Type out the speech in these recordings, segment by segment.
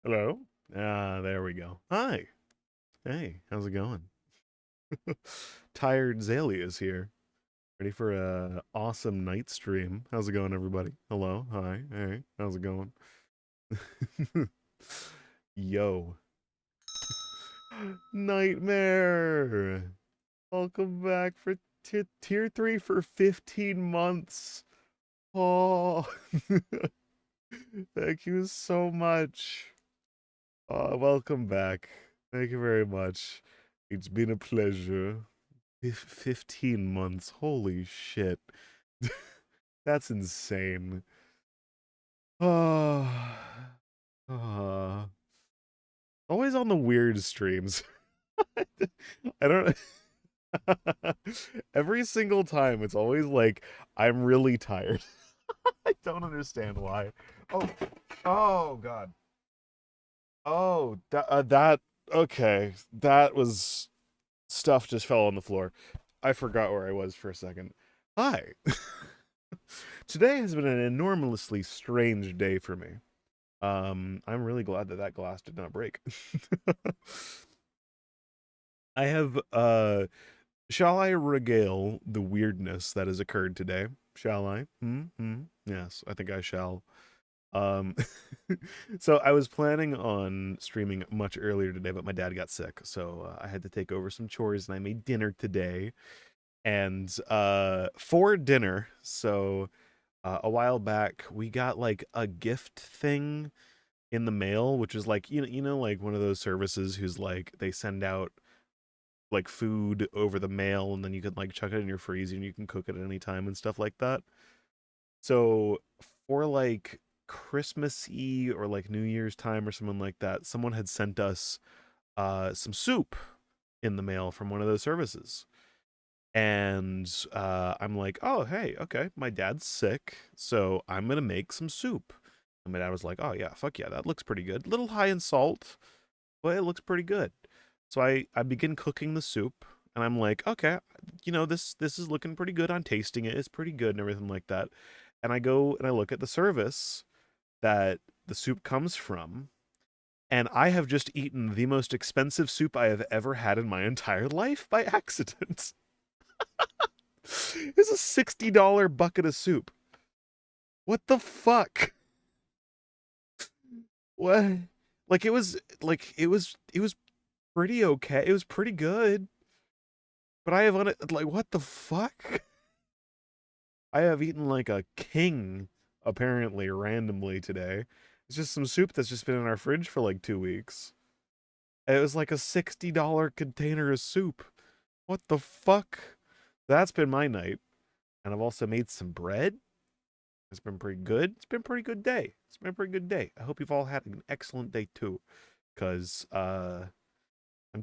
Hello? Ah, there we go. Hi. Hey, how's it going? Tired Zalia's here. Ready for a awesome night stream. How's it going, everybody? Hello. Hi. Hey, how's it going? Yo. Nightmare. Welcome back for tier 3 for 15 months. Oh. Thank you so much. Welcome back. Thank you very much. It's been a pleasure. 15 months. Holy shit. That's insane. Oh, always on the weird streams. I don't. Every single time, it's always like, I'm really tired. I don't understand why. Oh, oh, God. Oh, that, okay. That was, stuff just fell on the floor. I forgot where I was for a second. Hi. Today has been an enormously strange day for me. I'm really glad that that glass did not break. I have, shall I regale the weirdness that has occurred today? Shall I? Yes, I think I shall. Um, so I was planning on streaming much earlier today, but my dad got sick, so I had to take over some chores, and I made dinner today. And for dinner, so a while back we got like a gift thing in the mail, which is like like one of those services who's like they send out like food over the mail, and then you can like chuck it in your freezer and you can cook it at any time and stuff like that. So for like Christmassy or like New Year's time or something like that, someone had sent us some soup in the mail from one of those services. And I'm like, oh, hey, okay, my dad's sick, so I'm gonna make some soup. And my dad was like, oh, yeah, fuck yeah, that looks pretty good. Little high in salt, but it looks pretty good. So I begin cooking the soup, and I'm like, okay, this is looking pretty good. I'm tasting it. It's pretty good and everything like that. And I go and I look at the service that the soup comes from, and I have just eaten the most expensive soup I have ever had in my entire life by accident. It's a $60 bucket of soup. What the fuck? What? It was pretty okay. It was pretty good. But I have like what the fuck? I have eaten like a king apparently randomly today. It's just some soup that's just been in our fridge for like 2 weeks. And it was like a $60 container of soup. What the fuck? That's been my night. And I've also made some bread. It's been pretty good. It's been a pretty good day. It's been a pretty good day. I hope you've all had an excellent day too. Cause I'm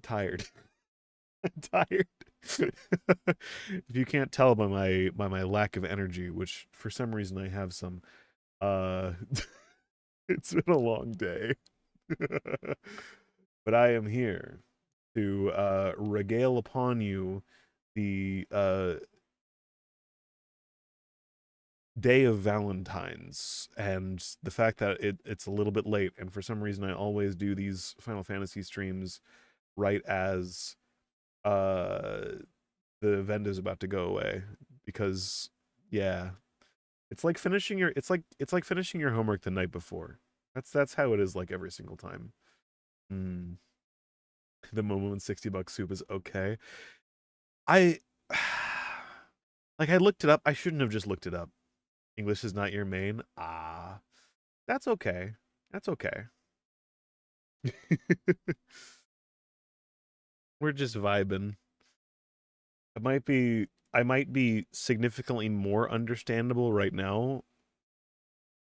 tired. I'm tired. If you can't tell by my lack of energy, which for some reason I have some, uh it's been a long day. But I am here to regale upon you the day of Valentines and the fact that it's a little bit late, and for some reason I always do these Final Fantasy streams right as uh the event is about to go away because yeah, it's like finishing your homework the night before. That's how it is like every single time. Mm. The moment when $60 soup is okay. I like I looked it up. I shouldn't have just looked it up. English is not your main. Ah, that's okay. That's okay. We're just vibing. I might be significantly more understandable right now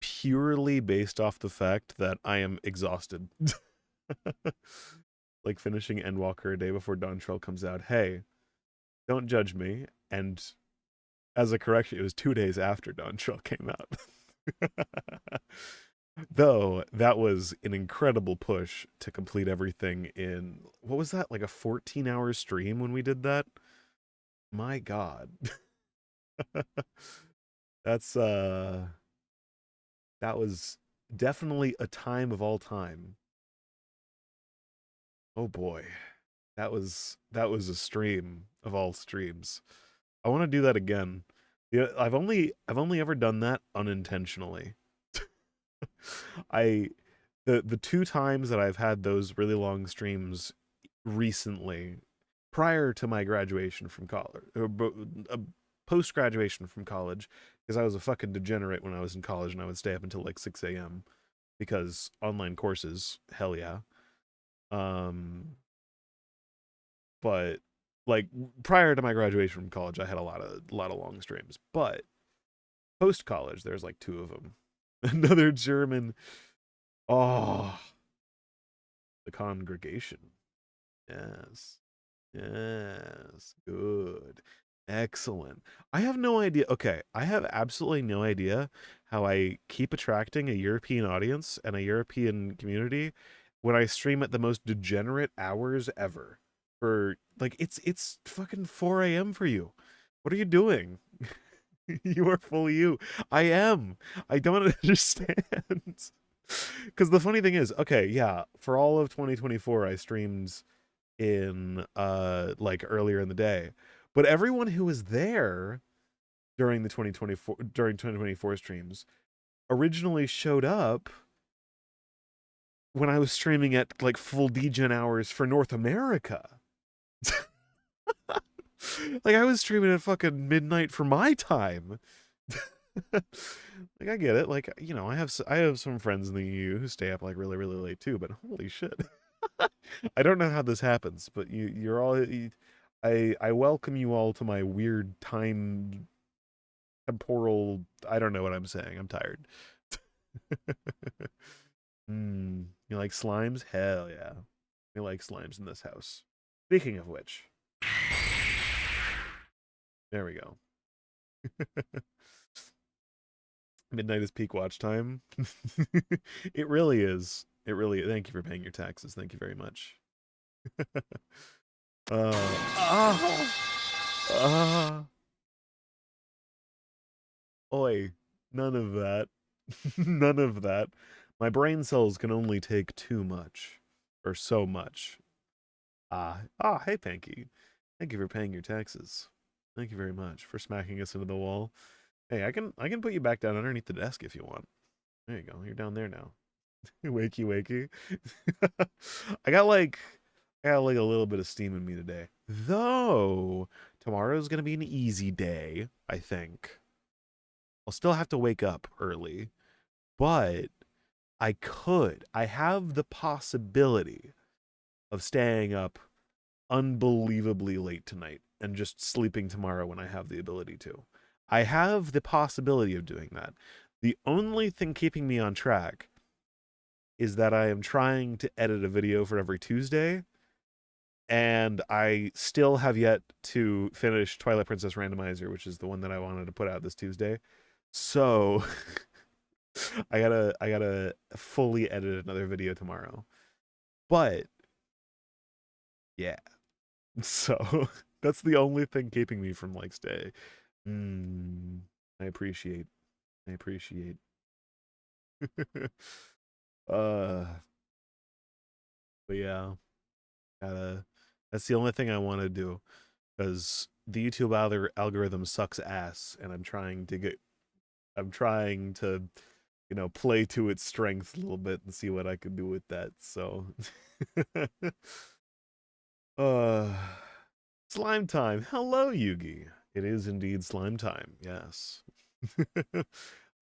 purely based off the fact that I am exhausted. Like finishing Endwalker a day before Dawn Trail comes out. Hey, don't judge me. And as a correction, it was 2 days after Dawn Trail came out. Though that was an incredible push to complete everything in what was that, like a 14-hour stream when we did that? My God. That's that was definitely a time of all time. Oh boy. That was a stream of all streams. I want to do that again. Yeah, I've only ever done that unintentionally. I the two times that I've had those really long streams recently, prior to my graduation from college, post graduation from college, because I was a fucking degenerate when I was in college and I would stay up until like 6 a.m. because online courses, hell yeah. Um, but like prior to my graduation from college, I had a lot of long streams. But post college, there's like two of them. Another German. Oh, the congregation. Yes. Yes. Good. Excellent. I have no idea. Okay, I have absolutely no idea how I keep attracting a European audience and a European community when I stream at the most degenerate hours ever. For like it's fucking 4 a.m. for you. What are you doing? You are fully you. I am. I don't understand. Because the funny thing is, okay, yeah, for all of 2024, I streamed in like earlier in the day, but everyone who was there during 2024 streams originally showed up when I was streaming at like full degen hours for North America. Like I was streaming at fucking midnight for my time. Like I get it. Like I have some friends in the EU who stay up like really really late too. But holy shit, I don't know how this happens. But you're all. I welcome you all to my weird time temporal. I don't know what I'm saying. I'm tired. You like slimes? Hell yeah. We like slimes in this house. Speaking of which, there we go. Midnight is peak watch time. It really is. It really. Thank you for paying your taxes. Thank you very much. Ah, ah, oi, none of that. None of that. My brain cells can only take too much, or so much. Hey, Panky. Thank you for paying your taxes. Thank you very much for smacking us into the wall. Hey, I can put you back down underneath the desk if you want. There you go. You're down there now. Wakey, wakey. I got like a little bit of steam in me today. Though tomorrow's gonna be an easy day, I think. I'll still have to wake up early, but I have the possibility of staying up unbelievably late tonight and just sleeping tomorrow when I have the ability to. I have the possibility of doing that. The only thing keeping me on track is that I am trying to edit a video for every Tuesday, and I still have yet to finish Twilight Princess Randomizer, which is the one that I wanted to put out this Tuesday. So I gotta fully edit another video tomorrow. But yeah, so that's the only thing keeping me from like stay. Mm, I appreciate. I appreciate. uh, but yeah, gotta. That's the only thing I want to do because the YouTube algorithm sucks ass, and I'm trying to, play to its strength a little bit and see what I can do with that. So, uh, slime time. Hello, Yugi. It is indeed slime time. Yes.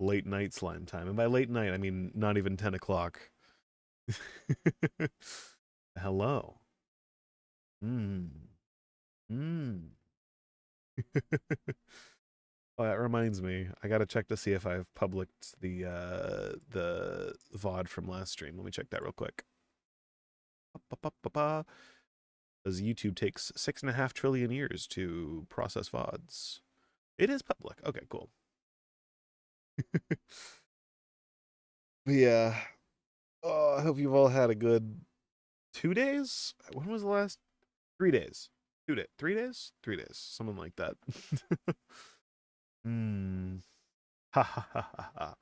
Late night slime time. And by late night, I mean not even 10 o'clock. Hello. Mm. Mm. Oh, that reminds me. I gotta check to see if I've published the VOD from last stream. Let me check that real quick. Because YouTube takes 6.5 trillion years to process VODs. It is public. Okay, cool. But yeah. Oh, I hope you've all had a good 2 days. When was the last 3 days? 2 days, 3 days, 3 days, something like that. Hmm. Ha ha ha ha ha.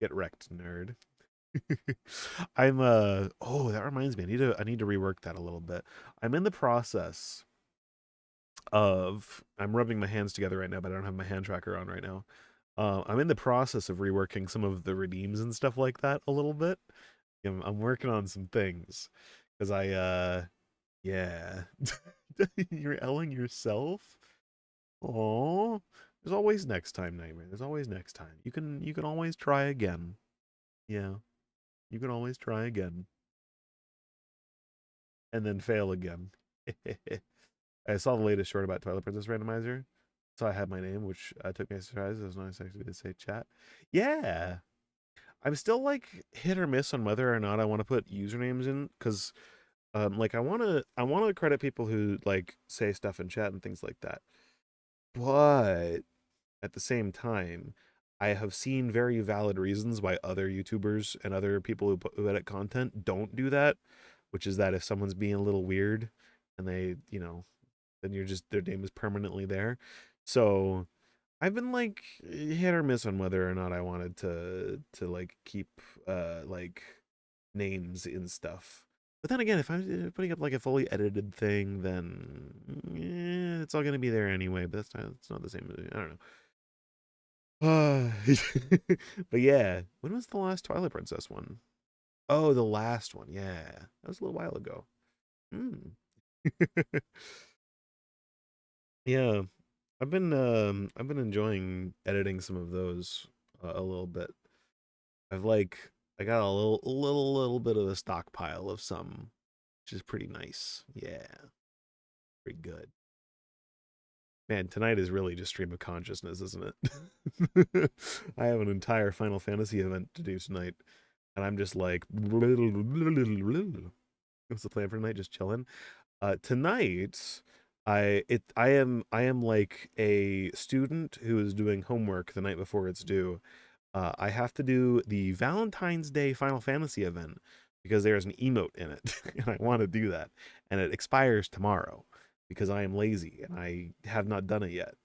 Get wrecked, nerd. I'm oh, that reminds me. I need to rework that a little bit. I'm in the process of I'm rubbing my hands together right now, but I don't have my hand tracker on right now. I'm in the process of reworking some of the redeems and stuff like that a little bit. I'm working on some things because yeah. You're elling yourself? Oh, there's always next time, Nightmare. There's always next time. You can always try again. Yeah, you can always try again and then fail again. I saw the latest short about Twilight Princess Randomizer, so I had my name, which took me by surprise. It was nice actually to say chat. Yeah, I'm still like hit or miss on whether or not I want to put usernames in because like I want to credit people who like say stuff in chat and things like that. But at the same time, I have seen very valid reasons why other YouTubers and other people who edit content don't do that, which is that if someone's being a little weird and they, then you're just their name is permanently there. So I've been like hit or miss on whether or not I wanted to like keep like names in stuff. But then again, if I'm putting up like a fully edited thing, then it's all gonna be there anyway. But it's not the same. I don't know. But yeah, when was the last Twilight Princess one? Oh, the last one. Yeah, that was a little while ago. Hmm. Yeah, I've been enjoying editing some of those a little bit. I got little bit of a stockpile of some, which is pretty nice. Yeah, pretty good. Man, tonight is really just stream of consciousness, isn't it? I have an entire Final Fantasy event to do tonight, and I'm just like, what's the plan for tonight? Just chilling. Tonight, I am like a student who is doing homework the night before it's due. I have to do the Valentine's Day Final Fantasy event because there's an emote in it, and I want to do that, and it expires tomorrow because I am lazy and I have not done it yet.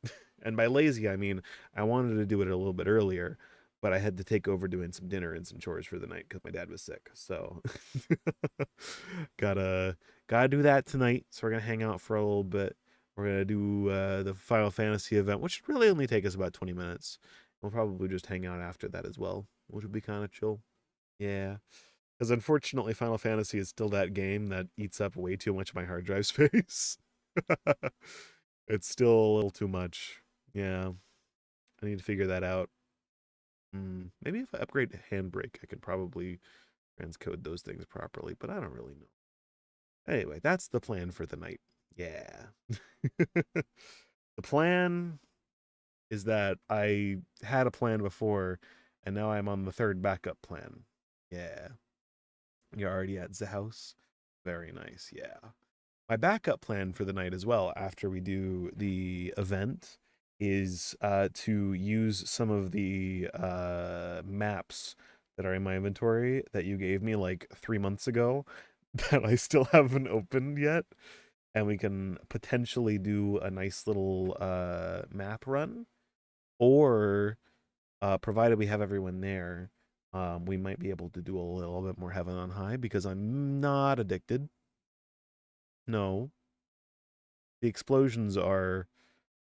And by lazy, I mean I wanted to do it a little bit earlier, but I had to take over doing some dinner and some chores for the night because my dad was sick. So gotta gotta do that tonight. So we're gonna hang out for a little bit. We're gonna do the Final Fantasy event, which should really only take us about 20 minutes. We'll probably just hang out after that as well, which would be kind of chill. Yeah, because unfortunately, Final Fantasy is still that game that eats up way too much of my hard drive space. It's still a little too much. Yeah, I need to figure that out. Maybe if I upgrade Handbrake, I could probably transcode those things properly, but I don't really know. Anyway, that's the plan for the night. Yeah. The plan is that I had a plan before, and now I'm on the third backup plan. Yeah. You're already at the house? Very nice. Yeah. My backup plan for the night as well, after we do the event, is to use some of the maps that are in my inventory that you gave me like 3 months ago that I still haven't opened yet. And we can potentially do a nice little map run, or provided we have everyone there, we might be able to do a little bit more heaven on high because I'm not addicted. No, the explosions are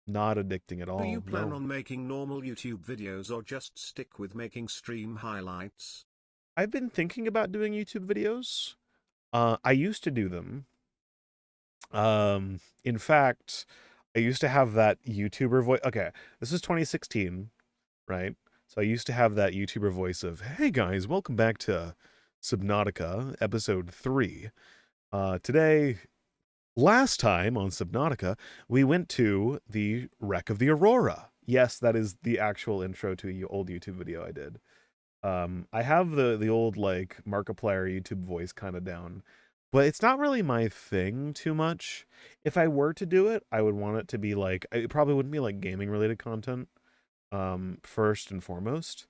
not addicting at Do you all. plan No, on making normal YouTube videos or just stick with making stream highlights? I've been thinking about doing YouTube videos. I used to do them. In fact, I used to have that YouTuber voice. Okay, this is 2016, right? So I used to have that YouTuber voice of, "Hey guys, welcome back to Subnautica episode 3. Today, last time on Subnautica, we went to the wreck of the Aurora." Yes, that is the actual intro to a old YouTube video I did. I have the old like Markiplier YouTube voice kind of down, but it's not really my thing too much. If I were to do it, I would want it to be like it probably wouldn't be like gaming related content. First and foremost,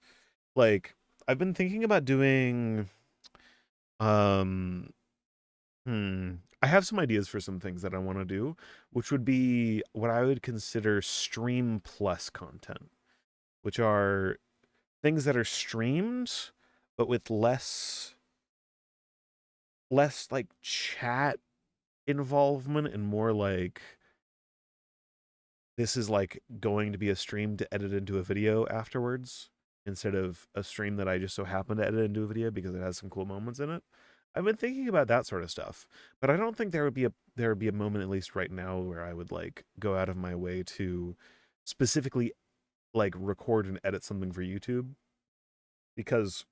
like I've been thinking about doing um I have some ideas for some things that I want to do, which would be what I would consider stream plus content, which are things that are streamed, but with less like chat involvement and more like this is like going to be a stream to edit into a video afterwards instead of a stream that I just so happen to edit into a video because it has some cool moments in it. I've been thinking about that sort of stuff, but I don't think there would be a moment, at least right now, where I would like go out of my way to specifically like record and edit something for YouTube, because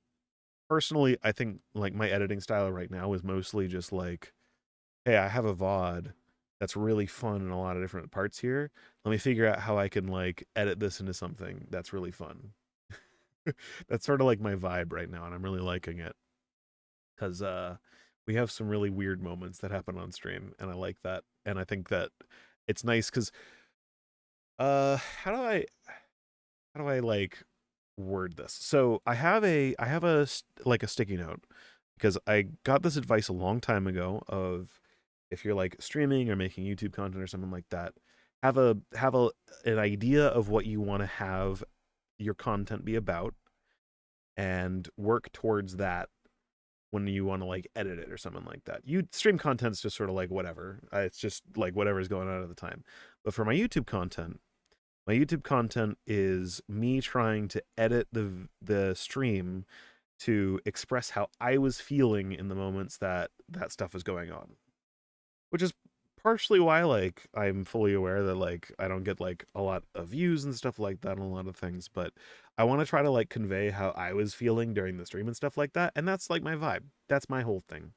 personally I think like my editing style right now is mostly just like, hey, I have a VOD that's really fun in a lot of different parts here. Let me figure out how I can like edit this into something that's really fun. That's sort of like my vibe right now, and I'm really liking it because we have some really weird moments that happen on stream, and I like that. And I think that it's nice because uh, how do I how do I like word this? So I have like a sticky note because I got this advice a long time ago of if you're like streaming or making YouTube content or something like that, have a an idea of what you want to have your content be about and work towards that when you want to like edit it or something like that. You stream content's just sort of like whatever. It's just like whatever's going on at the time. But for my YouTube content is me trying to edit the stream to express how I was feeling in the moments that that stuff was going on, which is partially why like I'm fully aware that like I don't get like a lot of views and stuff like that on a lot of things, but I want to try to like convey how I was feeling during the stream and stuff like that, and that's like my vibe. That's my whole thing.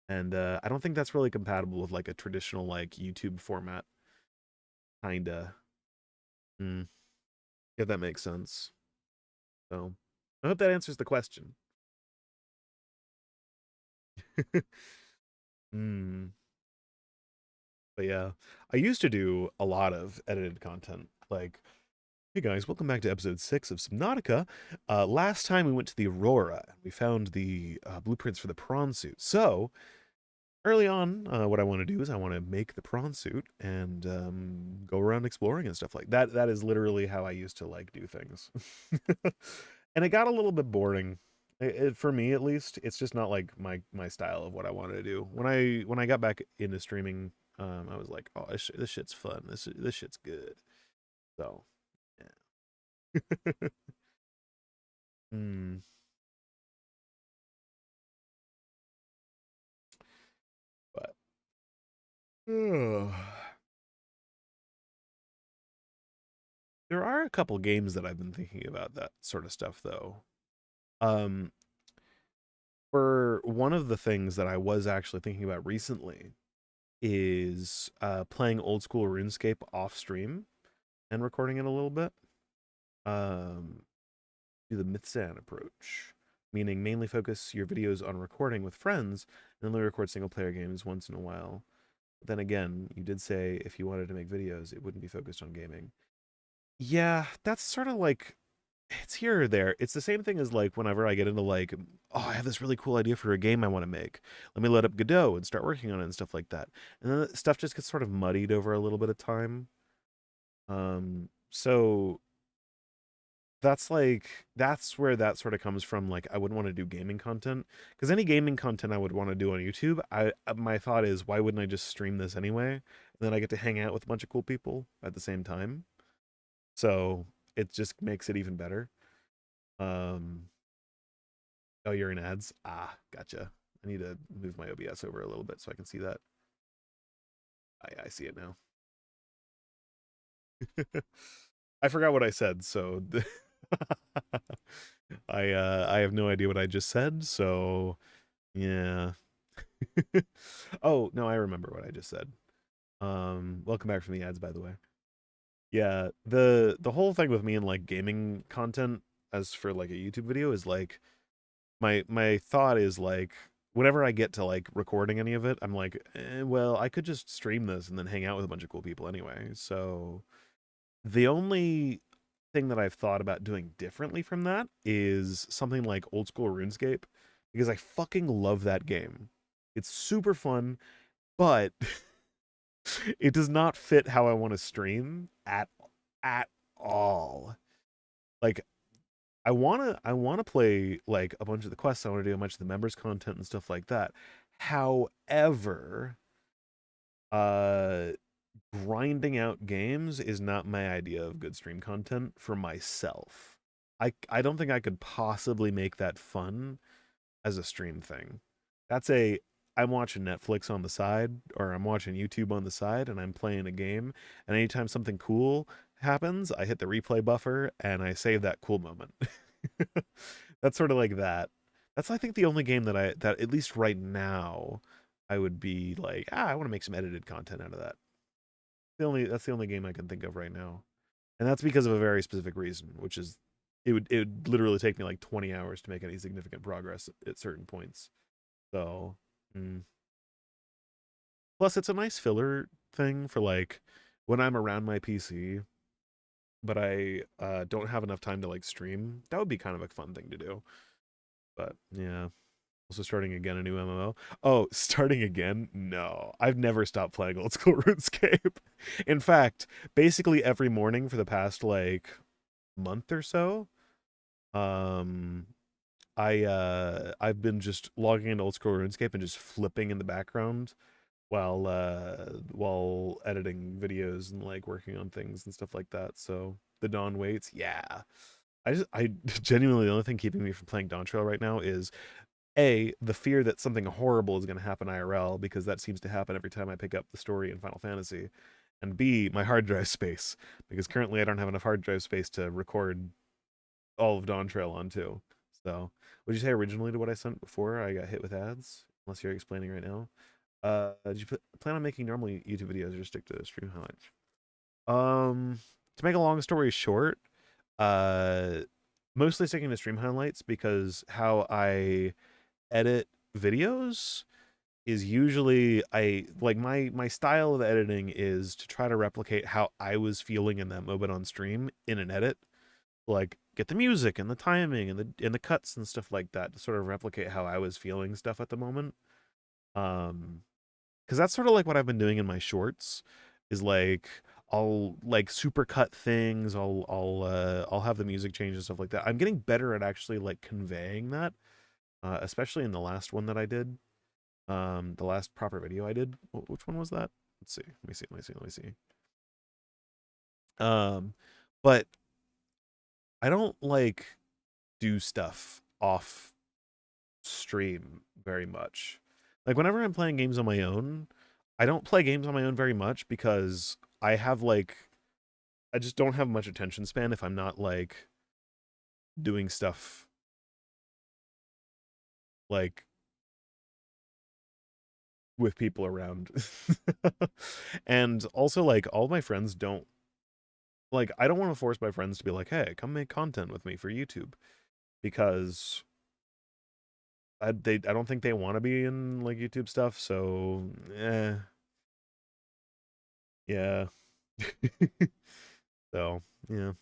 And I don't think that's really compatible with like a traditional like YouTube format, kinda. Mm, if that makes sense. So I hope that answers the question. mm. But yeah, I used to do a lot of edited content. Like, hey guys, welcome back to episode 6 of Subnautica. Last time we went to the Aurora, and we found the blueprints for the prawn suit. So early on, what I want to do is I want to make the prawn suit and go around exploring and stuff like that. That is literally how I used to like do things. And it got a little bit boring. For me at least, it's just not like my style of what I wanted to do. When I got back into streaming, I was like, oh, this shit's fun. This shit's good. So yeah. Hmm. But there are a couple games that I've been thinking about that sort of stuff though. Um, for one of the things that I was actually thinking about recently is playing old school RuneScape off stream and recording it a little bit. Um, do the Mythsan approach, meaning mainly focus your videos on recording with friends and only record single player games once in a while. But then again, you did say if you wanted to make videos, it wouldn't be focused on gaming. Yeah, that's sort of like it's here or there. It's the same thing as like whenever I get into like, oh, I have this really cool idea for a game I want to make. Let me load up Godot and start working on it and stuff like that. And then stuff just gets sort of muddied over a little bit of time. So that's where that sort of comes from. Like I wouldn't want to do gaming content because any gaming content I would want to do on YouTube, I my thought is why wouldn't I just stream this anyway? And then I get to hang out with a bunch of cool people at the same time. So it just makes it even better. Um, oh, you're in ads. Ah, gotcha. I need to move my OBS over a little bit so I can see that. I see it now. I forgot what I said, so I have no idea what I just said, so yeah. Oh, no, I remember what I just said. Welcome back from the ads, by the way. Yeah, the whole thing with me and like gaming content as for like a YouTube video is like my thought is like whenever I get to like recording any of it, I'm like, well, I could just stream this and then hang out with a bunch of cool people anyway. So the only thing that I've thought about doing differently from that is something like old school RuneScape because I fucking love that game. It's super fun, but it does not fit how I want to stream at all. Like I wanna play like a bunch of the quests. I want to do a bunch of the members content and stuff like that. However, uh grinding out games is not my idea of good stream content for myself. I don't think I could possibly make that fun as a stream thing. That's a I'm watching Netflix on the side or I'm watching YouTube on the side and I'm playing a game and anytime something cool happens, I hit the replay buffer and I save that cool moment. That's sort of like that. That's I think the only game that at least right now I would be like, I want to make some edited content out of that. That's the only game I can think of right now. And that's because of a very specific reason, which is it would literally take me like 20 hours to make any significant progress at certain points. So, mm. Plus it's a nice filler thing for like when I'm around my PC, but I don't have enough time to like stream. That would be kind of a fun thing to do. But yeah. Also starting again a new MMO. Oh, starting again? No. I've never stopped playing old school RuneScape. In fact, basically every morning for the past like month or so, um I've been just logging into old school RuneScape and just flipping in the background while editing videos and like working on things and stuff like that. So the dawn waits, yeah. I genuinely the only thing keeping me from playing Dawn Trail right now is the fear that something horrible is going to happen IRL because that seems to happen every time I pick up the story in Final Fantasy, and B, my hard drive space because currently I don't have enough hard drive space to record all of Dawn Trail onto. So, would you say originally to what I sent before I got hit with ads? Unless you're explaining right now. Did you plan on making normal YouTube videos or just stick to stream highlights? To make a long story short, uh, mostly sticking to stream highlights because how I edit videos is usually I like my style of editing is to try to replicate how I was feeling in that moment on stream in an edit. Like get the music and the timing and the cuts and stuff like that to sort of replicate how I was feeling stuff at the moment. Um because that's sort of like what I've been doing in my shorts is like I'll like super cut things, I'll have the music change and stuff like that. I'm getting better at actually like conveying that, especially in the last one that I did. The last proper video I did. Which one was that? Let's see. Let me see. Um, but I don't like do stuff off stream very much. Like whenever I'm playing games on my own, I don't play games on my own very much because I just don't have much attention span if I'm not like doing stuff like with people around. And also like all my friends don't like I don't want to force my friends to be like, "Hey, come make content with me for YouTube." Because I don't think they want to be in like YouTube stuff, so yeah. So, yeah.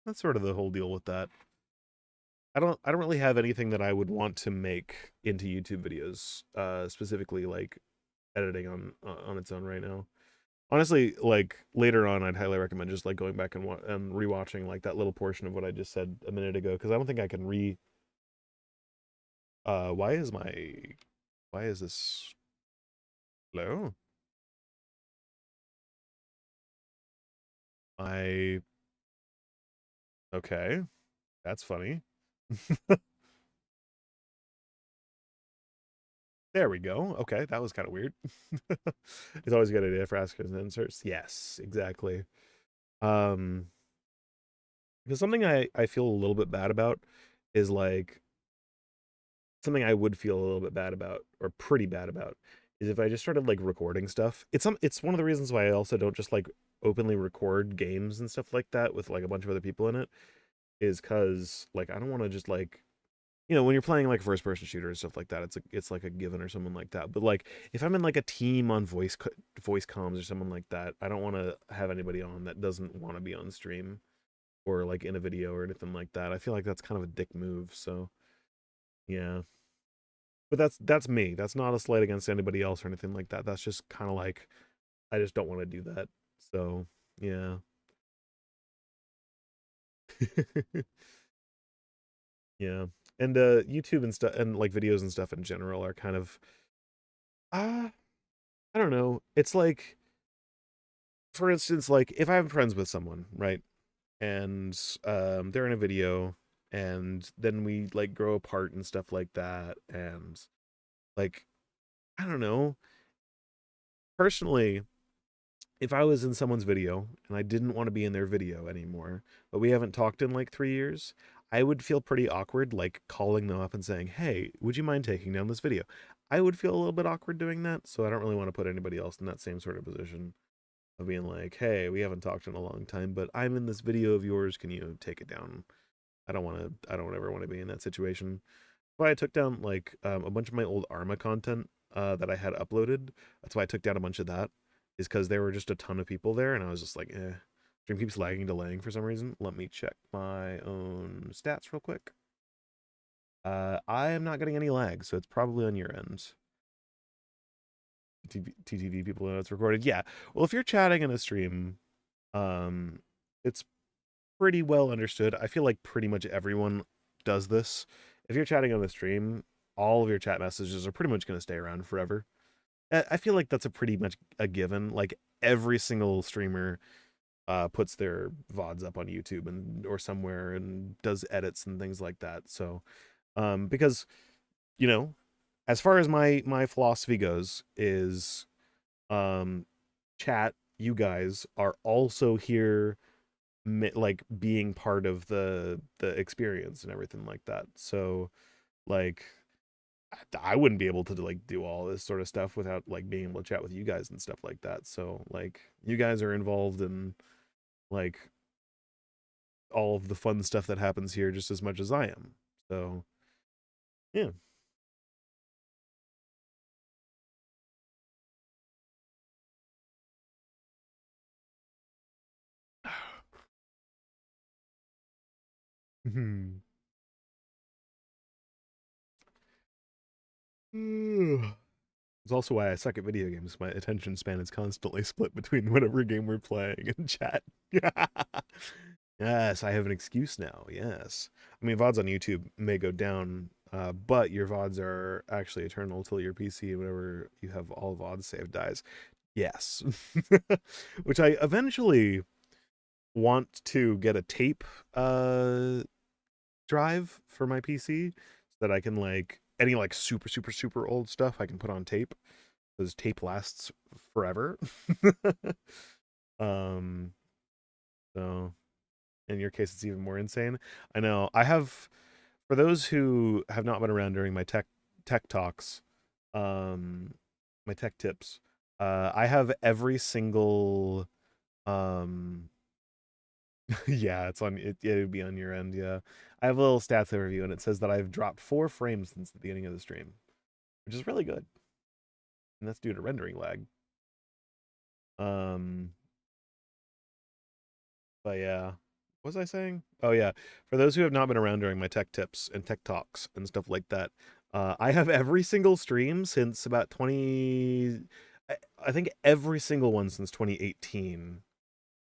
That's sort of the whole deal with that. I don't really have anything that I would want to make into YouTube videos, specifically like editing on its own right now. Honestly, like later on, I'd highly recommend just like going back and and rewatching like that little portion of what I just said a minute ago because I don't think I can re. Why is why is this low? I okay, that's funny. There we go. Okay, that was kind of weird. It's always a good idea for askers and inserts. Yes, exactly. Um, because something I feel a little bit bad about is like something I would feel a little bit bad about or pretty bad about is if I just started like recording stuff. It's one of the reasons why I also don't just like openly record games and stuff like that with like a bunch of other people in it is cuz like I don't want to just like when you're playing like first person shooter and stuff like that, it's like a given or someone like that. But like if I'm in like a team on voice comms or someone like that, I don't want to have anybody on that doesn't want to be on stream or like in a video or anything like that. I feel like that's kind of a dick move. So yeah, but that's me. That's not a slight against anybody else or anything like that. That's just kind of like I just don't want to do that. So yeah. Yeah. And YouTube and stuff and like videos and stuff in general are kind of uh I don't know. It's like, for instance, like if I'm friends with someone, right? And they're in a video and then we like grow apart and stuff like that, and like I don't know. Personally, if I was in someone's video and I didn't want to be in their video anymore, but we haven't talked in like 3 years, I would feel pretty awkward, like calling them up and saying, "Hey, would you mind taking down this video?" I would feel a little bit awkward doing that, so I don't really want to put anybody else in that same sort of position of being like, "Hey, we haven't talked in a long time, but I'm in this video of yours. Can you take it down?" I don't want to. I don't ever want to be in that situation. Why I took down like a bunch of my old Arma content that I had uploaded. That's why I took down a bunch of that. Is because there were just a ton of people there, and I was just like, eh. Stream keeps lagging, delaying for some reason. Let me check my own stats real quick. I am not getting any lag, so it's probably on your end. TTV people know it's recorded. Yeah. Well, if you're chatting in a stream, um, it's pretty well understood. I feel like pretty much everyone does this. If you're chatting on the stream, all of your chat messages are pretty much going to stay around forever. I feel like that's a pretty much a given. Like every single streamer puts their VODs up on YouTube and or somewhere and does edits and things like that. So, because you know, as far as my philosophy goes, is um, chat. You guys are also here like being part of the experience and everything like that. So like I wouldn't be able to like do all this sort of stuff without like being able to chat with you guys and stuff like that. So like you guys are involved in like all of the fun stuff that happens here just as much as I am. So yeah. It's also why I suck at video games. My attention span is constantly split between whatever game we're playing and chat. Yes, I have an excuse now. Yes. I mean, VODs on YouTube may go down, but your VODs are actually eternal till your PC, whenever you have all VODs saved, dies. Yes. Which I eventually want to get a tape drive for my PC so that I can like any like super old stuff I can put on tape because tape lasts forever. um so in your case it's even more insane. I know. I have, for those who have not been around during my tech talks, um my tech tips, I have every single um yeah, it's on it. It would be on your end. Yeah, I have a little stats overview, and it says that I've dropped 4 frames since the beginning of the stream, which is really good, and that's due to rendering lag. Um, but yeah, what was I saying? Oh yeah, for those who have not been around during my tech tips and tech talks and stuff like that, I have every single stream since about 20. I think every single one since 2018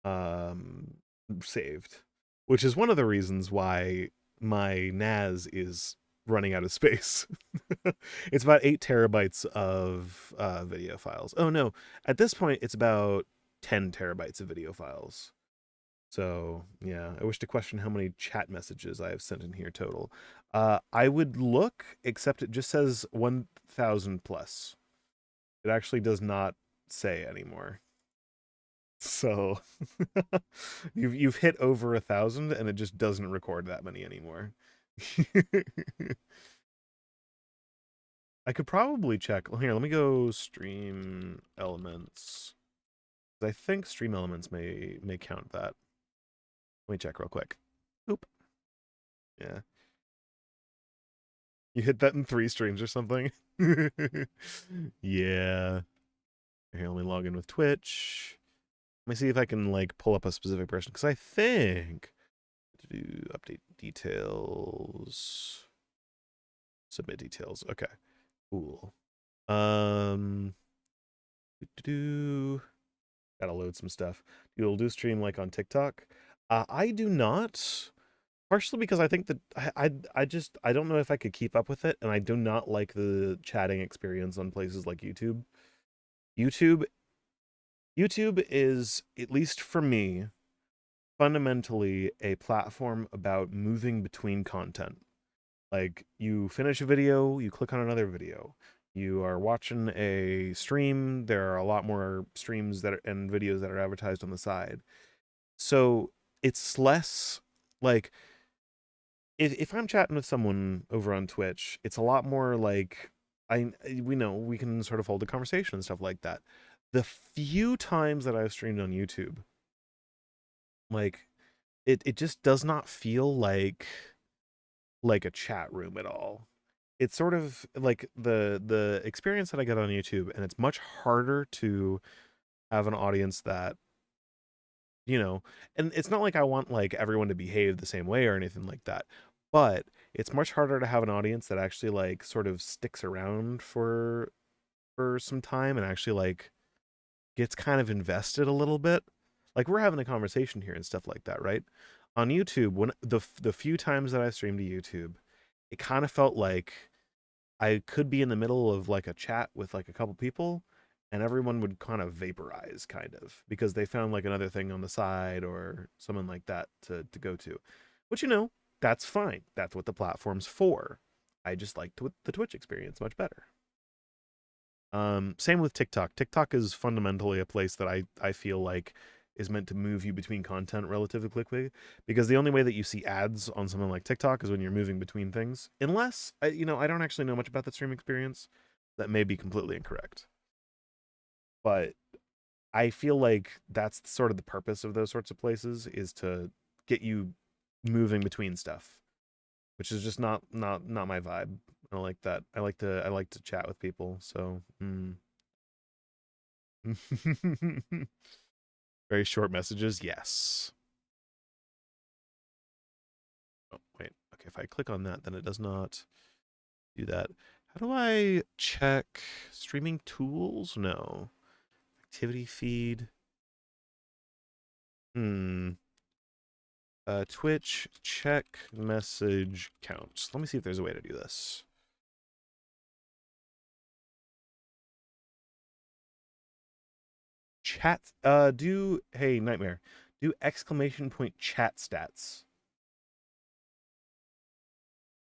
um saved, which is one of the reasons why my NAS is running out of space. It's about 8 terabytes of video files. Oh no, at this point it's about 10 terabytes of video files. So yeah, I wish to question how many chat messages I have sent in here total. I would look, except it just says 1,000 plus. It actually does not say anymore. So you've hit over 1,000, and it just doesn't record that many anymore. I could probably check. Well, here, let me go stream elements. I think stream elements may count that. Let me check real quick. Oop. Yeah. You hit that in 3 streams or something? Yeah. Here, let me log in with Twitch. Let me see if I can like pull up a specific person, because I think to do update details. Submit details. Okay. Cool. Um do gotta load some stuff. You'll do stream like on TikTok. I do not. Partially because I think that I don't know if I could keep up with it, and I do not like the chatting experience on places like YouTube. YouTube YouTube is, at least for me, fundamentally a platform about moving between content. Like, you finish a video, you click on another video. You are watching a stream, there are a lot more streams and videos that are advertised on the side. So it's less like, if I'm chatting with someone over on Twitch, it's a lot more like, we know we can sort of hold a conversation and stuff like that. The few times that I've streamed on YouTube, like, it just does not feel like a chat room at all. It's sort of like the experience that I get on YouTube, and it's much harder to have an audience that, you know, and it's not like I want like everyone to behave the same way or anything like that, but it's much harder to have an audience that actually like sort of sticks around for some time and actually like gets kind of invested a little bit. Like, we're having a conversation here and stuff like that, right? On YouTube, when the few times that I streamed to YouTube, it kind of felt like I could be in the middle of like a chat with like a couple people, and everyone would kind of vaporize, kind of, because they found like another thing on the side or something like that to go to. Which, that's fine. That's what the platform's for. I just like the Twitch experience much better. Same with TikTok. TikTok is fundamentally a place that I feel like is meant to move you between content relatively quickly, because the only way that you see ads on something like TikTok is when you're moving between things. Unless I don't actually know much about the stream experience. That may be completely incorrect, but I feel like that's sort of the purpose of those sorts of places, is to get you moving between stuff, which is just not my vibe. I don't like that. I like to chat with people. So. Very short messages, yes. Oh, wait. Okay, if I click on that, then it does not do that. How do I check streaming tools? No. Activity feed. Hmm. Twitch, check message counts. Let me see if there's a way to do this. Chat, hey, Nightmare, do exclamation point chat stats.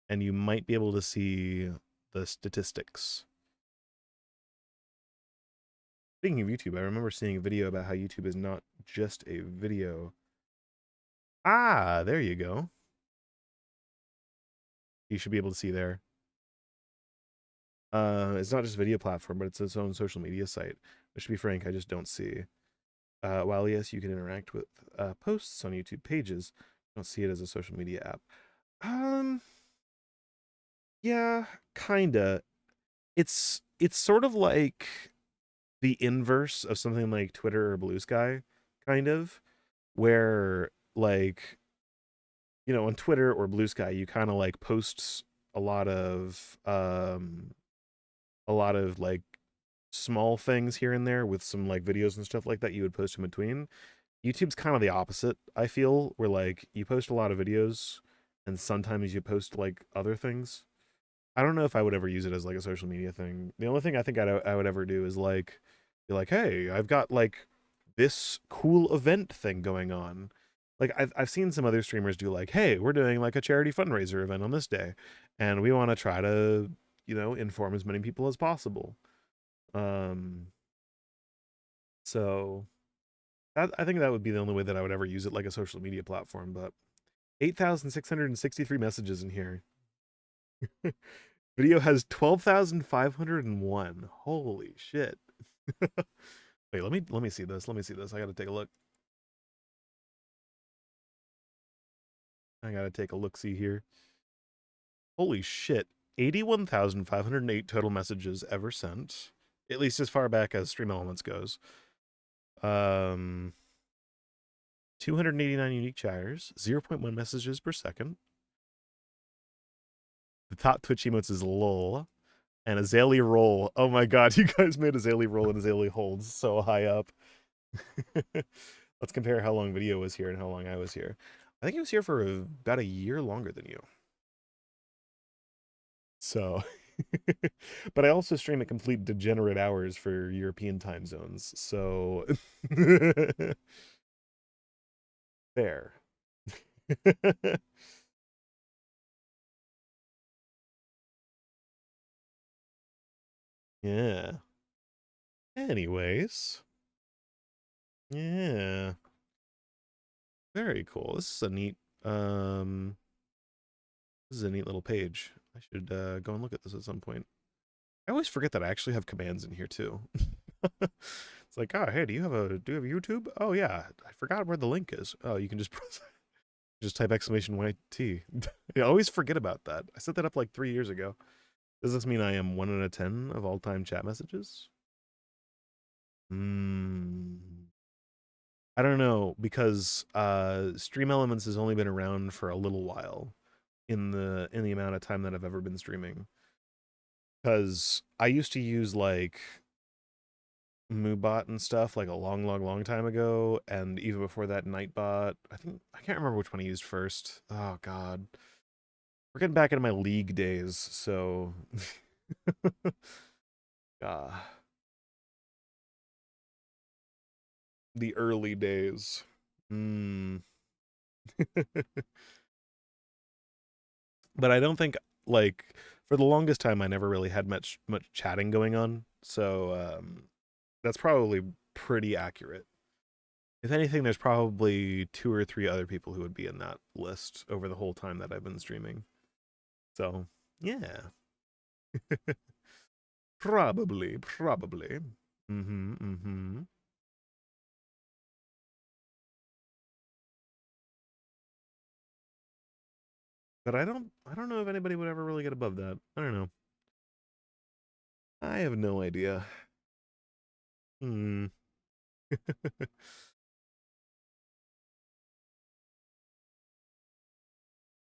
And you might be able to see the statistics. Speaking of YouTube, I remember seeing a video about how YouTube is not just a video. Ah, there you go. You should be able to see there. It's not just a video platform, but it's its own social media site. Which, to be frank, I just don't see. While yes, you can interact with posts on YouTube pages, I don't see it as a social media app. Um, yeah, kinda. It's sort of like the inverse of something like Twitter or Blue Sky, kind of, where like, on Twitter or Blue Sky, you kind of like post a lot of like small things here and there with some like videos and stuff like that you would post in between. YouTube's kind of the opposite, I feel, where like you post a lot of videos and sometimes you post like other things. I don't know if I would ever use it as like a social media thing. The only thing I think I would ever do is like be like, "Hey, I've got like this cool event thing going on." Like, I've seen some other streamers do like, "Hey, we're doing like a charity fundraiser event on this day, and we want to try to, inform as many people as possible." Um, so I think that would be the only way that I would ever use it like a social media platform. But 8,663 messages in here. Video has 12,501. Holy shit. Wait, let me see this. Let me see this. I gotta take a look. I gotta take a look see here. Holy shit. 81,508 total messages ever sent. At least as far back as Stream Elements goes. Um 289 unique chatters, 0.1 messages per second. The top Twitch emotes is lol. And Azalea roll. Oh my god, you guys made Azalea roll and Azalea holds so high up. Let's compare how long video was here and how long I was here. I think he was here for about a year longer than you. So, but I also stream at complete degenerate hours for European time zones. So, fair. Yeah. Anyways, yeah. Very cool. Um this is a neat little page. I should go and look at this at some point. I always forget that I actually have commands in here too. It's like, oh, hey, do you have YouTube? Oh yeah, I forgot where the link is. Oh, you can just press, just type exclamation YT. I always forget about that. I set that up like 3 years ago. Does this mean I am 1 out of 10 of all time chat messages? Hmm. I don't know because Stream Elements has only been around for a little while in the amount of time that I've ever been streaming. Because I used to use like Moobot and stuff like a long, long, long time ago, and even before that, Nightbot. I can't remember which one I used first. Oh God, we're getting back into my League days, so ah, the early days. Hmm. But I don't think like for the longest time I never really had much chatting going on, so that's probably pretty accurate. If anything, there's probably two or three other people who would be in that list over the whole time that I've been streaming. So, yeah. Probably. Mm-hmm. But I don't know if anybody would ever really get above that. I don't know. I have no idea. Hmm.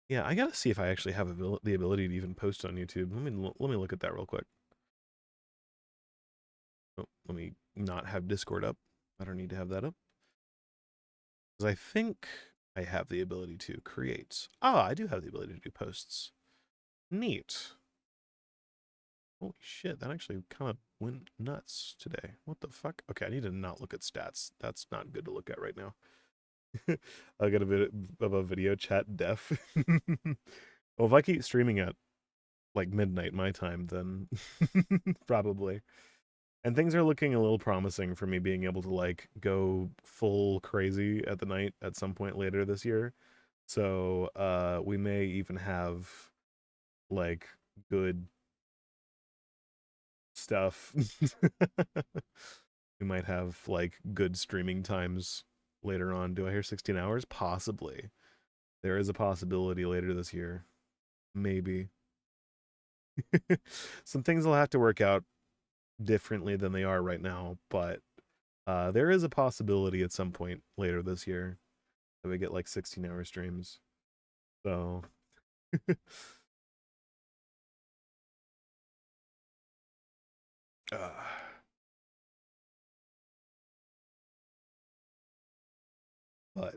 Yeah, I gotta see if I actually have the ability to even post on YouTube. Let me look at that real quick. Oh, let me not have Discord up. I don't need to have that up. Because I think I have the ability to create. Ah, I do have the ability to do posts. Neat. Holy shit, that actually kind of went nuts today. What the fuck? Okay, I need to not look at stats. That's not good to look at right now. I got a bit of a video chat def. Well, if I keep streaming at like midnight my time, then probably. And things are looking a little promising for me being able to like go full crazy at the night at some point later this year. So we may even have like good stuff. We might have like good streaming times later on. Do I hear 16 hours? Possibly. There is a possibility later this year. Maybe. Some things will have to work out differently than they are right now, but there is a possibility at some point later this year that we get like 16-hour streams. So, uh, but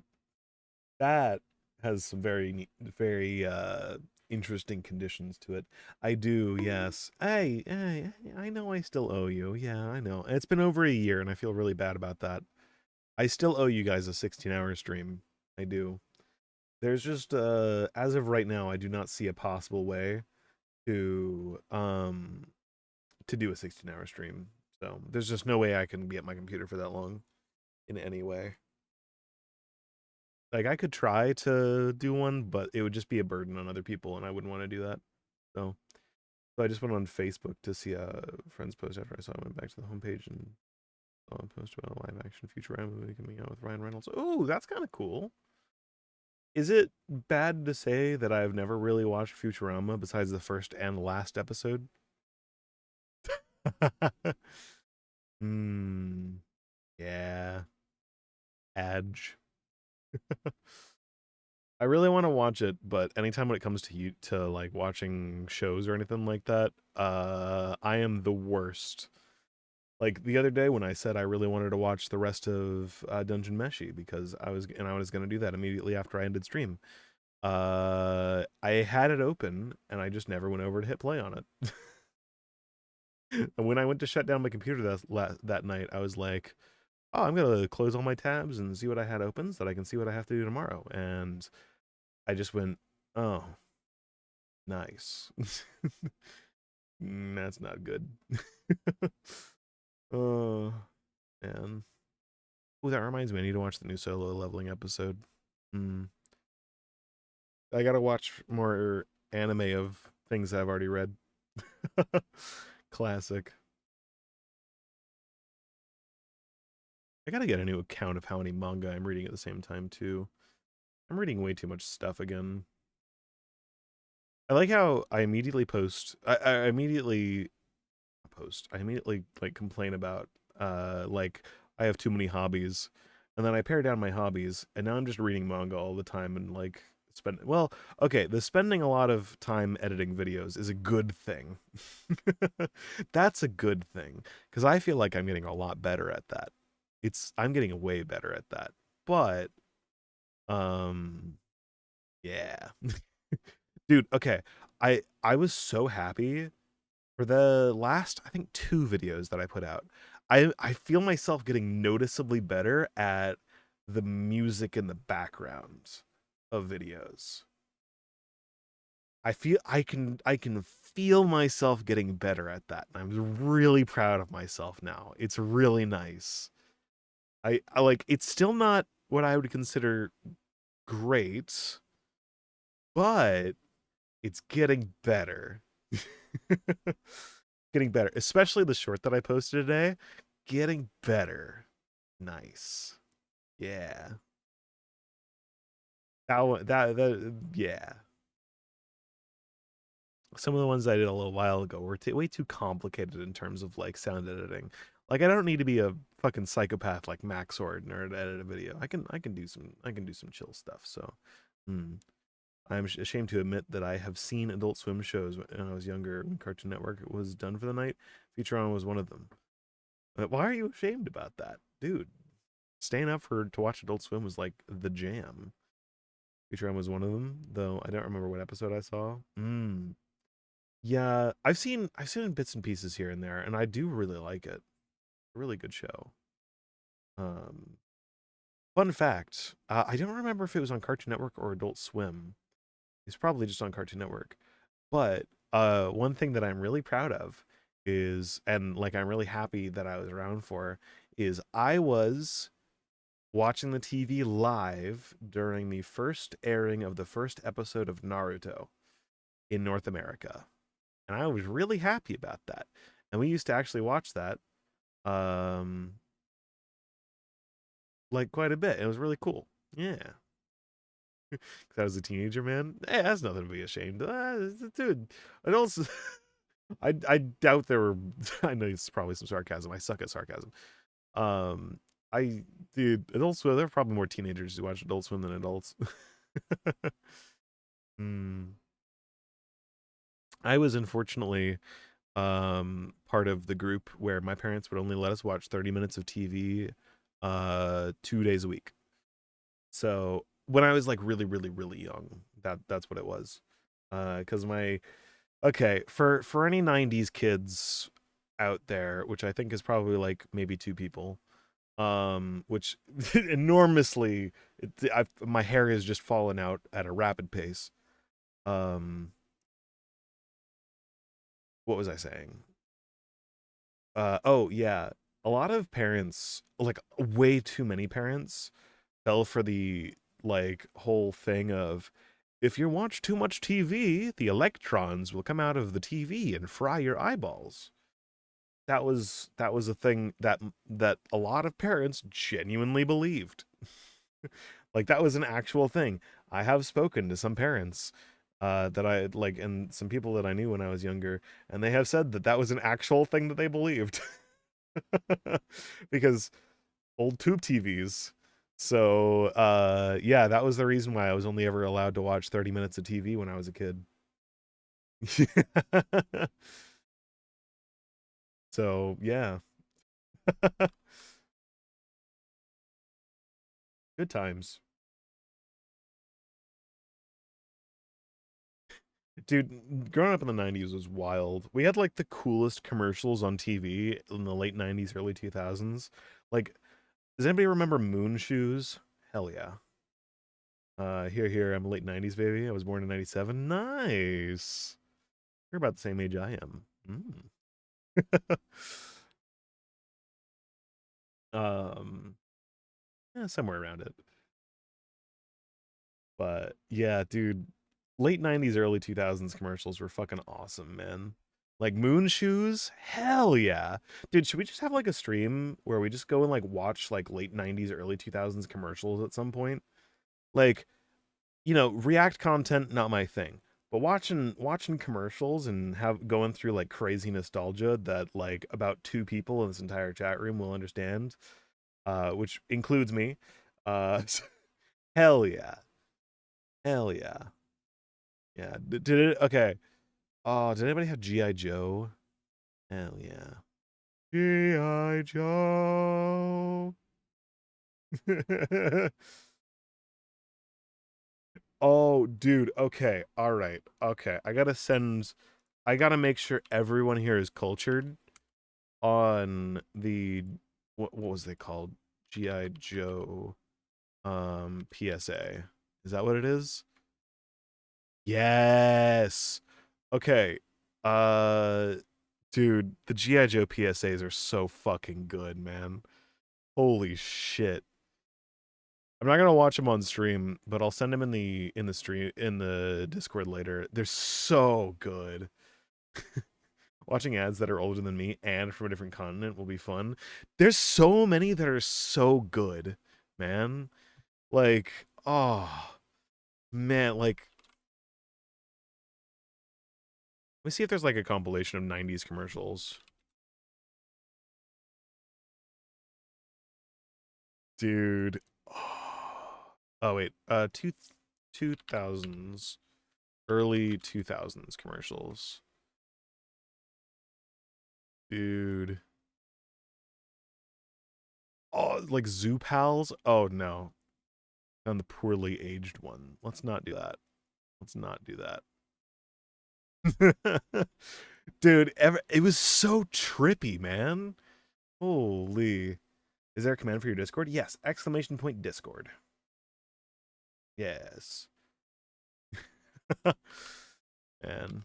that has some very interesting conditions to it. I do, yes. I know I still owe you. Yeah, I know. It's been over a year, and I feel really bad about that. I still owe you guys a 16-hour stream. I do. There's just as of right now, I do not see a possible way to to do a 16-hour stream. So there's just no way I can be at my computer for that long in any way. Like I could try to do one, but it would just be a burden on other people, and I wouldn't want to do that. So, so I just went on Facebook to see a friend's post after I saw it. I went back to the homepage and saw a post about a live action Futurama movie coming out with Ryan Reynolds. Oh, that's kind of cool. Is it bad to say that I've never really watched Futurama besides the first and last episode? Hmm. Yeah. Edge. I really want to watch it, but anytime when it comes to you to like watching shows or anything like that, I am the worst. Like the other day when I said I really wanted to watch the rest of Dungeon Meshi because I was going to do that immediately after I ended stream. I had it open and I just never went over to hit play on it. And when I went to shut down my computer that night, I was like, "Oh, I'm gonna close all my tabs and see what I had open so that I can see what I have to do tomorrow." And I just went, "Oh, nice." That's not good. Oh, man. Oh, that reminds me. I need to watch the new solo leveling episode. Hmm. I gotta watch more anime of things I've already read. Classic. I gotta get a new account of how many manga I'm reading at the same time too. I'm reading way too much stuff again. I like how I immediately post. I immediately post. I immediately like complain about like I have too many hobbies, and then I pare down my hobbies, and now I'm just reading manga all the time and like spend. Well, okay, the spending a lot of time editing videos is a good thing. That's a good thing because I feel like I'm getting a lot better at that. I'm getting way better at that, but um yeah. Dude, okay. I was so happy for the last I think 2 videos that I put out. I feel myself getting noticeably better at the music in the background of videos. I can feel myself getting better at that. And I'm really proud of myself now. It's really nice. I like it's still not what I would consider great, but it's getting better. Getting better, especially the short that I posted today. Getting better. Nice. Yeah. That yeah. Some of the ones I did a little while ago were way too complicated in terms of like sound editing. Like I don't need to be a fucking psychopath like Max or nerd to edit a video. I can do some chill stuff. So, hmm. I'm ashamed to admit that I have seen Adult Swim shows when I was younger. When Cartoon Network was done for the night, Futurama was one of them. Why are you ashamed about that, dude? Staying up for to watch Adult Swim was like the jam. Futurama was one of them, though I don't remember what episode I saw. Yeah, I've seen bits and pieces here and there, and I do really like it. Really good show. Um, Fun fact: I don't remember if it was on Cartoon Network or Adult Swim. It's probably just on Cartoon Network. But one thing that I'm really proud of is, and like I'm really happy that I was around for, is I was watching the TV live during the first airing of the first episode of Naruto in North America. And I was really happy about that. And we used to actually watch that um like quite a bit. It was really cool. Yeah. Cuz I was a teenager, man. Hey, that's nothing to be ashamed of. Dude, adults I doubt there were I know it's probably some sarcasm. I suck at sarcasm. Um I dude, Adult Swim, there are probably more teenagers who watch Adult Swim than adults. Hmm. I was unfortunately part of the group where my parents would only let us watch 30 minutes of TV 2 days a week. So when I was like really young, that's what it was. Cuz my okay, for any 90s kids out there, which I think is probably like maybe 2 people, which enormously my hair has just fallen out at a rapid pace. Um what was I saying? Oh yeah, a lot of parents, like way too many parents, fell for the like whole thing of if you watch too much TV, the electrons will come out of the TV and fry your eyeballs. That was a thing that a lot of parents genuinely believed. Like that was an actual thing. I have spoken to some parents that I like and some people that I knew when I was younger, and they have said that that was an actual thing that they believed. Because old tube TVs. So, yeah, that was the reason why I was only ever allowed to watch 30 minutes of TV when I was a kid. So, yeah. Good times. Dude, growing up in the 90s was wild. We had like the coolest commercials on TV in the late 90s, early 2000s. Like, does anybody remember Moon Shoes? Hell yeah. Here, I'm a late 90s baby. I was born in 97. Nice. You're about the same age I am. Mm. Yeah, somewhere around it. But yeah, dude, late 90s, early 2000s commercials were fucking awesome, man. Like Moon Shoes? Hell yeah. Dude, should we just have like a stream where we just go and like watch like late 90s, early 2000s commercials at some point? Like, React content not my thing. But watching commercials and have going through like crazy nostalgia that like about two people in this entire chat room will understand, which includes me. Hell yeah. Hell yeah. Yeah. Did it okay. Oh, did anybody have G.I. Joe? Hell yeah. G.I. Joe. Oh, dude. Okay. All right. Okay. I gotta make sure everyone here is cultured on the what was they called? G.I. Joe PSA. Is that what it is? Yes. Okay. Uh dude, the G.I. Joe PSAs are so fucking good, man. Holy shit. I'm not gonna watch them on stream, but I'll send them in the stream in the Discord later. They're so good. Watching ads that are older than me and from a different continent will be fun. There's so many that are so good, man. Like, oh man, like let me see if there's like a compilation of 90s commercials. Dude. Oh wait, 2000s, early 2000s commercials. Dude. Oh, like Zoo Pals? Oh no. On the poorly aged one. Let's not do that. Let's not do that. Dude, it was so trippy, man. Holy. Is there a command for your Discord? Yes. Exclamation point Discord. Yes. And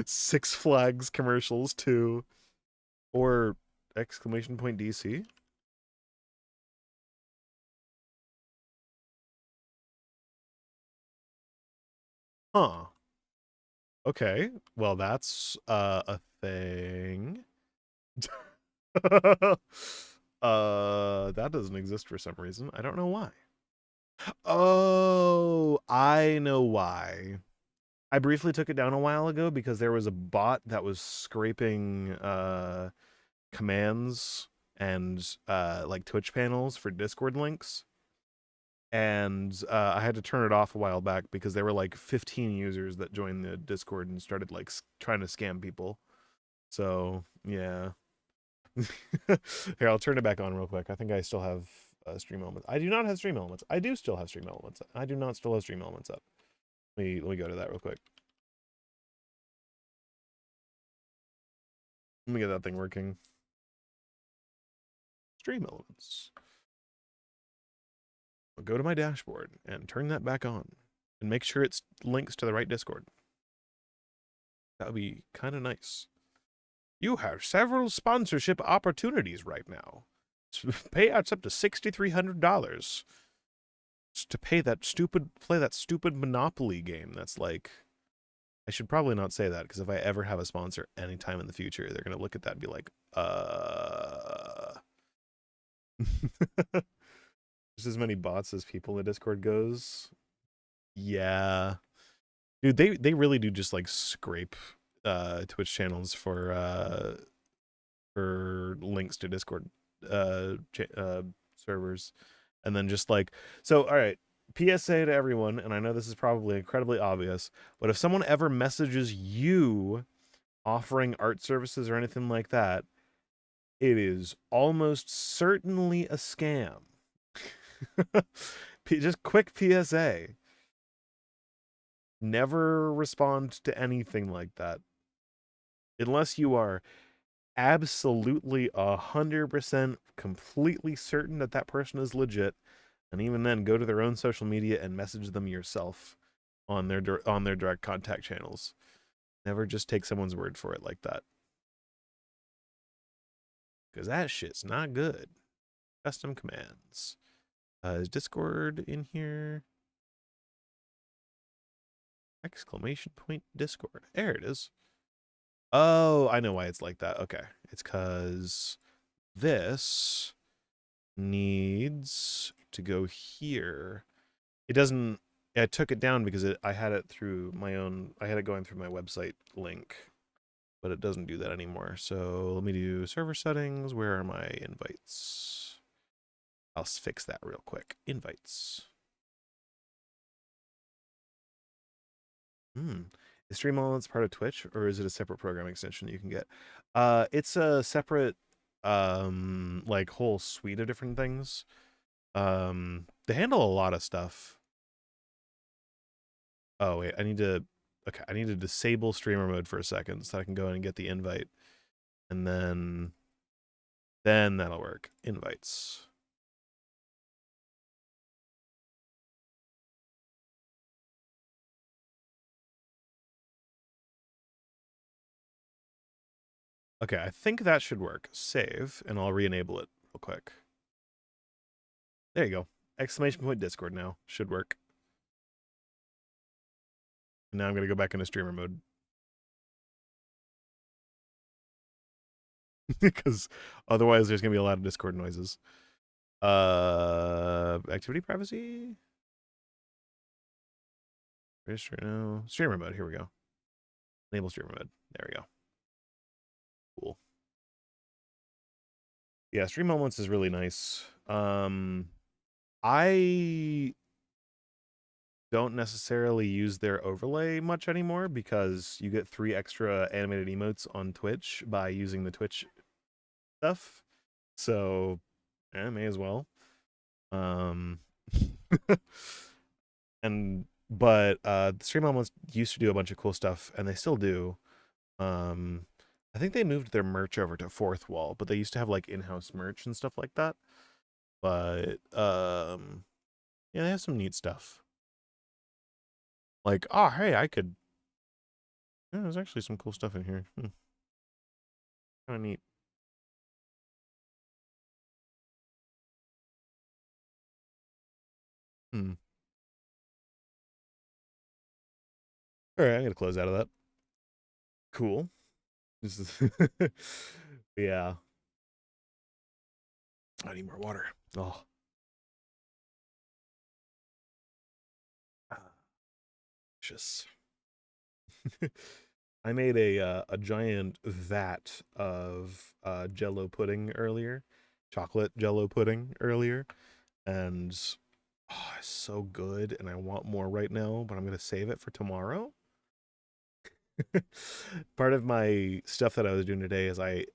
Six Flags commercials too. Or exclamation point DC. Huh. Okay. Well, that's a thing. That doesn't exist for some reason. I don't know why. Oh, I know why. I briefly took it down a while ago because there was a bot that was scraping commands and like Twitch panels for Discord links. And I had to turn it off a while back because there were like 15 users that joined the Discord and started like trying to scam people. So, yeah. Here, I'll turn it back on real quick. I think I still have stream elements. I do not have stream elements. I do still have stream elements. I do not still have stream elements up. Let me go to that real quick. Let me get that thing working. Stream elements. I'll go to my dashboard and turn that back on and make sure it's links to the right Discord. That would be kind of nice. You have several sponsorship opportunities right now. Payouts up to $6,300 to play that stupid Monopoly game. That's like, I should probably not say that because if I ever have a sponsor anytime in the future, they're gonna look at that and be like, Just as many bots as people in the Discord goes. Yeah. Dude, they really do just like scrape Twitch channels for links to Discord servers, and then just like, so all right, PSA to everyone, and I know this is probably incredibly obvious, but if someone ever messages you offering art services or anything like that, it is almost certainly a scam. Just quick PSA. Never respond to anything like that. Unless you are absolutely 100% completely certain that that person is legit, and even then go to their own social media and message them yourself on their direct contact channels. Never just take someone's word for it like that, because that shit's not good. Custom commands. Is Discord in here? Exclamation point Discord. There it is. Oh, I know why it's like that. Okay. It's because this needs to go here. It doesn't. I took it down because I had it through my own. I had it going through my website link, but it doesn't do that anymore. So let me do server settings. Where are my invites? I'll fix that real quick. Invites. Is Stream Elements part of Twitch, or is it a separate program extension you can get? It's a separate like whole suite of different things. They handle a lot of stuff. Oh wait, I need to disable streamer mode for a second so I can go in and get the invite. And then that'll work. Invites. Okay, I think that should work. Save, and I'll re-enable it real quick. There you go. Exclamation point Discord now. Should work. And now I'm going to go back into streamer mode. Because otherwise there's going to be a lot of Discord noises. Activity privacy? Register, no. Streamer mode, here we go. Enable streamer mode. There we go. Cool. Yeah, Stream Moments is really nice. I don't necessarily use their overlay much anymore because you get 3 extra animated emotes on Twitch by using the Twitch stuff. So, may as well. But Stream Moments used to do a bunch of cool stuff, and they still do. I think they moved their merch over to Fourth Wall, but they used to have like in-house merch and stuff like that. But yeah, they have some neat stuff. Like, oh hey, I could. Yeah, there's actually some cool stuff in here. Kind of neat. Hmm. All right, I'm gonna close out of that. Cool. This is yeah. I need more water. Oh. Just I made a giant vat of Jello pudding earlier, chocolate Jello pudding earlier, and oh, it's so good. And I want more right now, but I'm gonna save it for tomorrow. Part of my stuff that I was doing today is I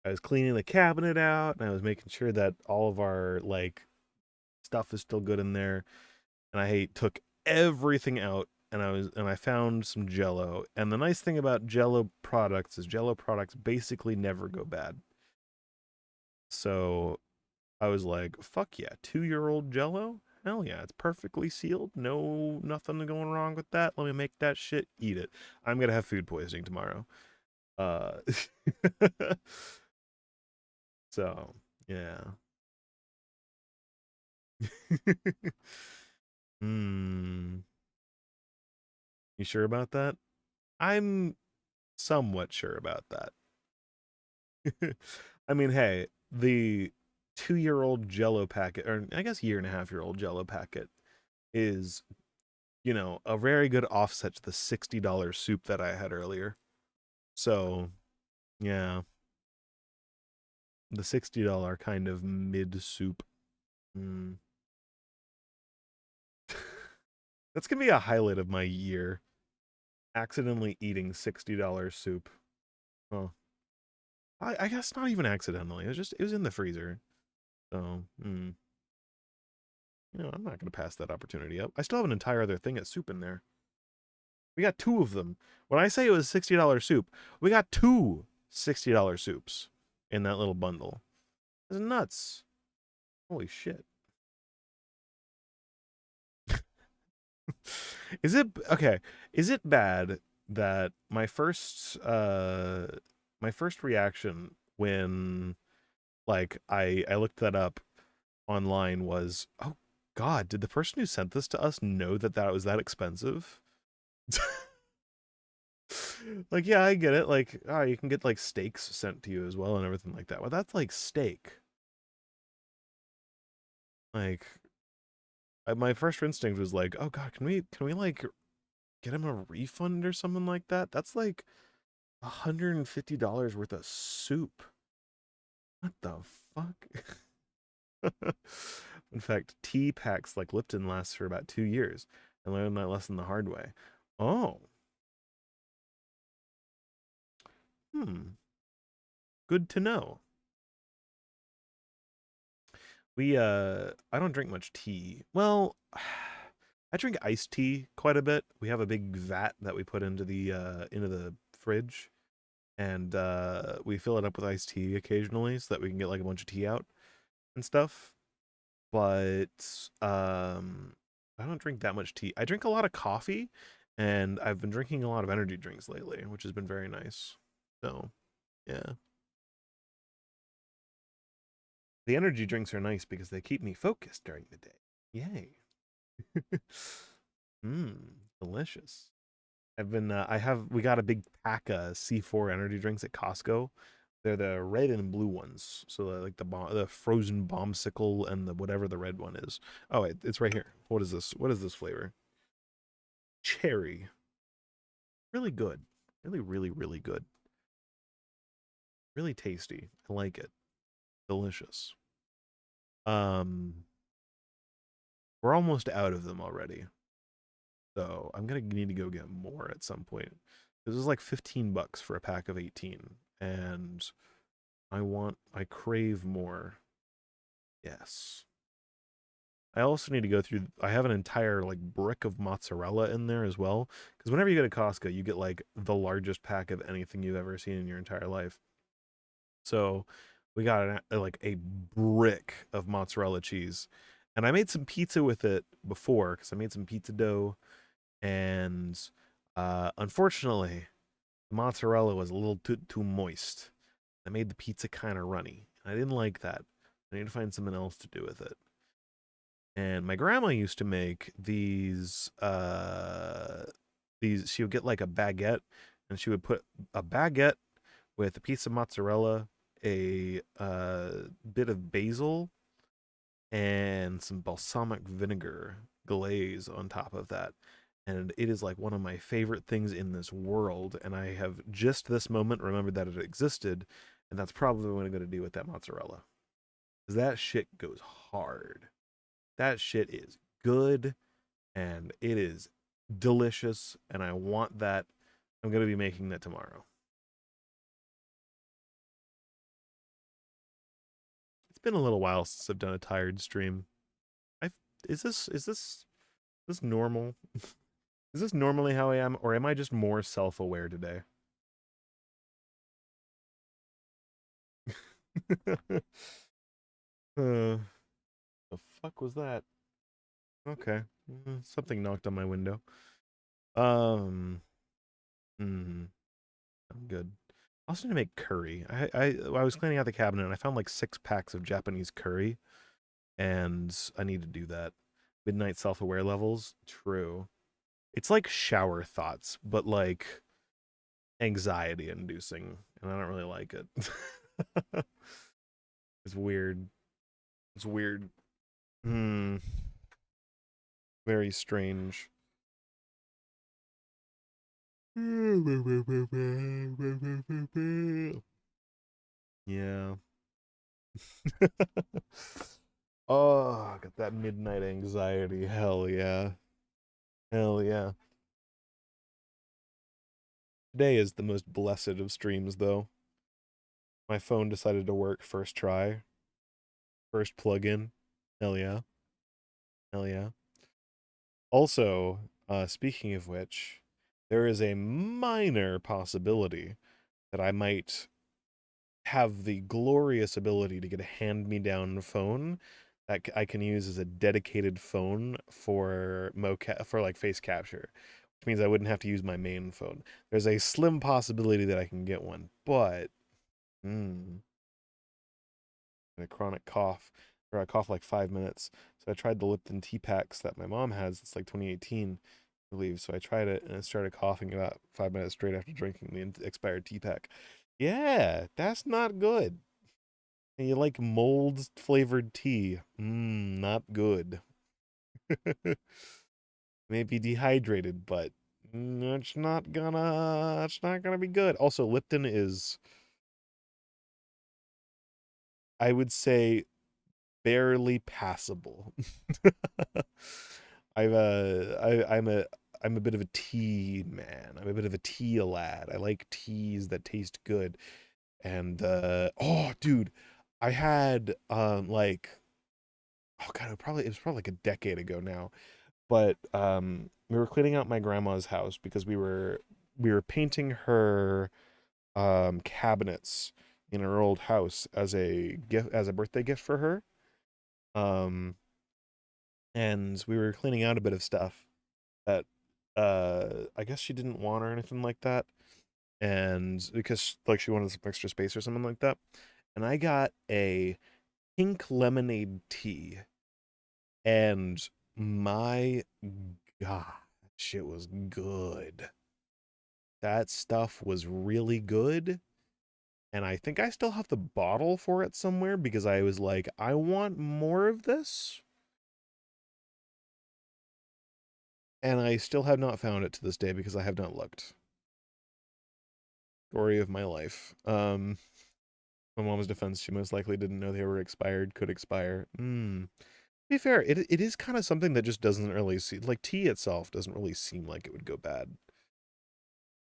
was cleaning the cabinet out and I was making sure that all of our like stuff is still good in there. And I took everything out and I found some Jello. And the nice thing about Jello products is Jello products basically never go bad. So I was like, fuck yeah, 2-year-old Jello? Hell yeah, it's perfectly sealed. No, nothing going wrong with that. Let me make that shit, eat it. I'm gonna have food poisoning tomorrow. Uh so yeah. Hmm. You sure about that? I'm somewhat sure about that. I mean, hey, the 2-year-old Jello packet, or I guess year and a half year old Jello packet, is, a very good offset to the $60 soup that I had earlier. So, yeah, the $60 kind of mid soup. Mm. That's gonna be a highlight of my year. Accidentally eating $60 soup. Oh, I guess not even accidentally. It was in the freezer. So, I'm not gonna pass that opportunity up. I still have an entire other thing of soup in there. We got two of them. When I say it was $60 soup, we got two $60 soups in that little bundle. It's nuts. Holy shit. Is it okay? Is it bad that my first reaction when like I looked that up online was, "Oh god, did the person who sent this to us know that that was that expensive?" Like, yeah, I get it. Like, oh, you can get like steaks sent to you as well and everything like that. Well, that's like steak. Like, my first instinct was like, "Oh god, can we like get him a refund or something like that?" That's like $150 worth of soup. What the fuck? In fact, tea packs like Lipton lasts for about 2 years. I learned that lesson the hard way. Oh, good to know. I don't drink much tea. Well, I drink iced tea quite a bit. We have a big vat that we put into the fridge, and we fill it up with iced tea occasionally so that we can get like a bunch of tea out and stuff. But I don't drink that much tea. I drink a lot of coffee, and I've been drinking a lot of energy drinks lately, which has been very nice. So, yeah. The energy drinks are nice because they keep me focused during the day. Yay. Mmm, delicious. We got a big pack of C4 energy drinks at Costco. They're the red and blue ones. So like the frozen bombsicle and the whatever the red one is. Oh, wait, it's right here. What is this? What is this flavor? Cherry. Really good. Really, really, really good. Really tasty. I like it. Delicious. Um, we're almost out of them already. So I'm gonna need to go get more at some point. This is like 15 bucks for a pack of 18. And I crave more. Yes. I also need to go through, I have an entire like brick of mozzarella in there as well. Because whenever you go to Costco, you get like the largest pack of anything you've ever seen in your entire life. So we got like a brick of mozzarella cheese. And I made some pizza with it before because I made some pizza dough. And unfortunately, the mozzarella was a little too moist. I made the pizza kind of runny. I didn't like that. I need to find something else to do with it. And my grandma used to make these she would get like a baguette and she would put a baguette with a piece of mozzarella, a bit of basil, and some balsamic vinegar glaze on top of that. And it is like one of my favorite things in this world. And I have just this moment remembered that it existed. And that's probably what I'm going to do with that mozzarella. Because that shit goes hard. That shit is good and it is delicious. And I want that. I'm going to be making that tomorrow. It's been a little while since I've done a tired stream. I is this normal? Is this normally how I am, or am I just more self-aware today? The fuck was that? Okay, something knocked on my window. Um, I'm good. I also need to make curry. I was cleaning out the cabinet and I found like 6 packs of Japanese curry, and I need to do that. Midnight self-aware levels. True. It's like shower thoughts, but like anxiety inducing, and I don't really like it. It's weird. It's weird. Hmm. Very strange. Yeah. Oh, I got that midnight anxiety. Hell yeah. Hell yeah. Today is the most blessed of streams, though. My phone decided to work first try, first plug-in. Hell yeah. Hell yeah. Also, speaking of which, there is a minor possibility that I might have the glorious ability to get a hand-me-down phone that I can use as a dedicated phone for for like face capture, which means I wouldn't have to use my main phone. There's a slim possibility that I can get one, but hmm, a chronic cough, or I cough like 5 minutes. So I tried the Lipton tea packs that my mom has. It's like 2018, I believe. So I tried it and I started coughing about 5 minutes straight after drinking the expired tea pack. Yeah, that's not good. And you like mold flavored tea? Not good. Maybe dehydrated, but it's not gonna be good. Also, Lipton is, I would say, barely passable. I'm a bit of a tea man. I'm a bit of a tea lad. I like teas that taste good. And oh dude, I had like, oh god, it was probably like a decade ago now. But we were cleaning out my grandma's house because we were painting her cabinets in her old house as a gift, as a birthday gift for her. Um and we were cleaning out a bit of stuff that I guess she didn't want or anything like that, and because like she wanted some extra space or something like that. And I got a pink lemonade tea, and my god, shit was good. That stuff was really good. And I think I still have the bottle for it somewhere because I was like, I want more of this. And I still have not found it to this day because I have not looked. Story of my life. My mom's defense, she most likely didn't know they were expired, could expire. To be fair, it is kind of something that just doesn't really seem like tea itself doesn't really seem like it would go bad.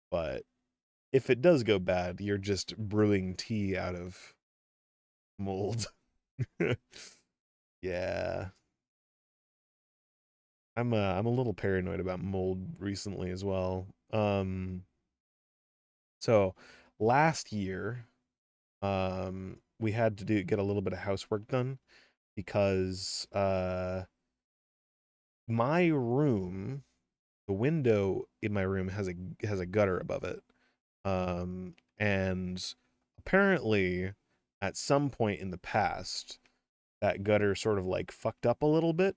But if it does go bad, you're just brewing tea out of mold. Yeah. I'm a little paranoid about mold recently as well. So last year, we had to get a little bit of housework done because my room, the window in my room has a gutter above it. And apparently at some point in the past, that gutter sort of like fucked up a little bit,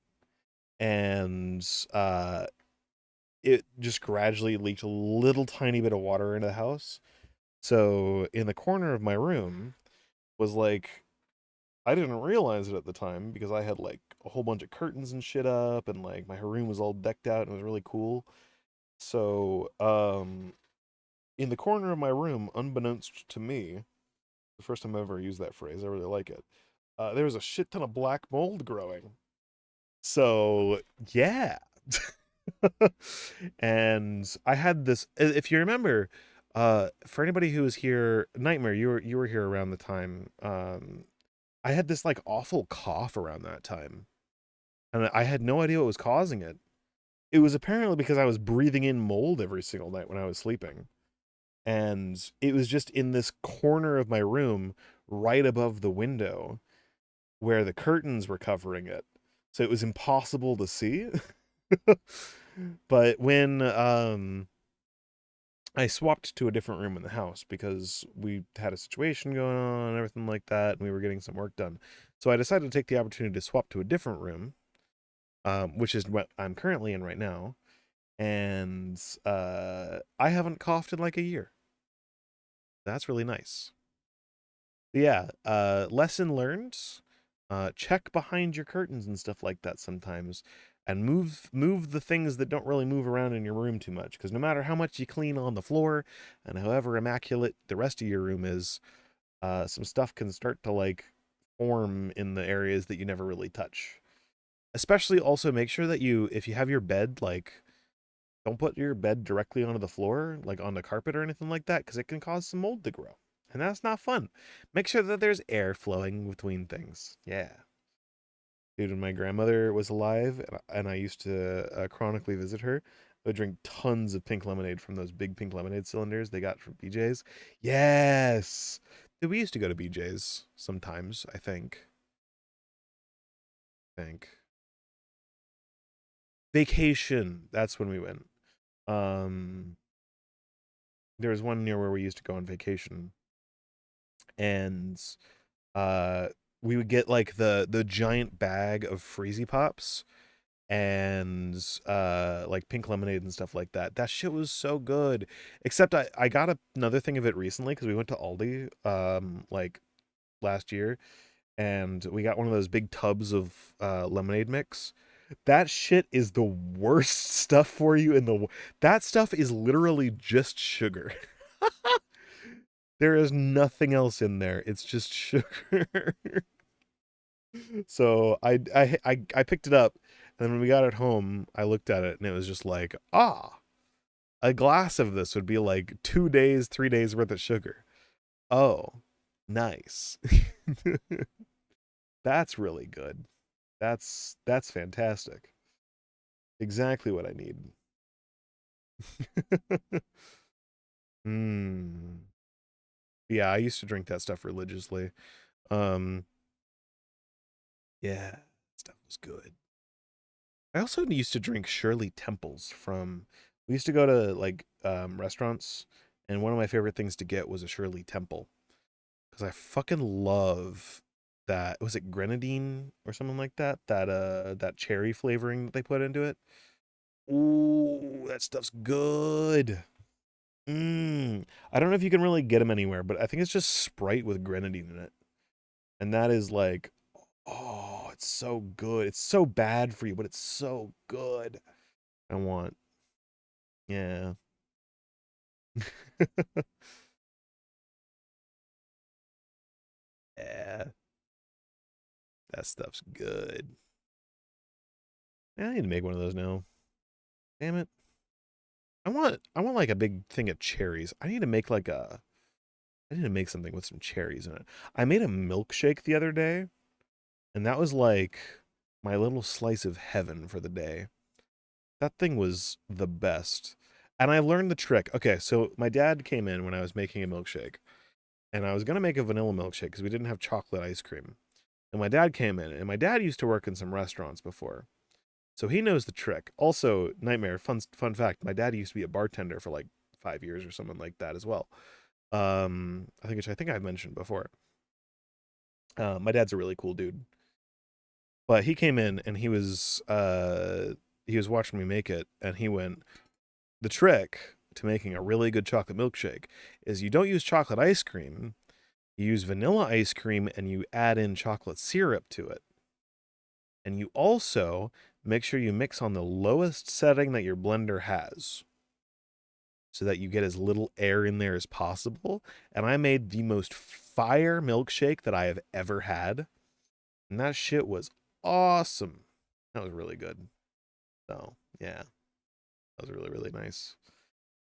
and it just gradually leaked a little tiny bit of water into the house. So in the corner of my room was like, I didn't realize it at the time because I had like a whole bunch of curtains and shit up, and like my room was all decked out and it was really cool. So, in the corner of my room, unbeknownst to me, the first time I've ever used that phrase, I really like it. There was a shit ton of black mold growing. So, yeah. And I had this, if you remember, for anybody who was here, Nightmare, you were here around the time. I had this like awful cough around that time, and I had no idea what was causing it. It was apparently because I was breathing in mold every single night when I was sleeping. And it was just in this corner of my room right above the window where the curtains were covering it. So it was impossible to see. But when I swapped to a different room in the house because we had a situation going on and everything like that, and we were getting some work done. So I decided to take the opportunity to swap to a different room, which is what I'm currently in right now. And I haven't coughed in like a year. That's really nice. Yeah, lesson learned. Check behind your curtains and stuff like that sometimes, and move the things that don't really move around in your room too much. Because no matter how much you clean on the floor, and however immaculate the rest of your room is, some stuff can start to like form in the areas that you never really touch. Especially also make sure that if you have your bed like Don't put your bed directly onto the floor, like on the carpet or anything like that, because it can cause some mold to grow. And that's not fun. Make sure that there's air flowing between things. Yeah. Dude, when my grandmother was alive and I used to chronically visit her, I would drink tons of pink lemonade from those big pink lemonade cylinders they got from BJ's. Yes. Dude, we used to go to BJ's sometimes, I think. Think. Vacation. That's when we went. Um, there was one near where we used to go on vacation, and uh, we would get like the giant bag of Freezy Pops and like pink lemonade and stuff like that. That shit was so good. Except I got another thing of it recently because we went to Aldi like last year, and we got one of those big tubs of lemonade mix. That shit is the worst stuff for you in the that stuff is literally just sugar. There is nothing else in there. It's just sugar. So I picked it up, and then when we got it home, I looked at it and it was just like, a glass of this would be like 2 days, 3 days worth of sugar. Oh, nice. That's really good. That's fantastic. Exactly what I need. Hmm. Yeah, I used to drink that stuff religiously. Um, yeah, stuff was good. I also used to drink Shirley Temples from. We used to go to like restaurants, and one of my favorite things to get was a Shirley Temple because I fucking love that. Was it grenadine or something like that? That cherry flavoring that they put into it. Ooh, that stuff's good. I don't know if you can really get them anywhere, but I think it's just Sprite with grenadine in it, and that is like, oh, it's so good. It's so bad for you, but it's so good. I want. Yeah. Yeah, that stuff's good. Yeah, I need to make one of those now. Damn it. I want like a big thing of cherries. I need to make something with some cherries in it. I made a milkshake the other day, and that was like my little slice of heaven for the day. That thing was the best. And I learned the trick. Okay, so my dad came in when I was making a milkshake, and I was going to make a vanilla milkshake because we didn't have chocolate ice cream. And my dad came in, and my dad used to work in some restaurants before. So he knows the trick. Also, nightmare fun fact, my dad used to be a bartender for like 5 years or something like that as well. I think I've mentioned before. My dad's a really cool dude. But he came in and he was watching me make it, and he went, "The trick to making a really good chocolate milkshake is you don't use chocolate ice cream. You use vanilla ice cream and you add in chocolate syrup to it. And you also make sure you mix on the lowest setting that your blender has so that you get as little air in there as possible." And I made the most fire milkshake that I have ever had. And that shit was awesome. That was really good. So, yeah, that was really, really nice.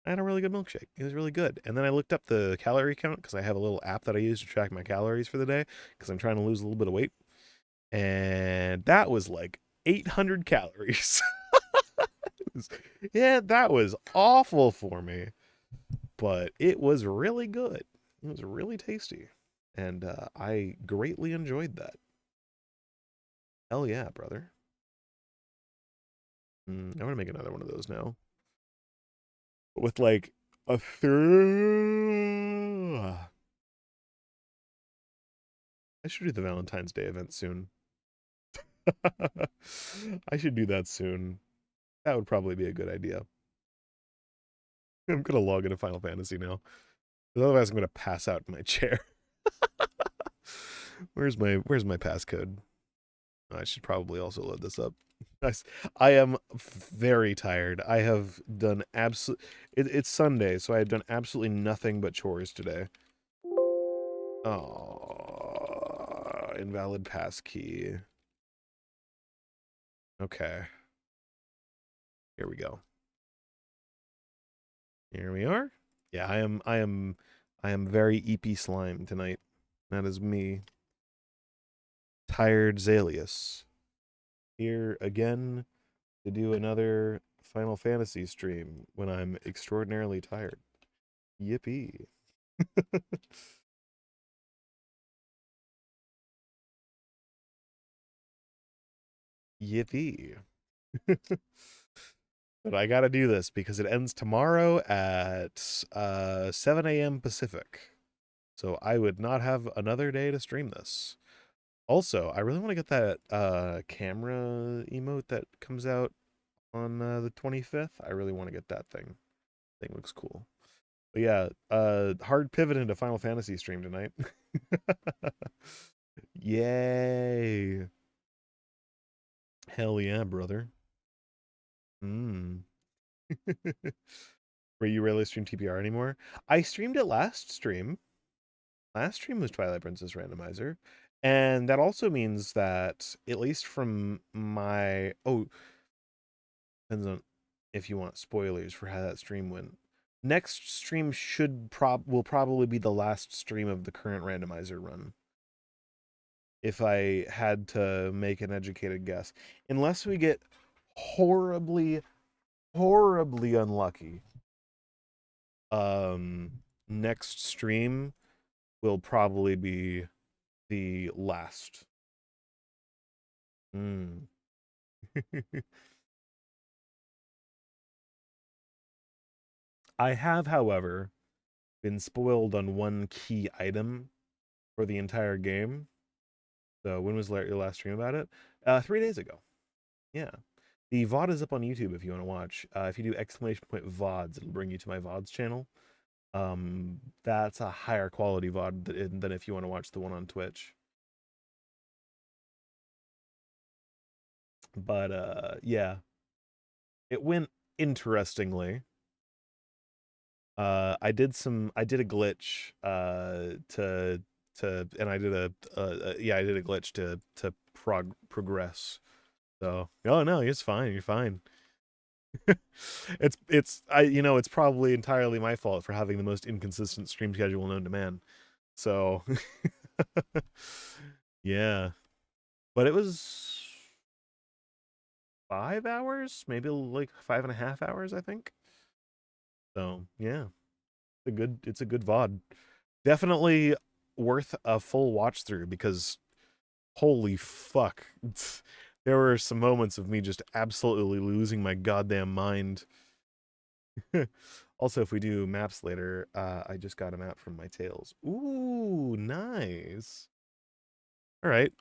I had a really good milkshake. It was really good. And then I looked up the calorie count because I have a little app that I use to track my calories for the day because I'm trying to lose a little bit of weight. And that was like 800 calories. Yeah, that was awful for me, but it was really good. It was really tasty. And I greatly enjoyed that. Hell yeah, brother. I want to make another one of those now with like a third. I should do the Valentine's Day event soon. I should do that soon. That would probably be a good idea. I'm gonna log into Final Fantasy now. Otherwise, I'm gonna pass out in my chair. Where's my passcode? I should probably also load this up. I am very tired. I have done it's Sunday, so I have done absolutely nothing but chores today. Oh, invalid passkey. Okay, here we go. Here we are. Yeah, I am very EP slime tonight. That is me. Tired Zalius. Here again to do another Final Fantasy stream when I'm extraordinarily tired. Yippee. Yippee. But I gotta do this because it ends tomorrow at 7 a.m. Pacific. So I would not have another day to stream this. Also, I really want to get that camera emote that comes out on the 25th. I really want to get that thing. Thing looks cool. But yeah, hard pivot into Final Fantasy stream tonight. Yay. Hell yeah, brother. Mm. Were you rarely stream TPR anymore? I streamed it last stream. Last stream was Twilight Princess Randomizer. And that also means that, at least from my depends on if you want spoilers for how that stream went. Next stream will probably be the last stream of the current randomizer run. If I had to make an educated guess, unless we get horribly, horribly unlucky, um, next stream will probably be the last. Mm. I have, however, been spoiled on one key item for the entire game. So when was your last stream about it? 3 days ago. Yeah. The VOD is up on YouTube if you want to watch. If you do exclamation point VODs, it'll bring you to my VODs channel. That's a higher quality VOD than if you want to watch the one on Twitch. But yeah, it went interestingly. I did a glitch and I did a glitch to progress. So, oh no, it's fine. You're fine. It's probably entirely my fault for having the most inconsistent stream schedule known to man. So, yeah, but it was 5 hours, maybe like 5.5 hours, I think. So, yeah, it's a good VOD. Definitely worth a full watch through because holy fuck. There were some moments of me just absolutely losing my goddamn mind. Also, if we do maps later, I just got a map from my tails. Ooh, nice. All right.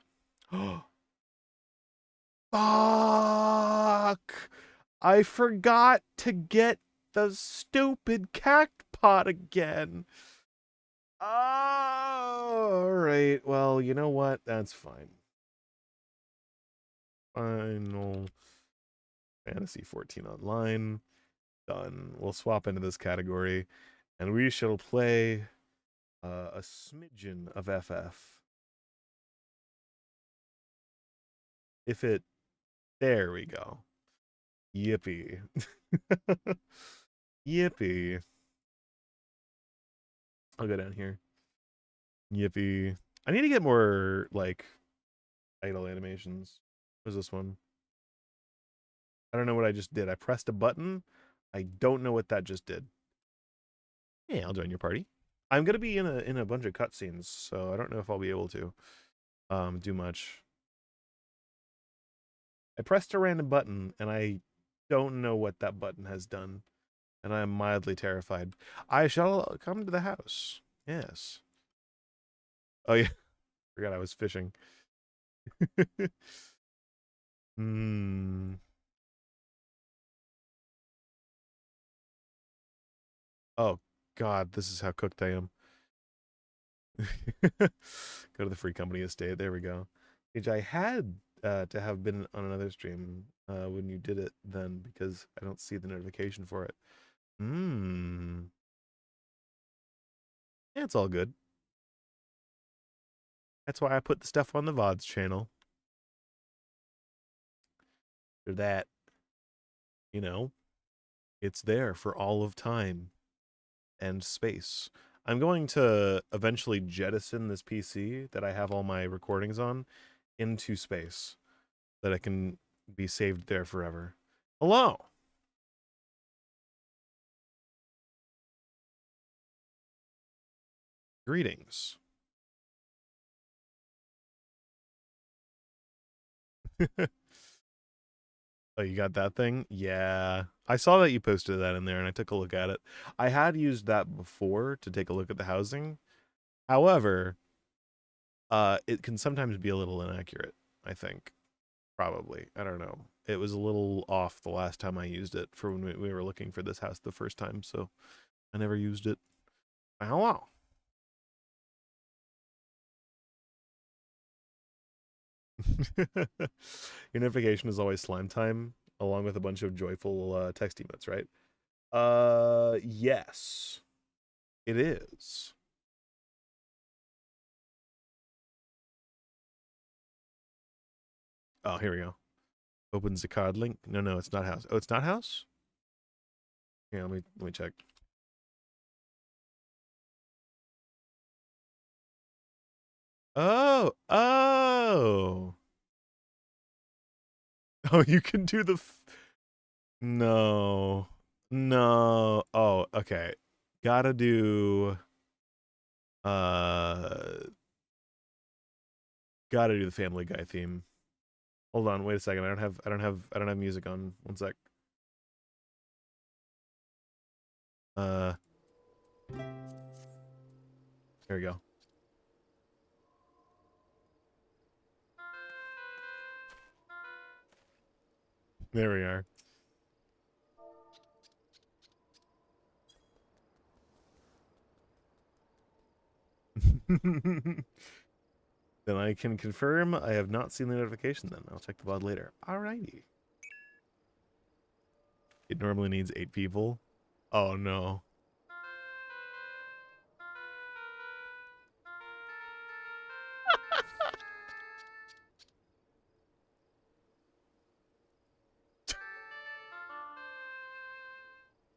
Fuck! I forgot to get the stupid cactpot again. All right. Well, you know what? That's fine. Final Fantasy 14 Online. Done. We'll swap into this category, and we shall play a smidgen of FF. If it, there we go. Yippee. Yippee. I'll go down here. Yippee. I need to get more, like, idle animations. What is this one? I don't know what I just did. I pressed a button. I don't know what that just did. Yeah, I'll join your party. I'm gonna be in a bunch of cutscenes, so I don't know if I'll be able to do much. I pressed a random button and I don't know what that button has done, and I am mildly terrified. I shall come to the house. Yes. Oh yeah, forgot I was fishing. Hmm. Oh God, this is how cooked I am. Go to the free company estate. There we go. Which I had to have been on another stream when you did it then because I don't see the notification for it. Hmm. Yeah, it's all good. That's why I put the stuff on the VODs channel. For that, you know, it's there for all of time. and space. I'm going to eventually jettison this PC that I have all my recordings on into space that it can be saved there forever. Hello. Greetings. Oh, you got that thing? Yeah. I saw that you posted that in there and I took a look at it. I had used that before to take a look at the housing. However, it can sometimes be a little inaccurate, I think. Probably. I don't know. It was a little off the last time I used it for when we were looking for this house the first time, so I never used it. Hello. Your notification is always slime time, along with a bunch of joyful text emotes, right? Yes, it is. Oh, here we go. Opens the card link. No, no, it's not house. Oh, it's not house? Yeah, let me check. Oh, oh. Oh, you can do the no. No. Oh, okay. Gotta do uh gotta do the Family Guy theme. Hold on, wait a second. I don't have music on. One sec. Uh there we go. There we are. Then I can confirm I have not seen the notification then. I'll check the VOD later. Alrighty. It normally needs 8 people. Oh no.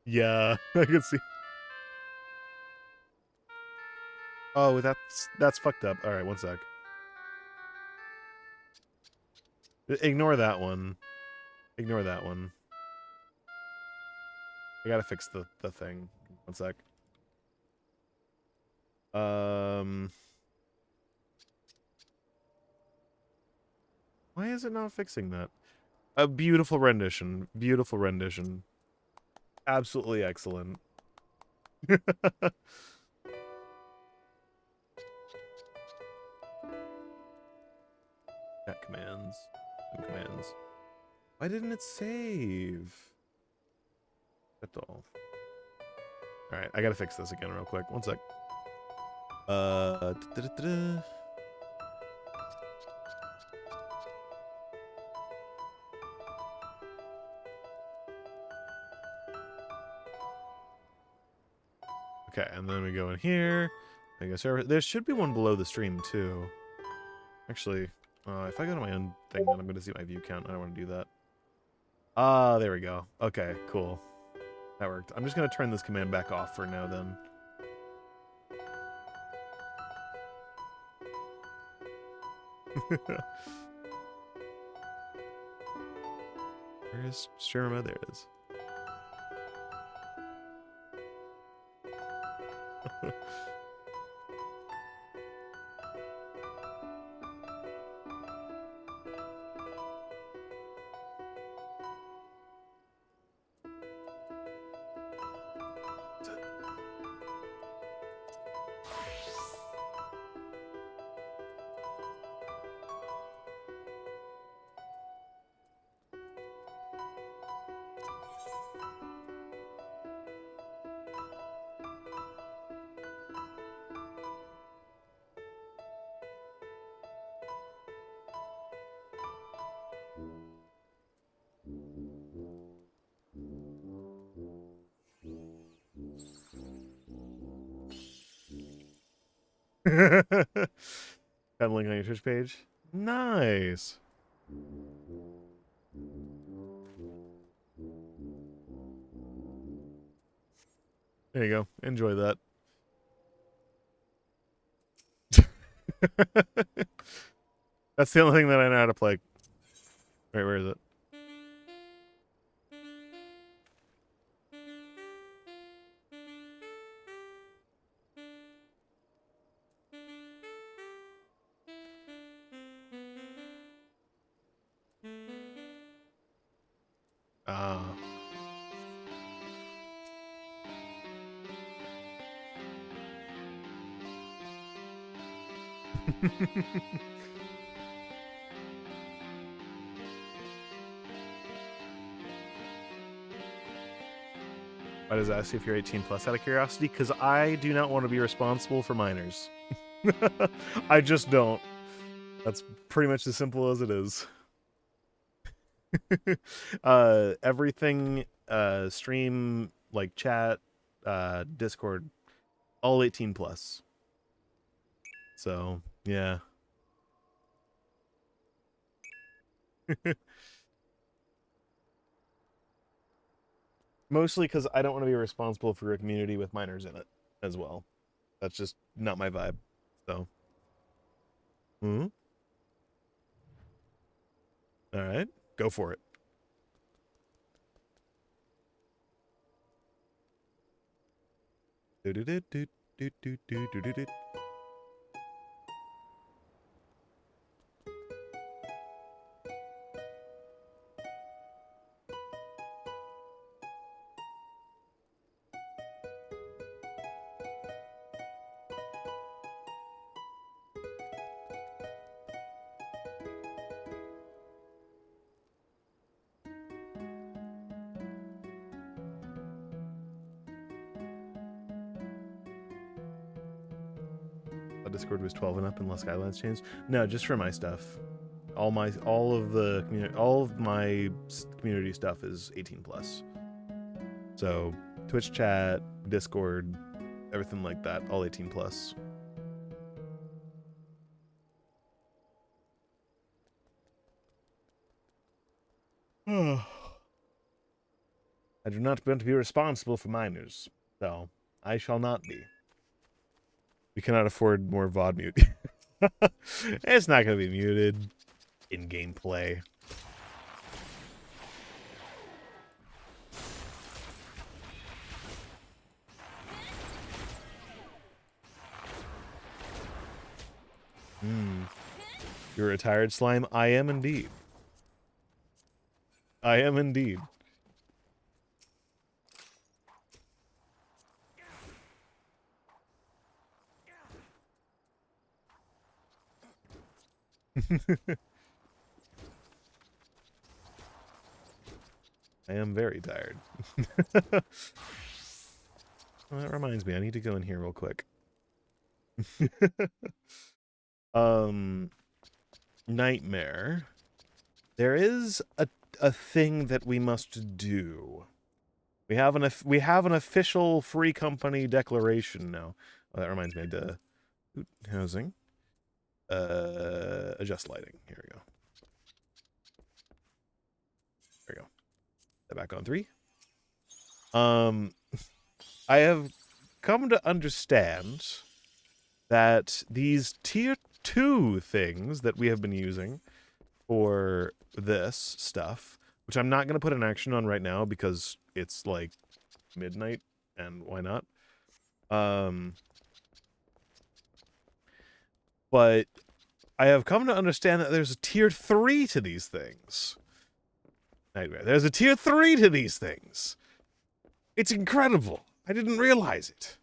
Yeah, I can see. Oh, that's fucked up. Alright, one sec. Ignore that one. Ignore that one. I gotta fix the thing. One sec. Um, why is it not fixing that? A beautiful rendition. Beautiful rendition. Absolutely excellent. Cat commands. Some commands. Why didn't it save? That's all. Alright, I gotta fix this again real quick. One sec. Da-da-da-da. Okay, and then we go in here. I guess there should be one below the stream too. Actually, if I go to my own thing, then I'm going to see my view count. I don't want to do that. Ah, there we go. Okay, cool. That worked. I'm just going to turn this command back off for now then. Where is streamer mode? There it is. Got a link on your Twitch page. Nice. There you go. Enjoy that. That's the only thing that I know how to play. Right, where is it? Ah. Why does that ask if you're 18 plus out of curiosity? Because I do not want to be responsible for minors. I just don't. That's pretty much as simple as it is. Everything, stream, like chat, Discord, all 18 plus. So, yeah. Mostly because I don't want to be responsible for a community with minors in it as well. That's just not my vibe. So, all right, go for it. Discord was 12 and up unless guidelines changed. No, just for my stuff. All of my community stuff is 18 plus. So Twitch chat, Discord, everything like that, all 18 plus. I do not want to be responsible for minors, so I shall not be. We cannot afford more VOD mute. It's not going to be muted in gameplay. You're a retired slime? I am indeed. I am indeed. I am very tired. Well, that reminds me, I need to go in here real quick. Nightmare. There is a thing that we must do. We have an official free company declaration now. Oh, that reminds me to housing. Adjust lighting. Here we go. There we go. That back on 3. I have come to understand that these tier 2 things that we have been using for this stuff, which I'm not going to put an action on right now because it's like midnight and why not? But I have come to understand that there's a tier 3 to these things. Nightmare. There's a tier 3 to these things. It's incredible. I didn't realize it.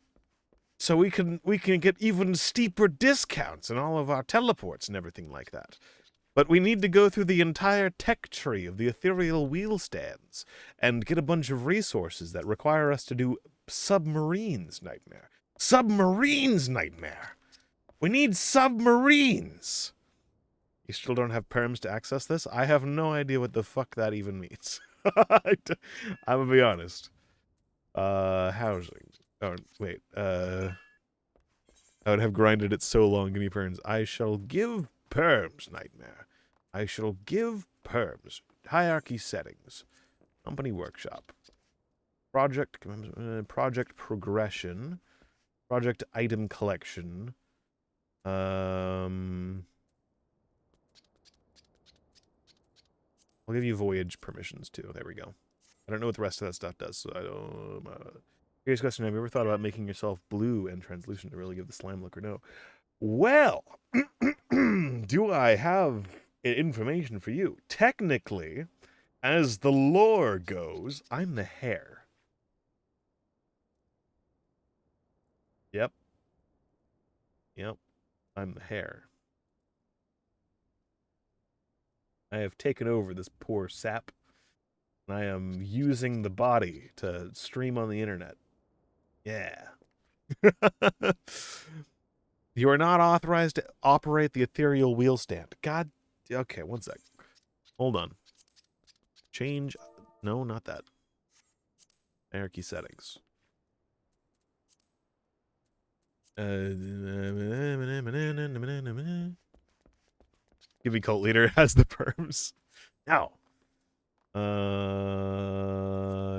So we can get even steeper discounts in all of our teleports and everything like that. But we need to go through the entire tech tree of the ethereal wheel stands and get a bunch of resources that require us to do submarines, Nightmare. Submarines, Nightmare! We need submarines! You still don't have perms to access this? I have no idea what the fuck that even means. I'm gonna be honest. Housing. Oh, wait. I would have grinded it so long, give me perms. I shall give perms, Nightmare. I shall give perms. Hierarchy settings. Company workshop. project progression, project item collection. I'll give you voyage permissions too. There we go. I don't know what the rest of that stuff does, so I don't. Curious question: have you ever thought about making yourself blue and translucent to really give the slime look, or no? Well, do I have information for you? Technically, as the lore goes, I'm the hair. Yep. Yep. I'm the hair. I have taken over this poor sap, and I am using the body to stream on the internet. Yeah. You are not authorized to operate the ethereal wheel stand. God. Okay, one sec. Hold on. Change. No, not that. Hierarchy settings. Give me cult leader as the perms. Now.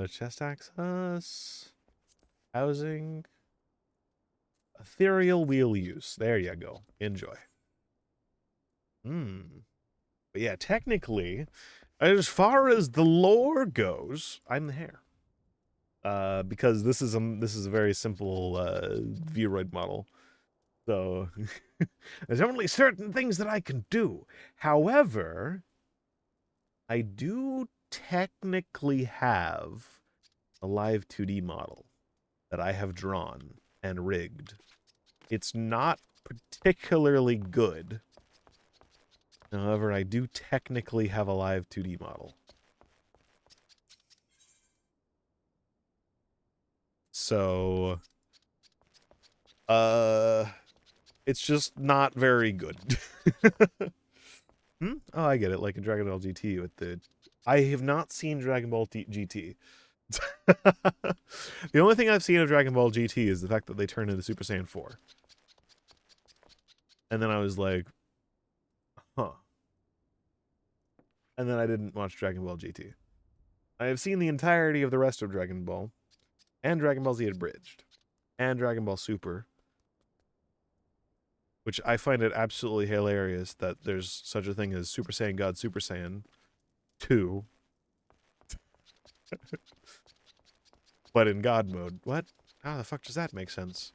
Chest access. Housing. Ethereal wheel use. There you go. Enjoy. But yeah, technically, as far as the lore goes, I'm the hair. Because this is a very simple Vroid model. So there's only certain things that I can do. However, I do technically have a live 2D model that I have drawn and rigged. It's not particularly good. However, I do technically have a live 2D model. So, it's just not very good. Oh, I get it. Like in Dragon Ball GT with the... I have not seen Dragon Ball GT. The only thing I've seen of Dragon Ball GT is the fact that they turned into Super Saiyan 4. And then I was like, huh. And then I didn't watch Dragon Ball GT. I have seen the entirety of the rest of Dragon Ball, and Dragon Ball Z Abridged, and Dragon Ball Super, which I find it absolutely hilarious that there's such a thing as Super Saiyan God Super Saiyan 2, but in God mode. What? How the fuck does that make sense?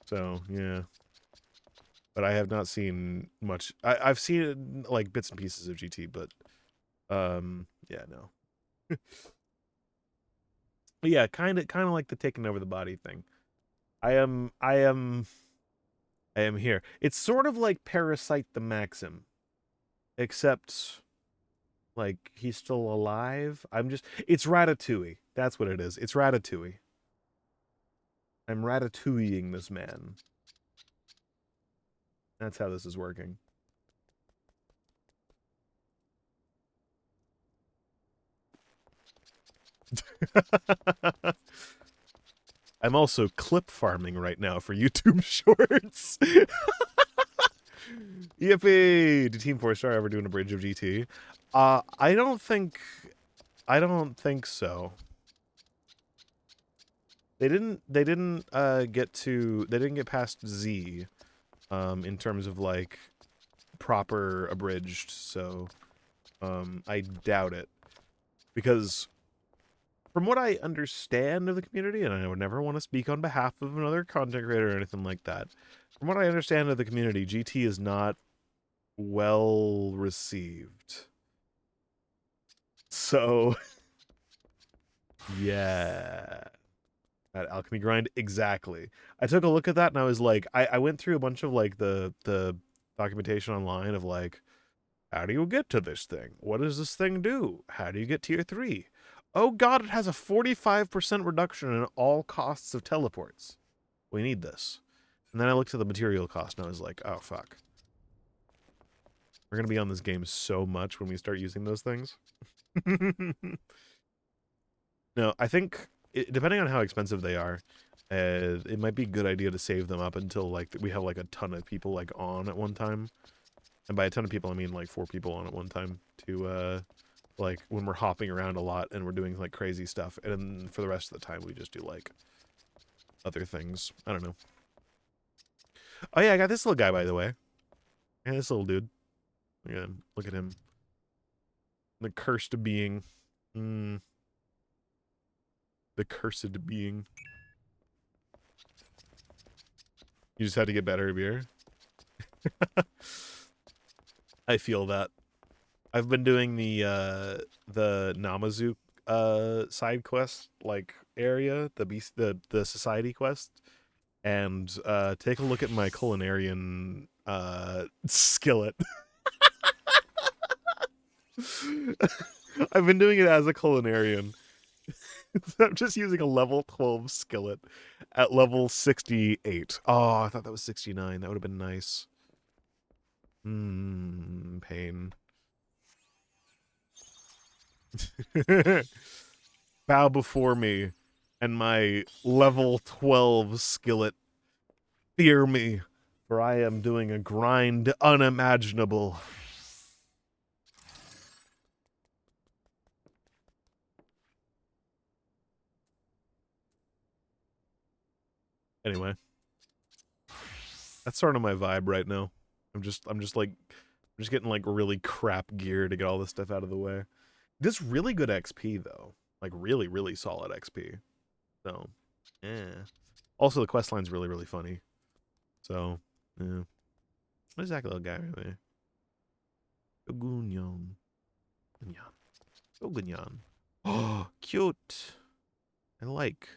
So, yeah. But I have not seen much. I've seen like bits and pieces of GT, but yeah, no. But yeah, kind of like the taking over the body thing. I am here. It's sort of like Parasite the Maxim, except like he's still alive. It's Ratatouille. That's what it is. It's Ratatouille. I'm ratatouilleing this man. That's how this is working. I'm also clip farming right now for YouTube Shorts. Yippee! Did Team 4-Star ever do an abridge of GT? I don't think so. They didn't get past Z in terms of like proper abridged, so I doubt it. Because from what I understand of the community, and I would never want to speak on behalf of another content creator or anything like that, from what I understand of the community, GT is not well received. So, yeah. That alchemy grind, exactly. I took a look at that and I was like, I went through a bunch of like the documentation online of like, how do you get to this thing? What does this thing do? How do you get tier 3? Oh god, it has a 45% reduction in all costs of teleports. We need this. And then I looked at the material cost and I was like, oh fuck. We're going to be on this game so much when we start using those things. No, I think, depending on how expensive they are, it might be a good idea to save them up until like we have like a ton of people like on at one time. And by a ton of people, I mean like 4 people on at one time to Like when we're hopping around a lot and we're doing like crazy stuff, and for the rest of the time we just do like other things. I don't know. Oh yeah, I got this little guy by the way. Yeah, this little dude. Look at him. Look at him. The cursed being. Mm, the cursed being. You just had to get better beer. I feel that. I've been doing the Namazu side quest like area, the society quest, and take a look at my culinarian skillet. I've been doing it as a culinarian. I'm just using a level 12 skillet at level 68. Oh, I thought that was 69. That would have been nice. Pain. Bow before me and my level 12 skillet. Fear me, for I am doing a grind unimaginable. Anyway, that's sort of my vibe right now. I'm just getting like really crap gear to get all this stuff out of the way. This really good XP though, like really, really solid XP. So, yeah. Also, the quest line's really, really funny. So, yeah. What is that little guy really? Ogunyan. Ogunyan. Oh, cute. I like.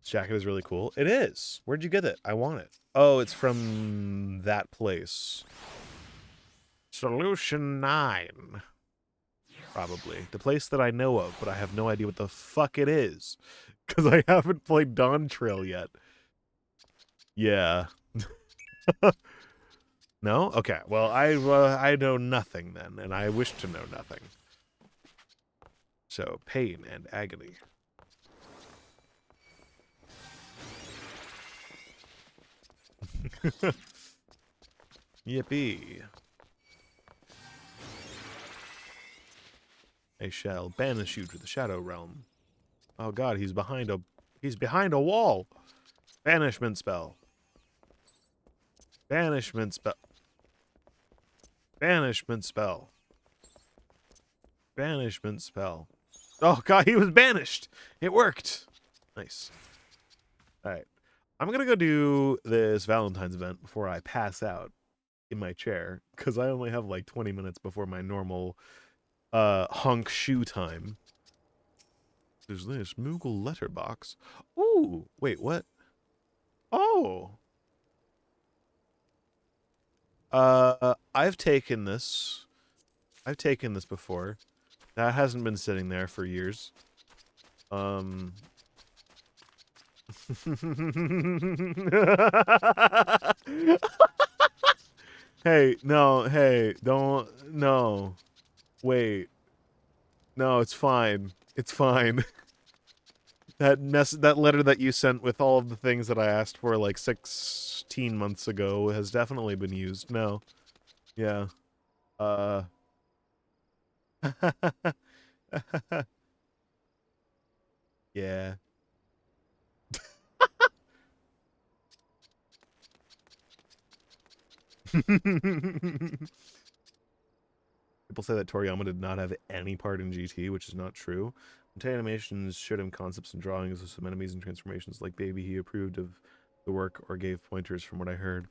This jacket is really cool. It is. Where'd you get it? I want it. Oh, it's from that place. Solution 9. Probably. The place that I know of, but I have no idea what the fuck it is. Because I haven't played Dawn Trail yet. Yeah. No? Okay. Well, I know nothing then, and I wish to know nothing. So, pain and agony. Yippee. I shall banish you to the Shadow Realm. Oh god, he's behind a wall. Banishment spell. Banishment spell. Banishment spell. Banishment spell. Oh god, he was banished. It worked. Nice. Alright. I'm gonna go do this Valentine's event before I pass out in my chair, because I only have like 20 minutes before my normal hunk shoe time. There's this Moogle letterbox. Ooh, wait, what? Oh. I've taken this. I've taken this before. That hasn't been sitting there for years. Hey, no, hey, don't, no. Wait. No, it's fine. It's fine. That letter that you sent with all of the things that I asked for like 16 months ago has definitely been used. No. Yeah. Uh Yeah. People say that Toriyama did not have any part in GT, which is not true. Entire animations showed him concepts and drawings of some enemies and transformations. Like Baby, he approved of the work or gave pointers from what I heard.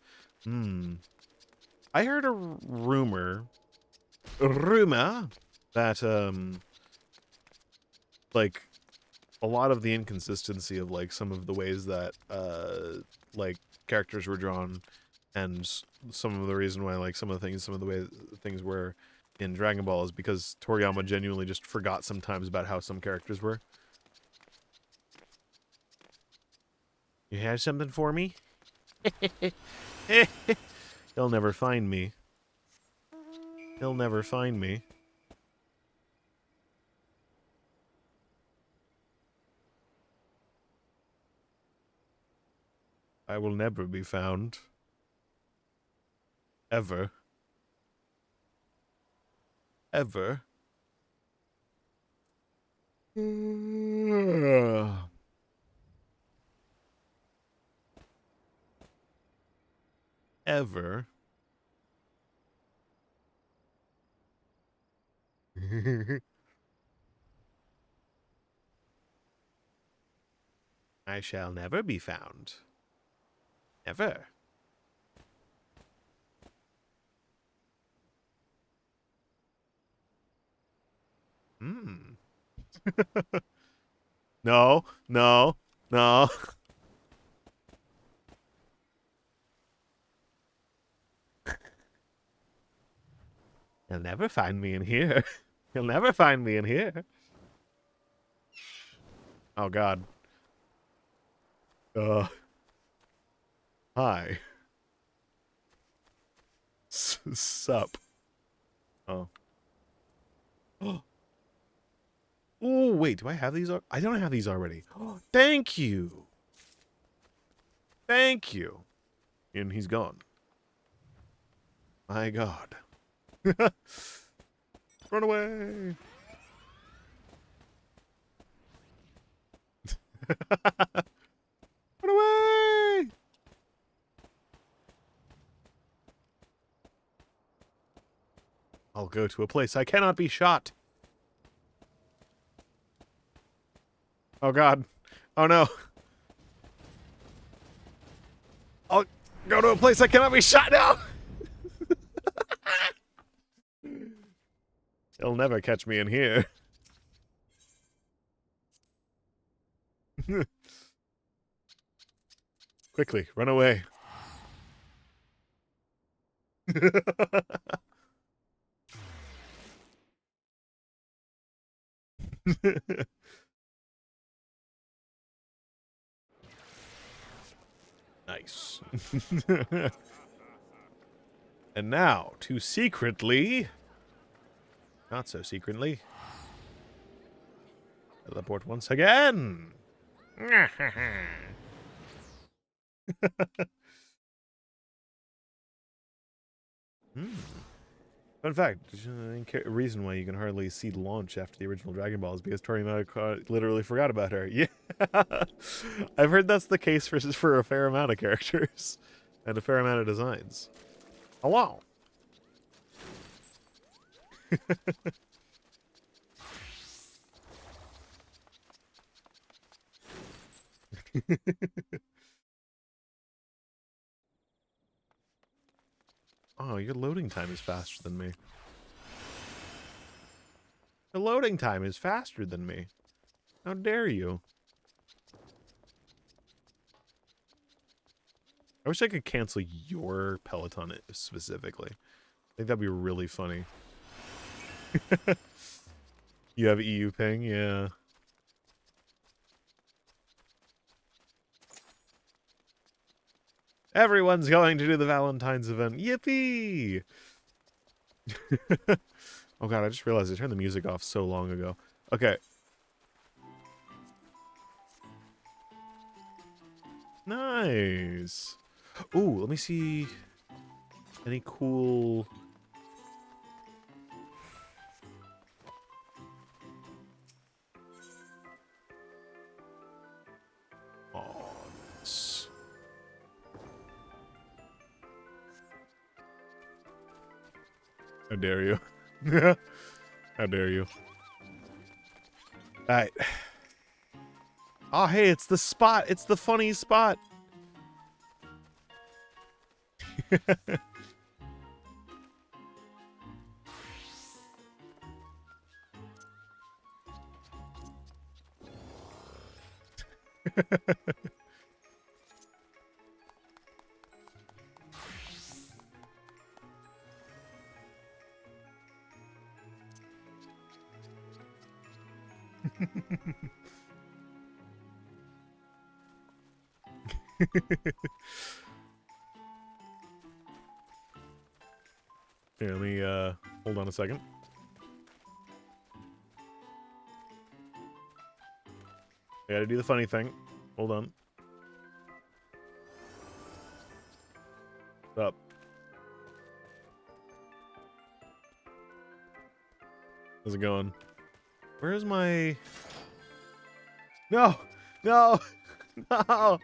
I heard a rumor that like a lot of the inconsistency of like some of the ways that like characters were drawn, and some of the reason why like some of the way things were in Dragon Ball is because Toriyama genuinely just forgot sometimes about how some characters were. You had something for me? He'll never find me. He'll never find me. I will never be found. Ever. Ever. Ever. I shall never be found. Ever. Hmm. No, no, no. You'll never find me in here. You'll never find me in here. Oh, God. Hi. Sup. Oh. Oh, wait, do I have these? I don't have these already. Thank you. Thank you. And he's gone. My God. Run away. Run away. I'll go to a place I cannot be shot. Oh, God. Oh, no. I'll go to a place I cannot be shot now. He'll never catch me in here. Quickly, run away. Nice. And now, to secretly... Not so secretly. Teleport once again. Fun fact, reason why you can hardly see launch after the original Dragon Ball is because Toriyama literally forgot about her. Yeah. I've heard that's the case for a fair amount of characters and a fair amount of designs. Oh, wow. Oh, your loading time is faster than me. The loading time is faster than me. How dare you? I wish I could cancel your Peloton specifically. I think that'd be really funny. You have EU ping? Yeah. Everyone's going to do the Valentine's event. Yippee! Oh god, I just realized I turned the music off so long ago. Okay. Nice. Ooh, let me see any cool... Oh, nice. How dare you? How dare you? Alright. Oh, hey, it's the spot. It's the funny spot. Here, let me, hold on a second. I gotta do the funny thing. Hold on. Up. How's it going? Where's my... No! No! No!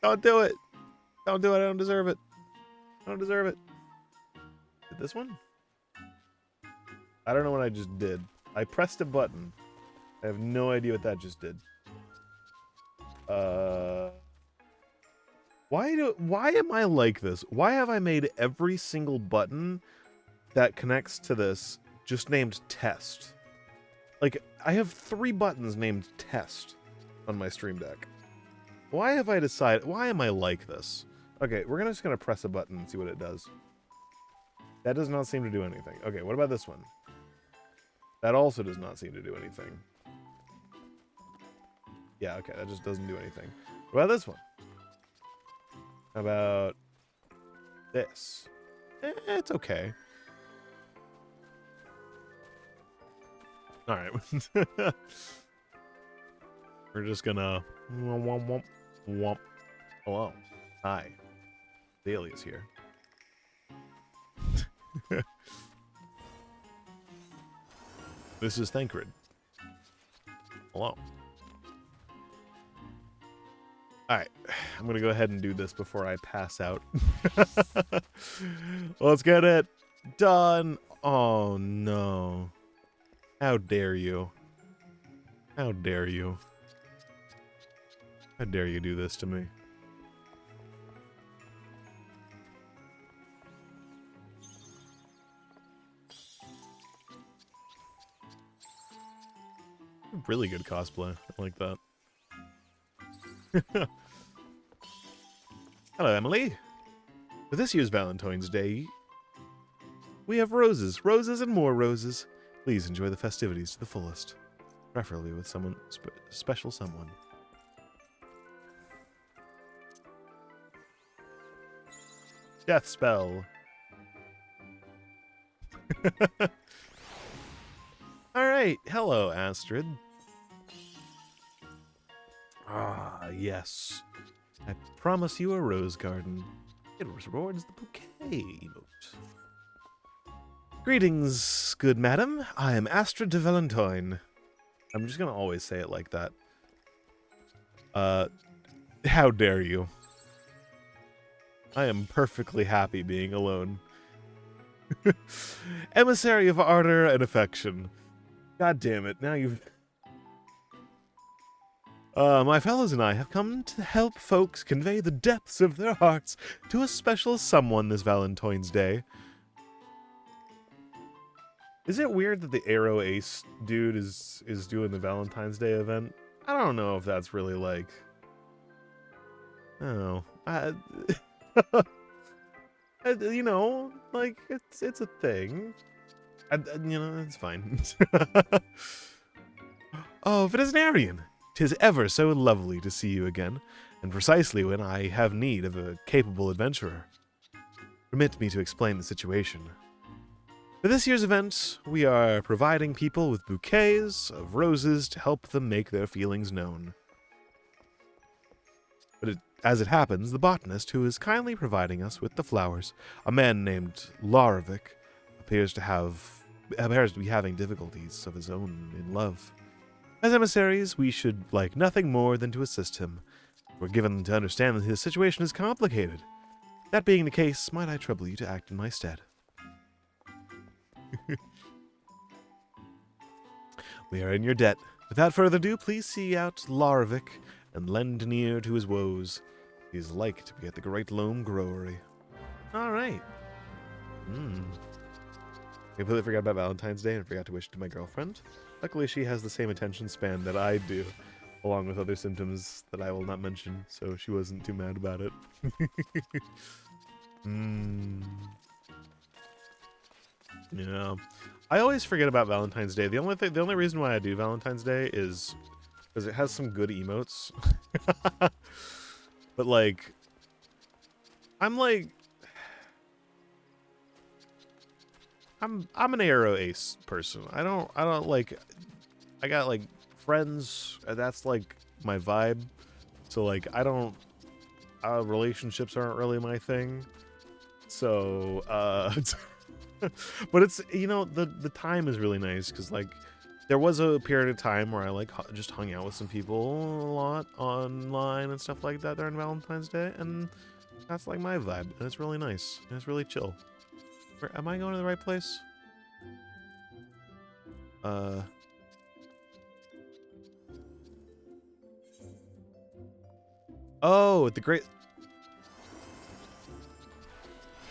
Don't do it! Don't do it, I don't deserve it. I don't deserve it. Did this one? I don't know what I just did. I pressed a button. I have no idea what that just did. Why am I like this? Why have I made every single button that connects to this just named test? Like, I have 3 buttons named test on my Stream Deck. Why have I decided... Why am I like this? Okay, we're just gonna press a button and see what it does. That does not seem to do anything. Okay, what about this one? That also does not seem to do anything. Yeah, okay, that just doesn't do anything. What about this one? How about this? It's okay. Alright. We're just gonna... Womp, womp, womp. Hello. Hi. Dahlia's here. This is Thancred. Hello. Alright, I'm gonna go ahead and do this before I pass out. Let's get it done. Oh no. How dare you? How dare you? How dare you do this to me? Really good cosplay. I like that. Hello, Emily. For this year's Valentine's Day, we have roses. Roses and more roses. Please enjoy the festivities to the fullest. Preferably with someone, special someone. Death spell. Alright, hello, Astrid. Ah, yes. I promise you a rose garden. It rewards the bouquet emote. Greetings, good madam. I am Astrid de Valentine. I'm just gonna always say it like that. How dare you? I am perfectly happy being alone. Emissary of ardor and affection. God damn it, now you've... my fellows and I have come to help folks convey the depths of their hearts to a special someone this Valentine's Day. Is it weird that the Arrow Ace dude is doing the Valentine's Day event? I don't know if that's really like... I don't know. You know, like, it's a thing. You know, it's fine. Oh, Veterinarian! 'Tis ever so lovely to see you again, and precisely when I have need of a capable adventurer. Permit me to explain the situation. For this year's event, we are providing people with bouquets of roses to help them make their feelings known. But as it happens, the botanist who is kindly providing us with the flowers, a man named Larovic, appears to be having difficulties of his own in love. As emissaries, we should like nothing more than to assist him. We're given to understand that his situation is complicated. That being the case, might I trouble you to act in my stead? We are in your debt. Without further ado, please see out Larovic and lend an ear to his woes. He is like to be at the Great Loam Growery. Alright. I completely forgot about Valentine's Day and forgot to wish to my girlfriend. Luckily, she has the same attention span that I do, along with other symptoms that I will not mention, so she wasn't too mad about it. Yeah. I always forget about Valentine's Day. The only reason why I do Valentine's Day is because it has some good emotes. But like, I'm an Arrow Ace person. I don't like, I got like friends, that's like my vibe. So like, relationships aren't really my thing. So, But it's, you know, the time is really nice because like there was a period of time where I like just hung out with some people a lot online and stuff like that during Valentine's Day, and that's like my vibe, and it's really nice and it's really chill. Am I going to the right place? Oh, the great.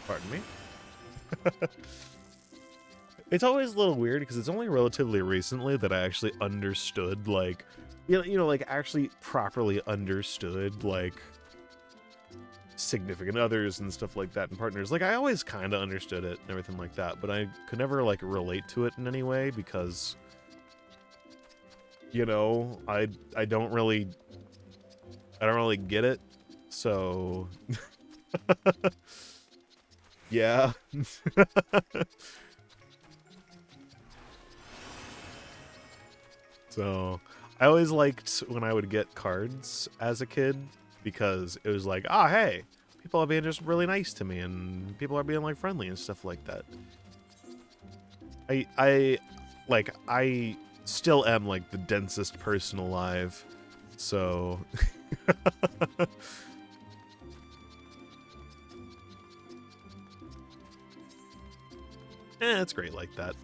Pardon me. It's always a little weird because it's only relatively recently that I actually understood, like, like actually properly understood, like, significant others and stuff like that and partners. Like, I always kind of understood it and everything like that, but I could never, like, relate to it in any way because, I don't really get it. So, yeah. So I always liked when I would get cards as a kid because it was like, ah, hey, people are being just really nice to me and people are being like friendly and stuff like that. I still am like the densest person alive, so it's great like that.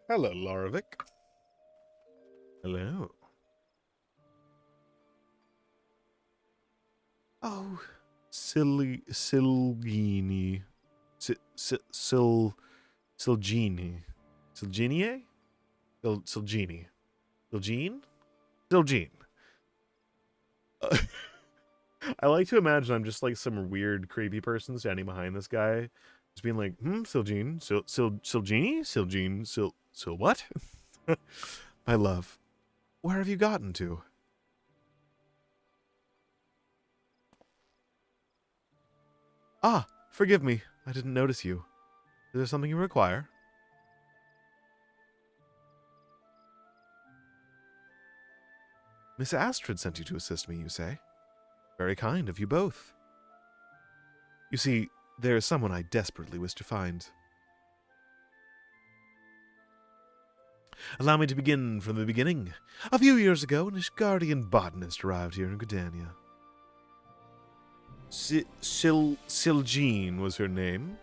Hello, Larovic. Hello. Oh, Silgini. Silgini. Silgini? Silgini. Silgene? Silgene. I like to imagine I'm just like some weird, creepy person standing behind this guy, just being like, Silgene, Silgenie? Silgene, Sil what? My love, where have you gotten to? Ah, forgive me, I didn't notice you. Is there something you require? Miss Astrid sent you to assist me, you say? Very kind of you both. You see, there is someone I desperately wish to find. Allow me to begin from the beginning. A few years ago, an Ishgardian botanist arrived here in Gridania. Silgene was her name,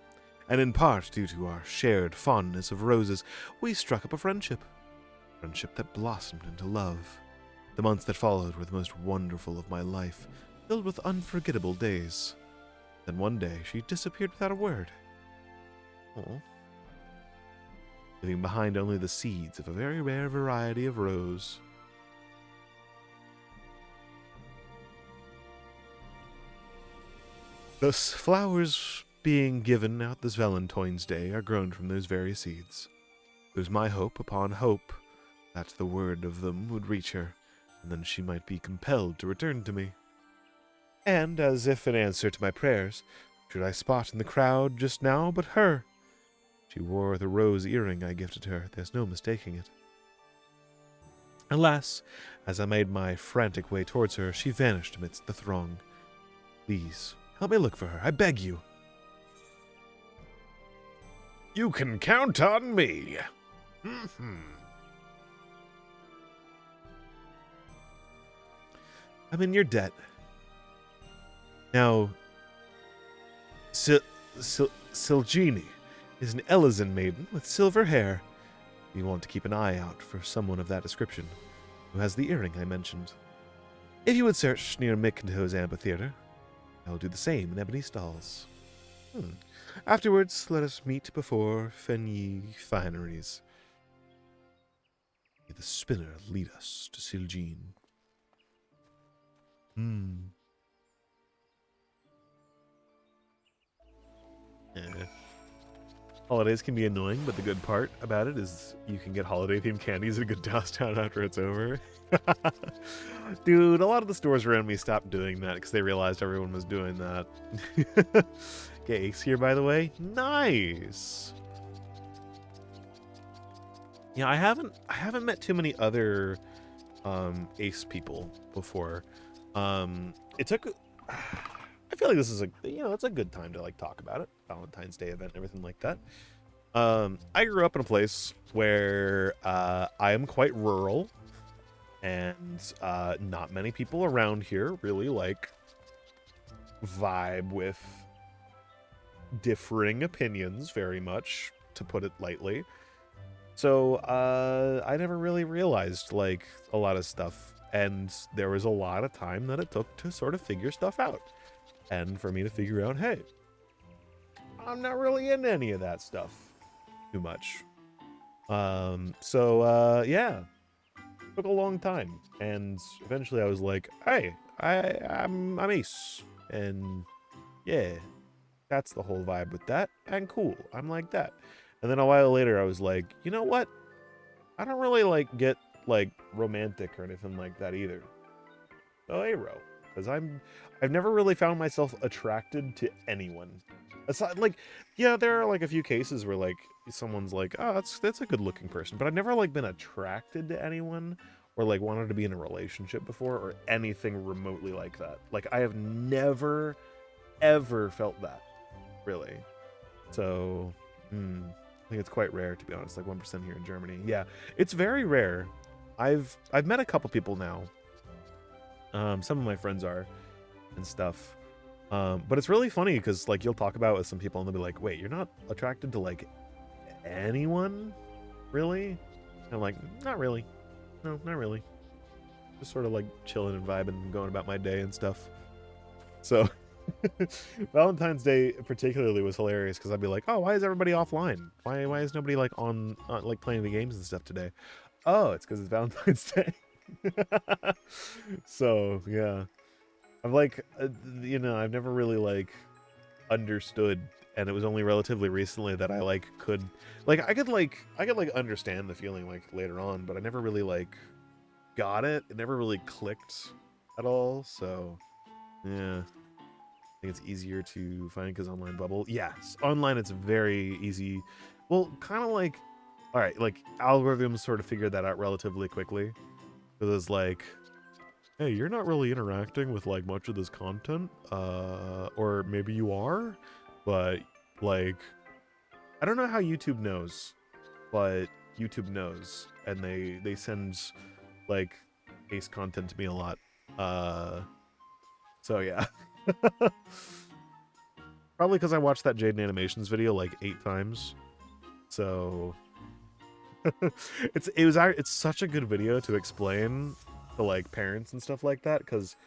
and in part due to our shared fondness of roses, we struck up a friendship. Friendship that blossomed into love. The months that followed were the most wonderful of my life, filled with unforgettable days. Then one day, she disappeared without a word. Oh. Leaving behind only the seeds of a very rare variety of rose. Thus, flowers being given out this Valentine's Day are grown from those very seeds. It was my hope upon hope that the word of them would reach her, and then she might be compelled to return to me. And, as if in answer to my prayers, should I spot in the crowd just now but her? She wore the rose earring I gifted her, there's no mistaking it. Alas, as I made my frantic way towards her, she vanished amidst the throng. Please, help me look for her, I beg you. You can count on me. I'm in your debt. Now, Silgene is an Elysian maiden with silver hair. You want to keep an eye out for someone of that description, who has the earring I mentioned. If you would search near Mikanto's amphitheater, I will do the same in Ebony Stalls. Afterwards, let us meet before Fenye Fineries. May the spinner lead us to Silgene. Holidays can be annoying, but the good part about it is you can get holiday-themed candies at a good Town after it's over. Dude, a lot of the stores around me stopped doing that because they realized everyone was doing that. Okay, Ace here, by the way. Nice! Yeah, I haven't met too many other ace people before. It took. I feel like this is it's a good time to like talk about it. Valentine's Day event and everything like that. I grew up in a place where I am quite rural, and not many people around here really like vibe with differing opinions very much, to put it lightly. So I never really realized like a lot of stuff, and there was a lot of time that it took to sort of figure stuff out, and for me to figure out, hey, I'm not really into any of that stuff too much. Yeah, took a long time, and eventually I was like, hey, I'm Ace, and yeah, that's the whole vibe with that, and cool, I'm like that. And then a while later I was like, you know what, I don't really like get like romantic or anything like that either. So Aro, because I've never really found myself attracted to anyone. Aside, like, yeah, there are like a few cases where like someone's like, oh, that's a good looking person, but I've never like been attracted to anyone or like wanted to be in a relationship before or anything remotely like that. Like I have never ever felt that, really. So, I think it's quite rare, to be honest. Like 1% here in Germany. Yeah, it's very rare. I've met a couple people now. Some of my friends are and stuff. But it's really funny because like you'll talk about it with some people and they'll be like, "Wait, you're not attracted to like anyone, really?" And I'm like, "Not really. No, not really. Just sort of like chilling and vibing and going about my day and stuff." So Valentine's Day particularly was hilarious because I'd be like, "Oh, why is everybody offline? Why is nobody like on like playing the games and stuff today?" Oh, it's because it's Valentine's Day. So yeah, I've like I've never really like understood, and it was only relatively recently that I like could like I could like understand the feeling like later on, but I never really like got it. It never really clicked at all. So yeah. I think it's easier to find because online bubble. Yes, online it's very easy. Well, kind of like, all right, like algorithms sort of figured that out relatively quickly. Because it's like, hey, you're not really interacting with like much of this content, or maybe you are, but like, I don't know how YouTube knows, but YouTube knows, and they send like ace content to me a lot. So yeah. Probably because I watched that Jaden Animations video like 8 times. So it's such a good video to explain to like parents and stuff like that, because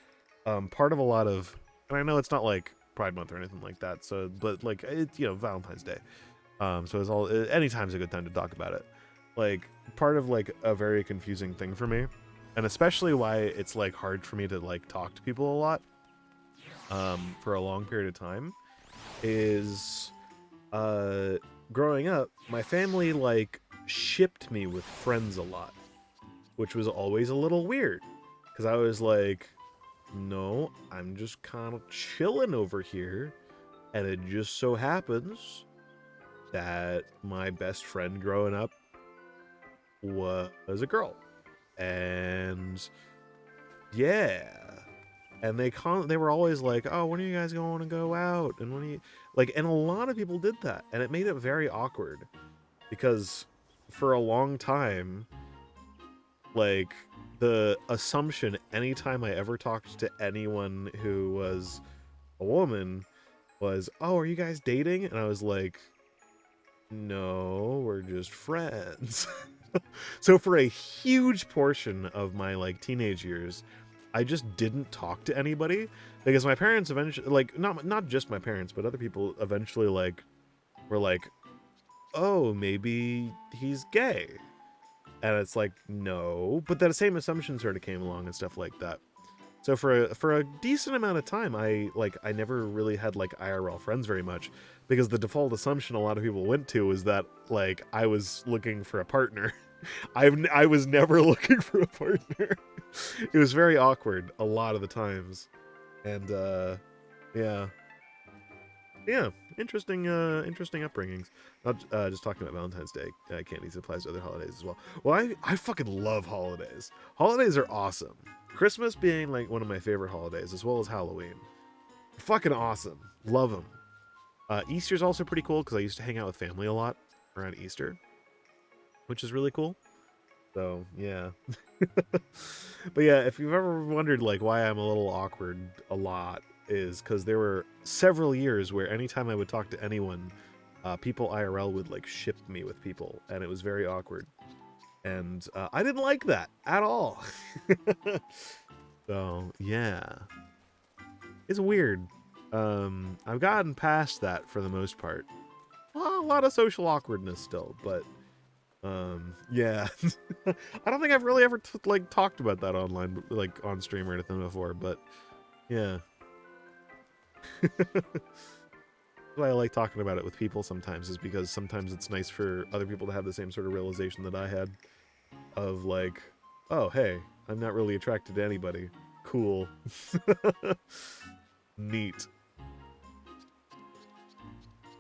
part of a lot of, and I know it's not like Pride Month or anything like that, so but like it's Valentine's Day, so it's all anytime's a good time to talk about it. Like part of like a very confusing thing for me, and especially why it's like hard for me to like talk to people a lot for a long period of time is growing up, my family like shipped me with friends a lot, which was always a little weird because I was like, no, I'm just kind of chilling over here, and it just so happens that my best friend growing up was a girl, and yeah. And they were always like, "Oh, when are you guys going to go out?" And when are you like, and a lot of people did that, and it made it very awkward because for a long time, like the assumption anytime I ever talked to anyone who was a woman was, "Oh, are you guys dating?" And I was like, "No, we're just friends." So for a huge portion of my like teenage years, I just didn't talk to anybody because my parents eventually, like, not just my parents, but other people eventually like were like, "Oh, maybe he's gay," and it's like, no, but that same assumption sort of came along and stuff like that. So for a decent amount of time, I never really had like IRL friends very much because the default assumption a lot of people went to was that like I was looking for a partner. I was never looking for a partner. It was very awkward a lot of the times, and yeah. Yeah, interesting upbringings. Not just talking about Valentine's Day candies applies to other holidays as well. Well, I fucking love holidays. Holidays are awesome. Christmas being like one of my favorite holidays, as well as Halloween. Fucking awesome. Love them. Easter's also pretty cool because I used to hang out with family a lot around Easter, which is really cool. So yeah. But yeah, if you've ever wondered like why I'm a little awkward a lot, is because there were several years where anytime I would talk to anyone, people IRL would like ship me with people, and it was very awkward. And I didn't like that at all. So yeah, it's weird. I've gotten past that for the most part. Well, a lot of social awkwardness still, but yeah. I don't think I've really ever like talked about that online, like on stream or anything before, but yeah. Why I like talking about it with people sometimes is because sometimes it's nice for other people to have the same sort of realization that I had of like, oh hey, I'm not really attracted to anybody. Cool. Neat.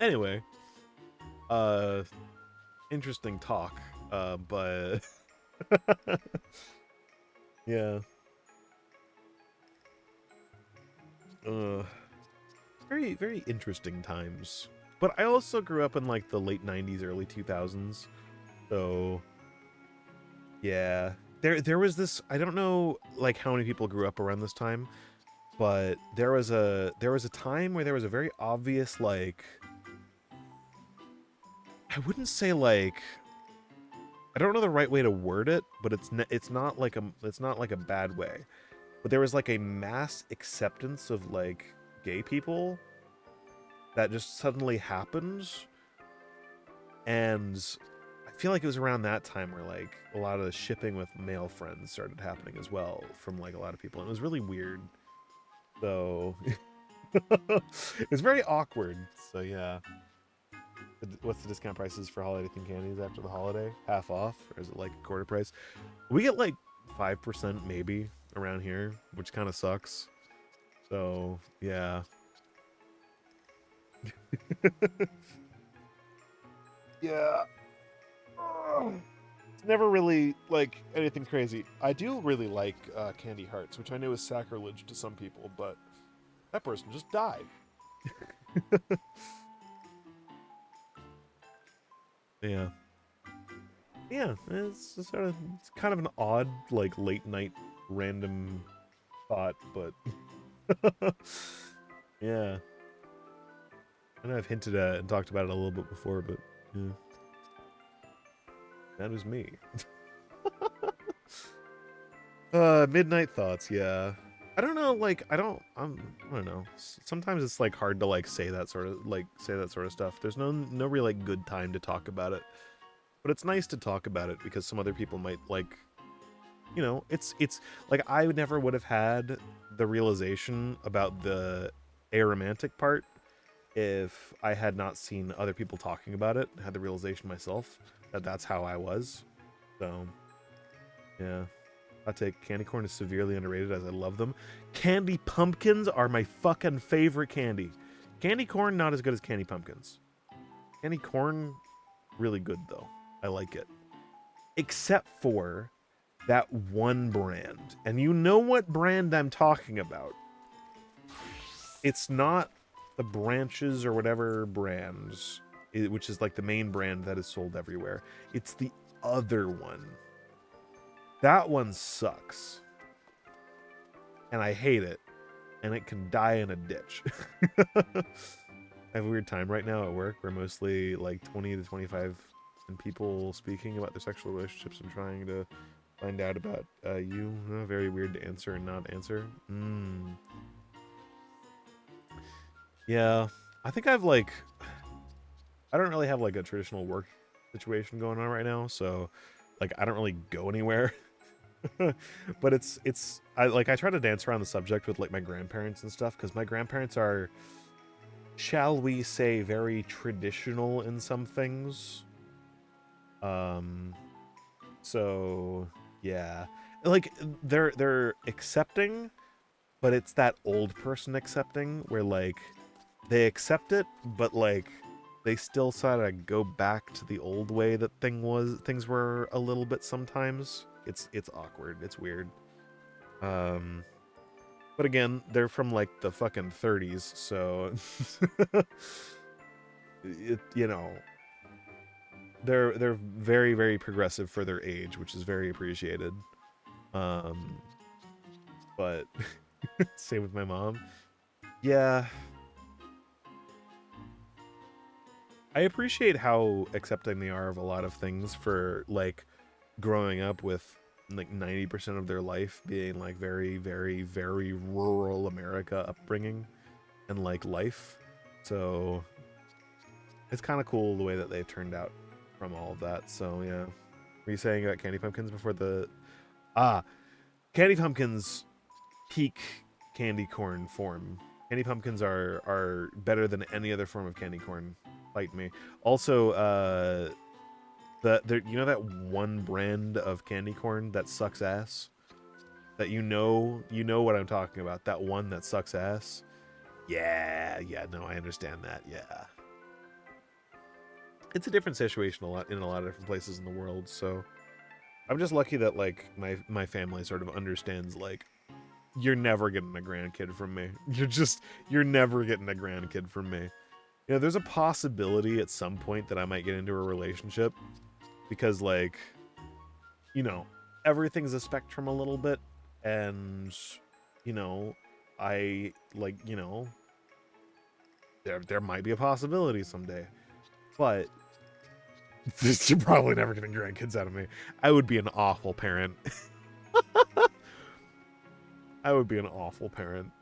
Anyway, uh interesting talk. But yeah. Uh very interesting times. But I also grew up in like the late 90s, early 2000s. So yeah, there was this. I don't know like how many people grew up around this time, but there was a time where there was a very obvious like I wouldn't say like I don't know the right way to word it, but it's not like a bad way. But there was like a mass acceptance of like gay people that just suddenly happened, and I feel like it was around that time where like a lot of the shipping with male friends started happening as well from like a lot of people, and it was really weird. So it's very awkward. So yeah. What's the discount prices for holiday themed candies after the holiday? Half off, or is it like a quarter price? We get like 5% maybe around here, which kind of sucks. So yeah. Yeah. It's never really like anything crazy. I do really like candy hearts, which I know is sacrilege to some people, but that person just died. Yeah. Yeah, it's sort of it's kind of an odd like late night random thought, but yeah. I know I've hinted at and talked about it a little bit before, but yeah, that was me. Midnight thoughts, yeah. I don't know, like I don't know. Sometimes it's like hard to like say that sort of stuff. There's no real like good time to talk about it. But it's nice to talk about it because some other people might like, it's like I never would have had the realization about the aromantic part if I had not seen other people talking about it, had the realization myself that that's how I was. So, yeah. I take candy corn is severely underrated as I love them. Candy pumpkins are my fucking favorite candy. Candy corn, not as good as candy pumpkins. Candy corn, really good though. I like it. Except for that one brand. And you know what brand I'm talking about. It's not the branches or whatever brands, which is like the main brand that is sold everywhere. It's the other one. That one sucks. And I hate it. And it can die in a ditch. I have a weird time right now at work where mostly like 20 to 25 and people speaking about their sexual relationships and trying to find out about you. Very weird to answer and not answer. Yeah. I think I don't really have like a traditional work situation going on right now, so like I don't really go anywhere. But I try to dance around the subject with like my grandparents and stuff because my grandparents are, shall we say, very traditional in some things. Um, so yeah, like they're accepting, but it's that old person accepting where like they accept it, but like they still sort of go back to the old way that things were a little bit sometimes. It's awkward. It's weird. Um, but again, they're from like the fucking 30s, so you know, they're very very progressive for their age, which is very appreciated. Um, but same with my mom. Yeah, I appreciate how accepting they are of a lot of things for like growing up with like 90% of their life being like very very very rural America upbringing and like life. So it's kind of cool the way that they've turned out from all of that. So yeah. Were you saying about candy pumpkins before the ah candy pumpkins peak candy corn form? Candy pumpkins are better than any other form of candy corn. Fight me. Also, you know that one brand of candy corn that sucks ass. That you know what I'm talking about. That one that sucks ass. Yeah, yeah. No, I understand that. Yeah, it's a different situation in a lot of different places in the world. So I'm just lucky that like my family sort of understands like you're never getting a grandkid from me. You're never getting a grandkid from me. You know, there's a possibility at some point that I might get into a relationship because like, you know, everything's a spectrum a little bit and you know, I like, you know, there might be a possibility someday. But you're probably never getting grandkids out of me. I would be an awful parent. I would be an awful parent.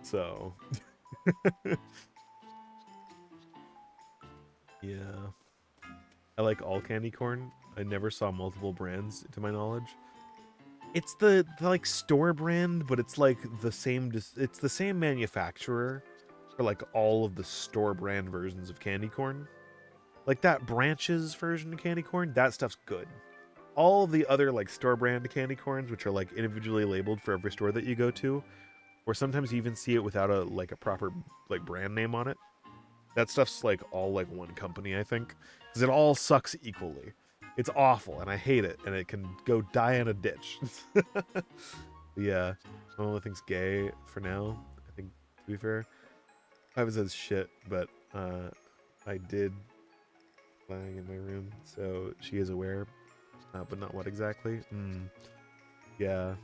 So, yeah. I like all candy corn. I never saw multiple brands to my knowledge. It's the like store brand, but it's like the same it's the same manufacturer for like all of the store brand versions of candy corn. Like that Branches version of candy corn, that stuff's good. All of the other like store brand candy corns, which are like individually labeled for every store that you go to, or sometimes you even see it without a proper like brand name on it. That stuff's like all like one company, I think, because it all sucks equally. It's awful, and I hate it, and it can go die in a ditch. Yeah, I only think's gay for now. I think, to be fair, I haven't said shit, but I did flag in my room, so she is aware, but not what exactly. Yeah,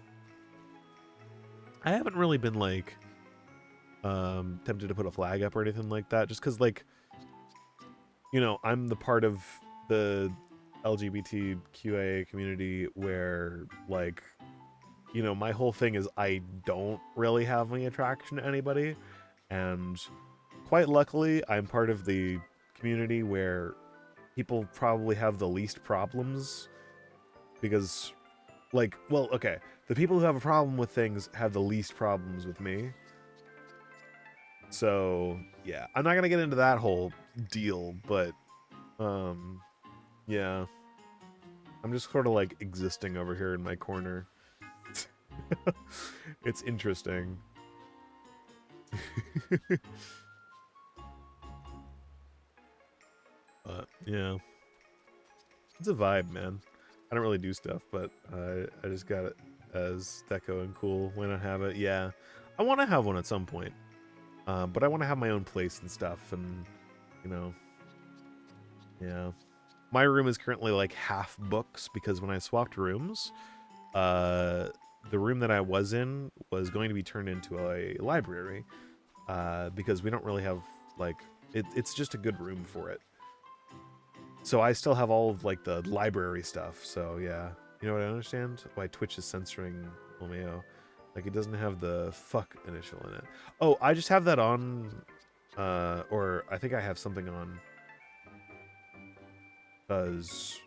I haven't really been like tempted to put a flag up or anything like that, just because like you know I'm the part of the LGBTQIA community where like you know my whole thing is I don't really have any attraction to anybody, and quite luckily I'm part of the community where people probably have the least problems because like well okay the people who have a problem with things have the least problems with me. So yeah, I'm not gonna get into that whole deal, but um, yeah, I'm just sort of like existing over here in my corner. It's interesting. But yeah, it's a vibe, man. I don't really do stuff, but I just got it as deco and cool. Why not have it? Yeah, I want to have one at some point, but I want to have my own place and stuff, and you know, yeah. My room is currently like half books because when I swapped rooms, uh, the room that I was in was going to be turned into a library because we don't really have like it's just a good room for it. So I still have all of like the library stuff. So yeah, you know what I understand why Twitch is censoring Romeo. Like it doesn't have the fuck initial in it. Oh, I just have that on, or I think I have something on because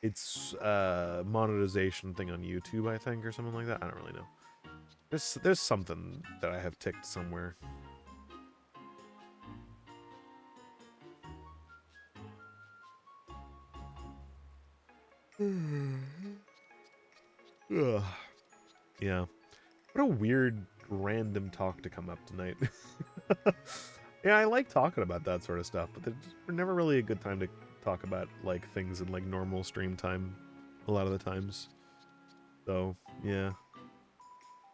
it's monetization thing on YouTube, I think, or something like that. I don't really know. There's something that I have ticked somewhere. Ugh. Yeah. What a weird random talk to come up tonight. Yeah, I like talking about that sort of stuff, but there's never really a good time to talk about like things in like normal stream time a lot of the times. So, yeah.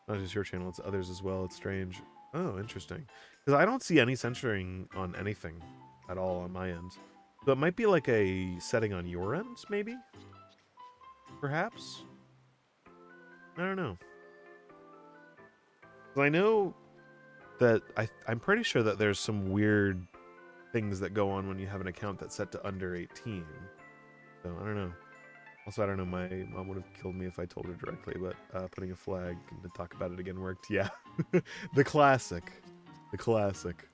Not just your channel, it's others as well. It's strange. Oh, interesting. Because I don't see any censoring on anything at all on my end. So it might be like a setting on your end, maybe? Perhaps? I don't know. 'Cause I know that I'm pretty sure that there's some weird things that go on when you have an account that's set to under 18. So I don't know. Also, I don't know. My mom would have killed me if I told her directly, but putting a flag and to talk about it again worked. Yeah, the classic, the classic.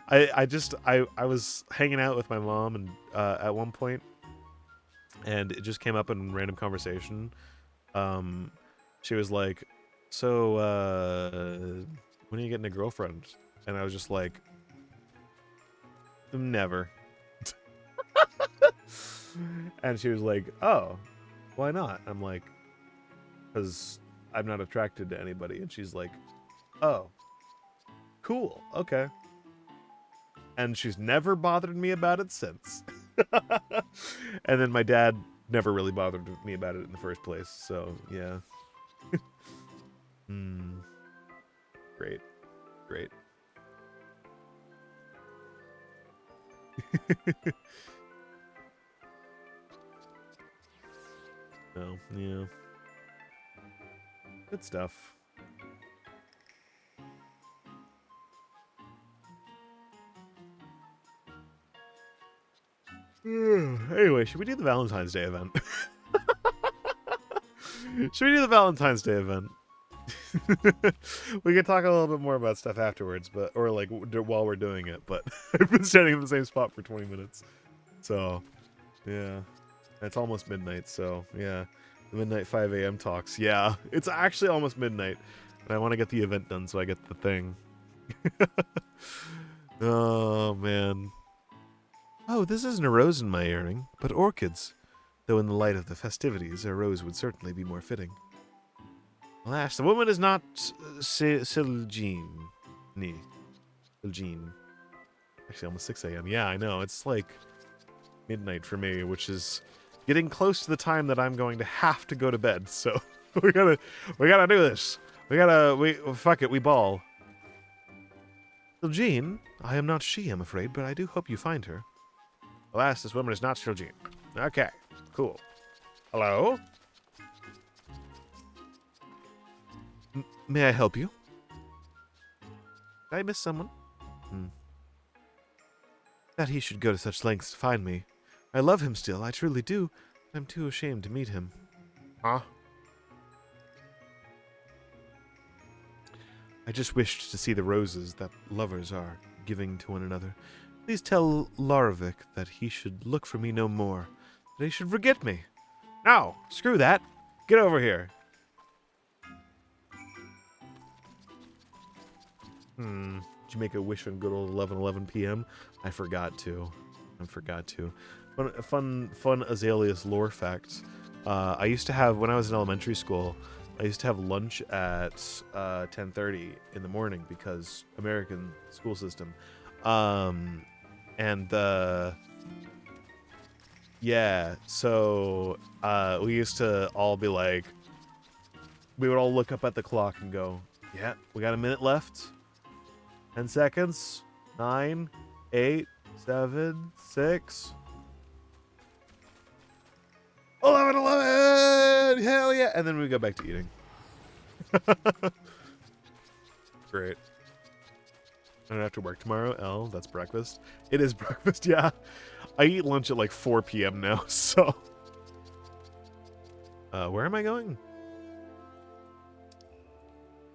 I was hanging out with my mom and at one point, and it just came up in random conversation. She was like, "So, when are you getting a girlfriend?" And I was just like, "Never." And she was like, "Oh, why not?" I'm like, "Because I'm not attracted to anybody." And she's like, "Oh, cool, okay." And she's never bothered me about it since. And then my dad never really bothered me about it in the first place. So yeah. Great, great. Oh, yeah. Good stuff. Anyway, should we do the Valentine's Day event? Should we do the Valentine's Day event? We can talk a little bit more about stuff afterwards, but or like while we're doing it. But I've been standing in the same spot for 20 minutes, so yeah, it's almost midnight. So yeah, the midnight 5 a.m. talks. Yeah, it's actually almost midnight, and I want to get the event done so I get the thing. Oh man. Oh, this isn't a rose in my earring, but orchids. Though in the light of the festivities, a rose would certainly be more fitting. Alas, the woman is not Siljean. Siljean. Actually, almost 6 a.m. Yeah, I know. It's like midnight for me, which is getting close to the time that I'm going to have to go to bed. So we gotta do this. Fuck it, we ball. Siljean? I am not she, I'm afraid, but I do hope you find her. Alas, this woman is not Siljean. Okay, cool. Hello? May I help you? Did I miss someone? That he should go to such lengths to find me. I love him still, I truly do. I'm too ashamed to meet him. Huh? I just wished to see the roses that lovers are giving to one another. Please tell Larovic that he should look for me no more. That he should forget me. No! Screw that! Get over here! Did you make a wish on good old 11 p.m.? I forgot to. Fun Azalea's lore fact. I used to have, when I was in elementary school, I used to have lunch at 10:30 in the morning because American school system. Yeah, so we used to all be like, we would all look up at the clock and go, yeah, we got a minute left. 10 seconds. 9, 8, 7, 6. 11! Hell yeah! And then we go back to eating. Great. I don't have to work tomorrow. That's breakfast. It is breakfast, yeah. I eat lunch at like 4 p.m. now, so. Where am I going?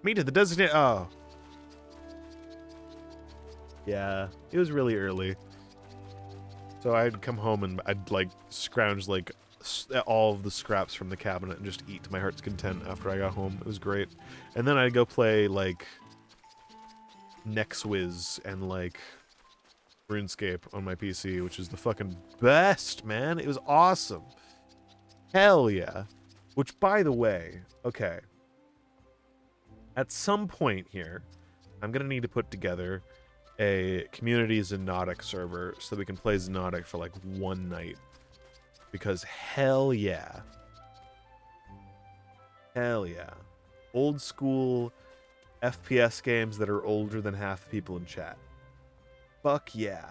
Me to the designated. Oh. Yeah, it was really early. So I'd come home and I'd like scrounge like all of the scraps from the cabinet and just eat to my heart's content after I got home. It was great. And then I'd go play like Nextwiz and like RuneScape on my PC, which is the fucking best, man. It was awesome. Hell yeah. Which, by the way, okay. At some point here, I'm going to need to put together a community Xenotic server so that we can play Xenotic for like one night. Because hell yeah. Hell yeah. Old school FPS games that are older than half the people in chat. Fuck yeah.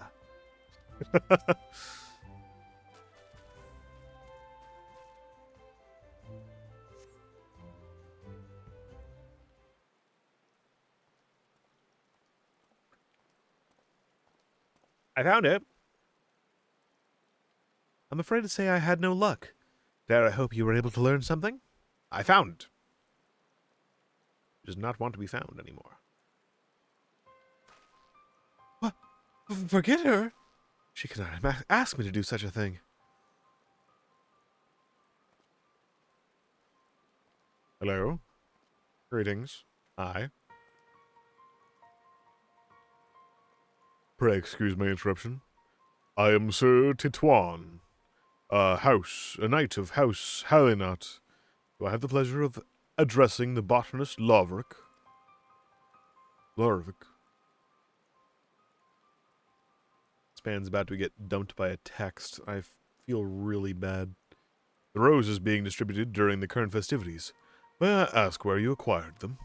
I found it. I'm afraid to say I had no luck. Dare I hope you were able to learn something? I found. It does not want to be found anymore. What? Forget her? She cannot ask me to do such a thing. Hello? Greetings. Hi. Pray excuse my interruption. I am Sir Titouan, a knight of House Halinat. Do I have the pleasure of addressing the botanist Lovric? This man's about to get dumped by a text. I feel really bad. The rose is being distributed during the current festivities. May I ask where you acquired them?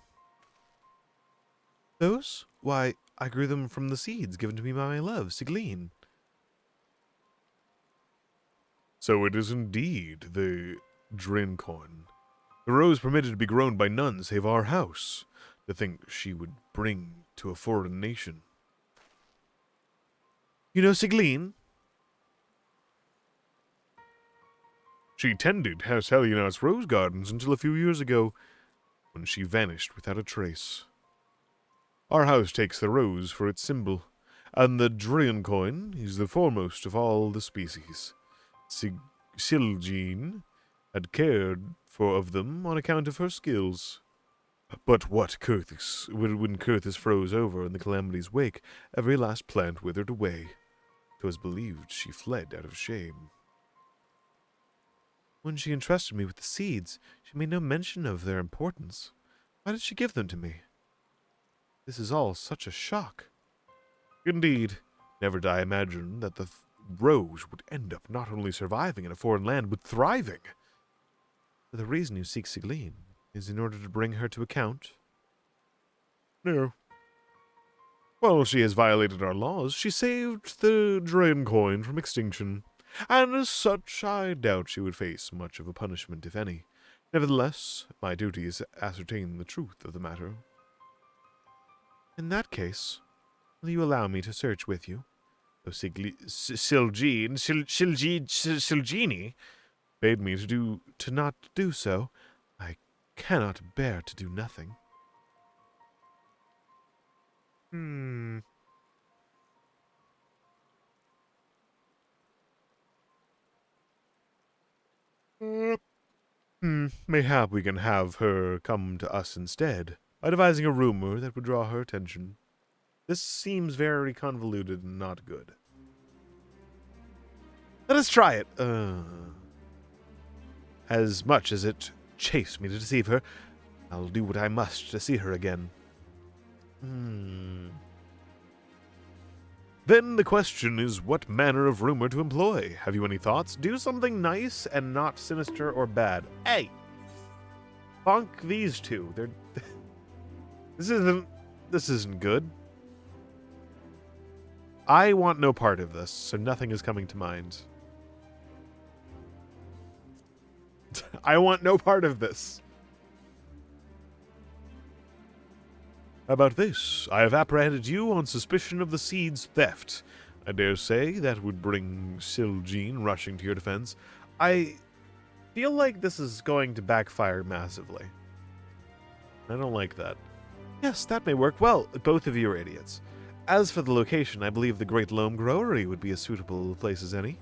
Those? Why, I grew them from the seeds given to me by my love, Sigline. So it is indeed the Drincoin. The rose permitted to be grown by none save our house. To think she would bring to a foreign nation. You know Sigline? She tended House Helionat's rose gardens until a few years ago, when she vanished without a trace. Our house takes the rose for its symbol, and the Drincoin is the foremost of all the species. Siljean had cared for of them on account of her skills. But when Curthis froze over in the calamity's wake, every last plant withered away. 'Twas believed she fled out of shame. When she entrusted me with the seeds, she made no mention of their importance. Why did she give them to me? This is all such a shock. Indeed, never did I imagine that the rose would end up not only surviving in a foreign land, but thriving. The reason you seek Sigline is in order to bring her to account? No. While she has violated our laws, she saved the Drincoin from extinction, and as such I doubt she would face much of a punishment, if any. Nevertheless, my duty is to ascertain the truth of the matter. In that case, will you allow me to search with you? Though Silgini bade me to not do so, I cannot bear to do nothing. Mayhap we can have her come to us instead, by devising a rumor that would draw her attention. This seems very convoluted and not good. Let us try it. As much as it chafes me to deceive her, I'll do what I must to see her again. Then the question is what manner of rumor to employ. Have you any thoughts? Do something nice and not sinister or bad. Hey! Bonk these two. They're... This isn't good. I want no part of this, so nothing is coming to mind. I want no part of this. How about this? I have apprehended you on suspicion of the seed's theft. I dare say that would bring Siljean rushing to your defense. I feel like this is going to backfire massively. I don't like that. Yes, that may work well. Both of you are idiots. As for the location, I believe the Great Loam Growery would be as suitable a place as any.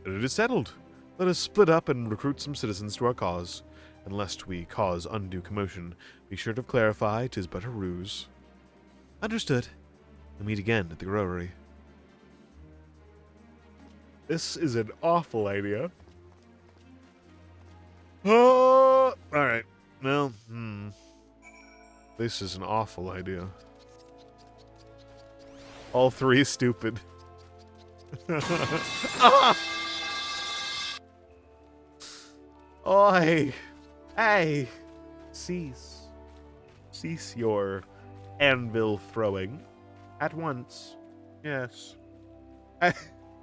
But it is settled. Let us split up and recruit some citizens to our cause. And lest we cause undue commotion, be sure to clarify 'tis but a ruse. Understood. We'll meet again at the growery. This is an awful idea. Oh, alright. Well, This is an awful idea. All three stupid. Ah! Oi! Hey! Cease. Cease your anvil throwing. At once. Yes.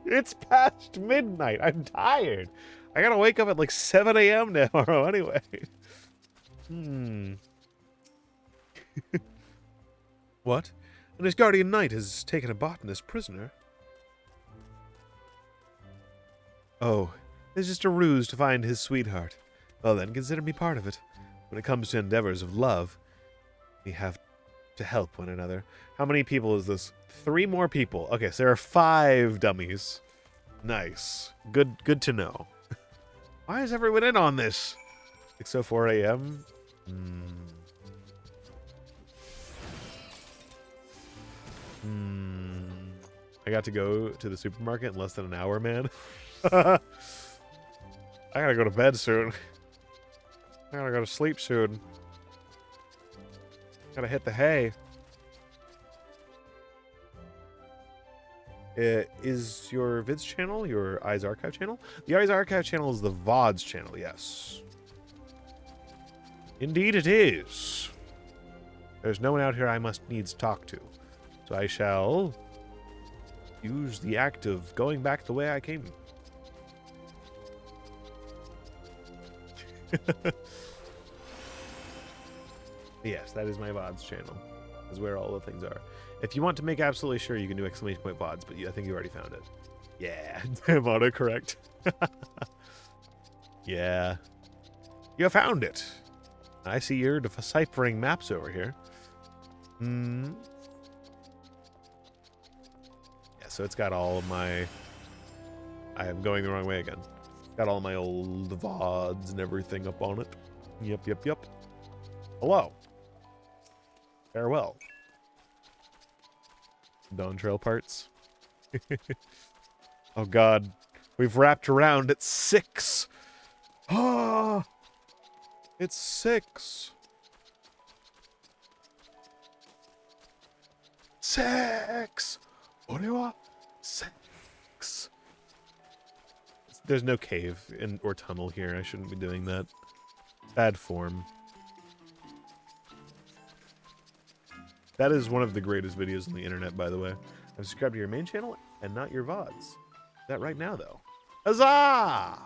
It's past midnight. I'm tired. I gotta wake up at like 7 a.m. tomorrow anyway. What? And his guardian knight has taken a botanist prisoner? Oh, it's just a ruse to find his sweetheart. Well then, consider me part of it. When it comes to endeavors of love, we have to help one another. How many people is this? 3 more people. Okay, so there are 5 dummies. Nice. Good to know. Why is everyone in on this? 6:04 a.m. I got to go to the supermarket in less than an hour, man. I gotta go to bed soon. I gotta go to sleep soon. Gotta hit the hay. Is your Vids channel your Eyes Archive channel? The Eyes Archive channel is the VODs channel, yes. Indeed it is. There's no one out here I must needs talk to. So I shall use the act of going back the way I came. Yes, that is my VODs channel. Is where all the things are. If you want to make absolutely sure, you can do exclamation point VODs, but I think you already found it. Yeah, damn autocorrect. Yeah. You found it. I see you're deciphering maps over here. Yeah, so it's got all of my... I am going the wrong way again. Got all my old VODs and everything up on it. Yep. Hello. Farewell. Dawn Trail parts. Oh god. We've wrapped around at 6. Ah! It's 6. 6! Orewa 6. There's no cave or tunnel here. I shouldn't be doing that. Bad form. That is one of the greatest videos on the internet, by the way. I'm subscribed to your main channel and not your VODs. Is that right now, though? Huzzah!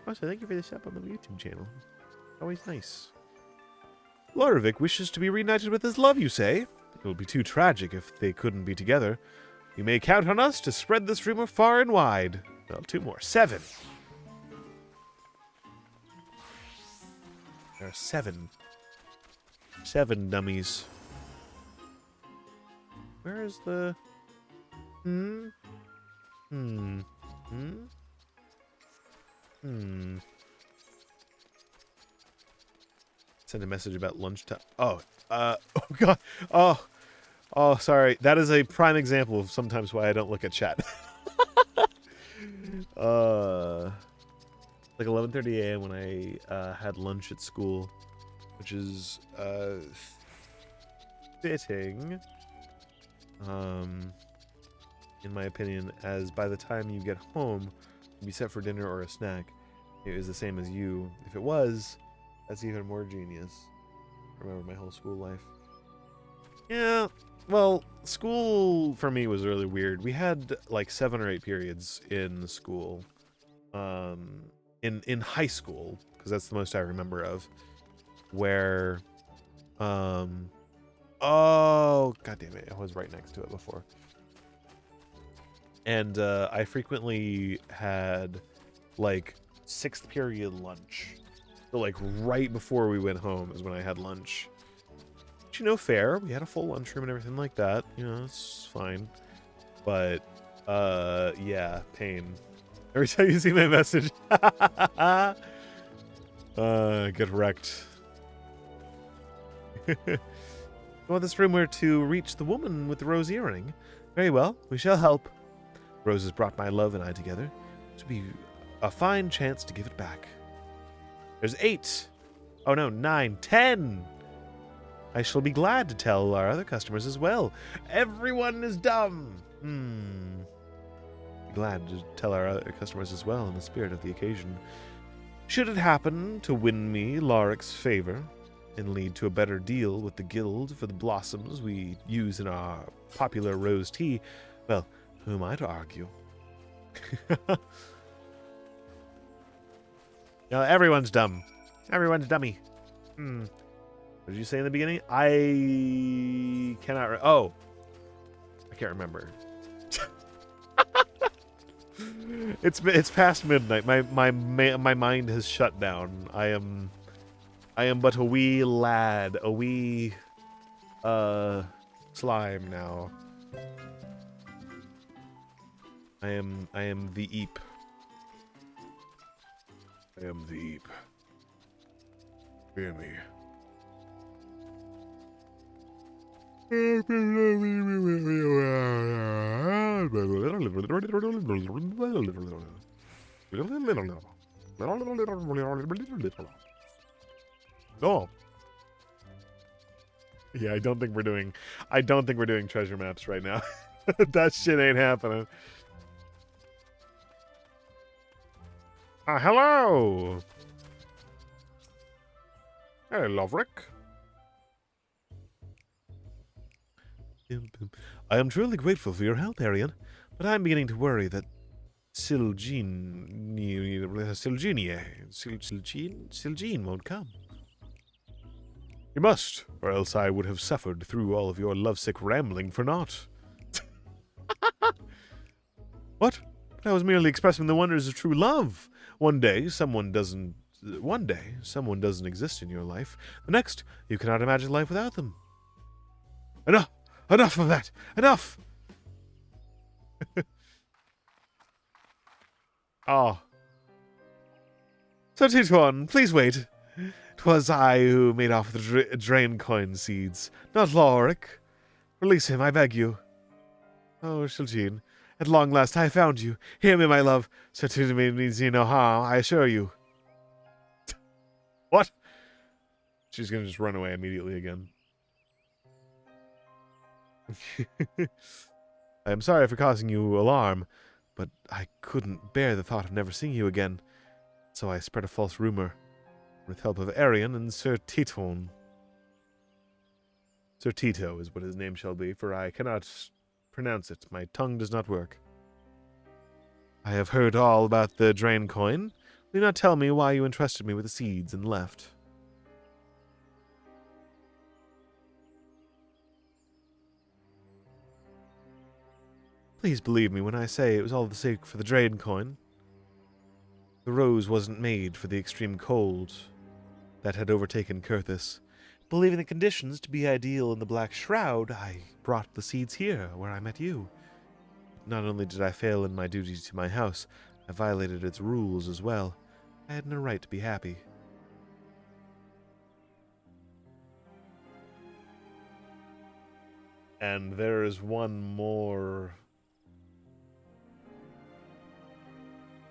Also, thank you for the sub on the YouTube channel. Always nice. Lorovic wishes to be reunited with his love, you say? It will be too tragic if they couldn't be together. You may count on us to spread this rumor far and wide. Well, 2 more. 7. There are 7. 7 dummies. Where is the... Send a message about lunchtime. Oh, oh god. Oh, sorry. That is a prime example of sometimes why I don't look at chat. Like 11:30 a.m. when I had lunch at school, which is fitting, in my opinion, as by the time you get home, you'll be set for dinner or a snack. It is the same as you. If it was, that's even more genius. Remember my whole school life. Yeah, well, school for me was really weird. We had like 7 or 8 periods in school, in high school, because that's the most I remember of, where, oh, god damn it, I was right next to it before. And I frequently had like 6th period lunch. So like right before we went home is when I had lunch. But, you know, fair. We had a full lunchroom and everything like that. You know, it's fine. But yeah, pain. Every time you see my message, get wrecked. You want this rumor to reach the woman with the rose earring? Very well, we shall help. Roses brought my love and I together. To be a fine chance to give it back. There's 8. Oh no, 9, 10! I shall be glad to tell our other customers as well. Everyone is dumb! Glad to tell our other customers as well in the spirit of the occasion. Should it happen to win me Laric's favor and lead to a better deal with the guild for the blossoms we use in our popular rose tea, well, who am I to argue? No, everyone's dumb. Everyone's dummy. What did you say in the beginning? I cannot. Oh, I can't remember. It's past midnight. My mind has shut down. I am but a wee lad, a wee slime now. I am the Eep. I am the Eep. Hear me. Oh. Yeah, I don't think we're doing treasure maps right now. That shit ain't happening. Hello. Hey, Loverick. I am truly grateful for your help, Arian, but I'm beginning to worry that Silgene won't come. You must, or else I would have suffered through all of your lovesick rambling for naught. What? I was merely expressing the wonders of true love. One day, someone doesn't exist in your life. The next, you cannot imagine life without them. Enough! Enough of that! Enough! Ah. Sir Tituan, please wait. 'Twas I who made off with the drain coin seeds, not Lorick. Release him, I beg you. Oh, Shilgene, at long last I found you. Hear me, my love. Sir Tituan means you no harm, I assure you. What? She's gonna just run away immediately again. I am sorry for causing you alarm, but I couldn't bear the thought of never seeing you again, so I spread a false rumor, with help of Arian and Sir Titon. Sir Tito is what his name shall be, for I cannot pronounce it. My tongue does not work. I have heard all about the drain coin. Will you not tell me why you entrusted me with the seeds and left? Please believe me when I say it was all the sake for the drain coin. The rose wasn't made for the extreme cold that had overtaken Kurthis. Believing the conditions to be ideal in the Black Shroud, I brought the seeds here, where I met you. Not only did I fail in my duty to my house, I violated its rules as well. I had no right to be happy. And there is one more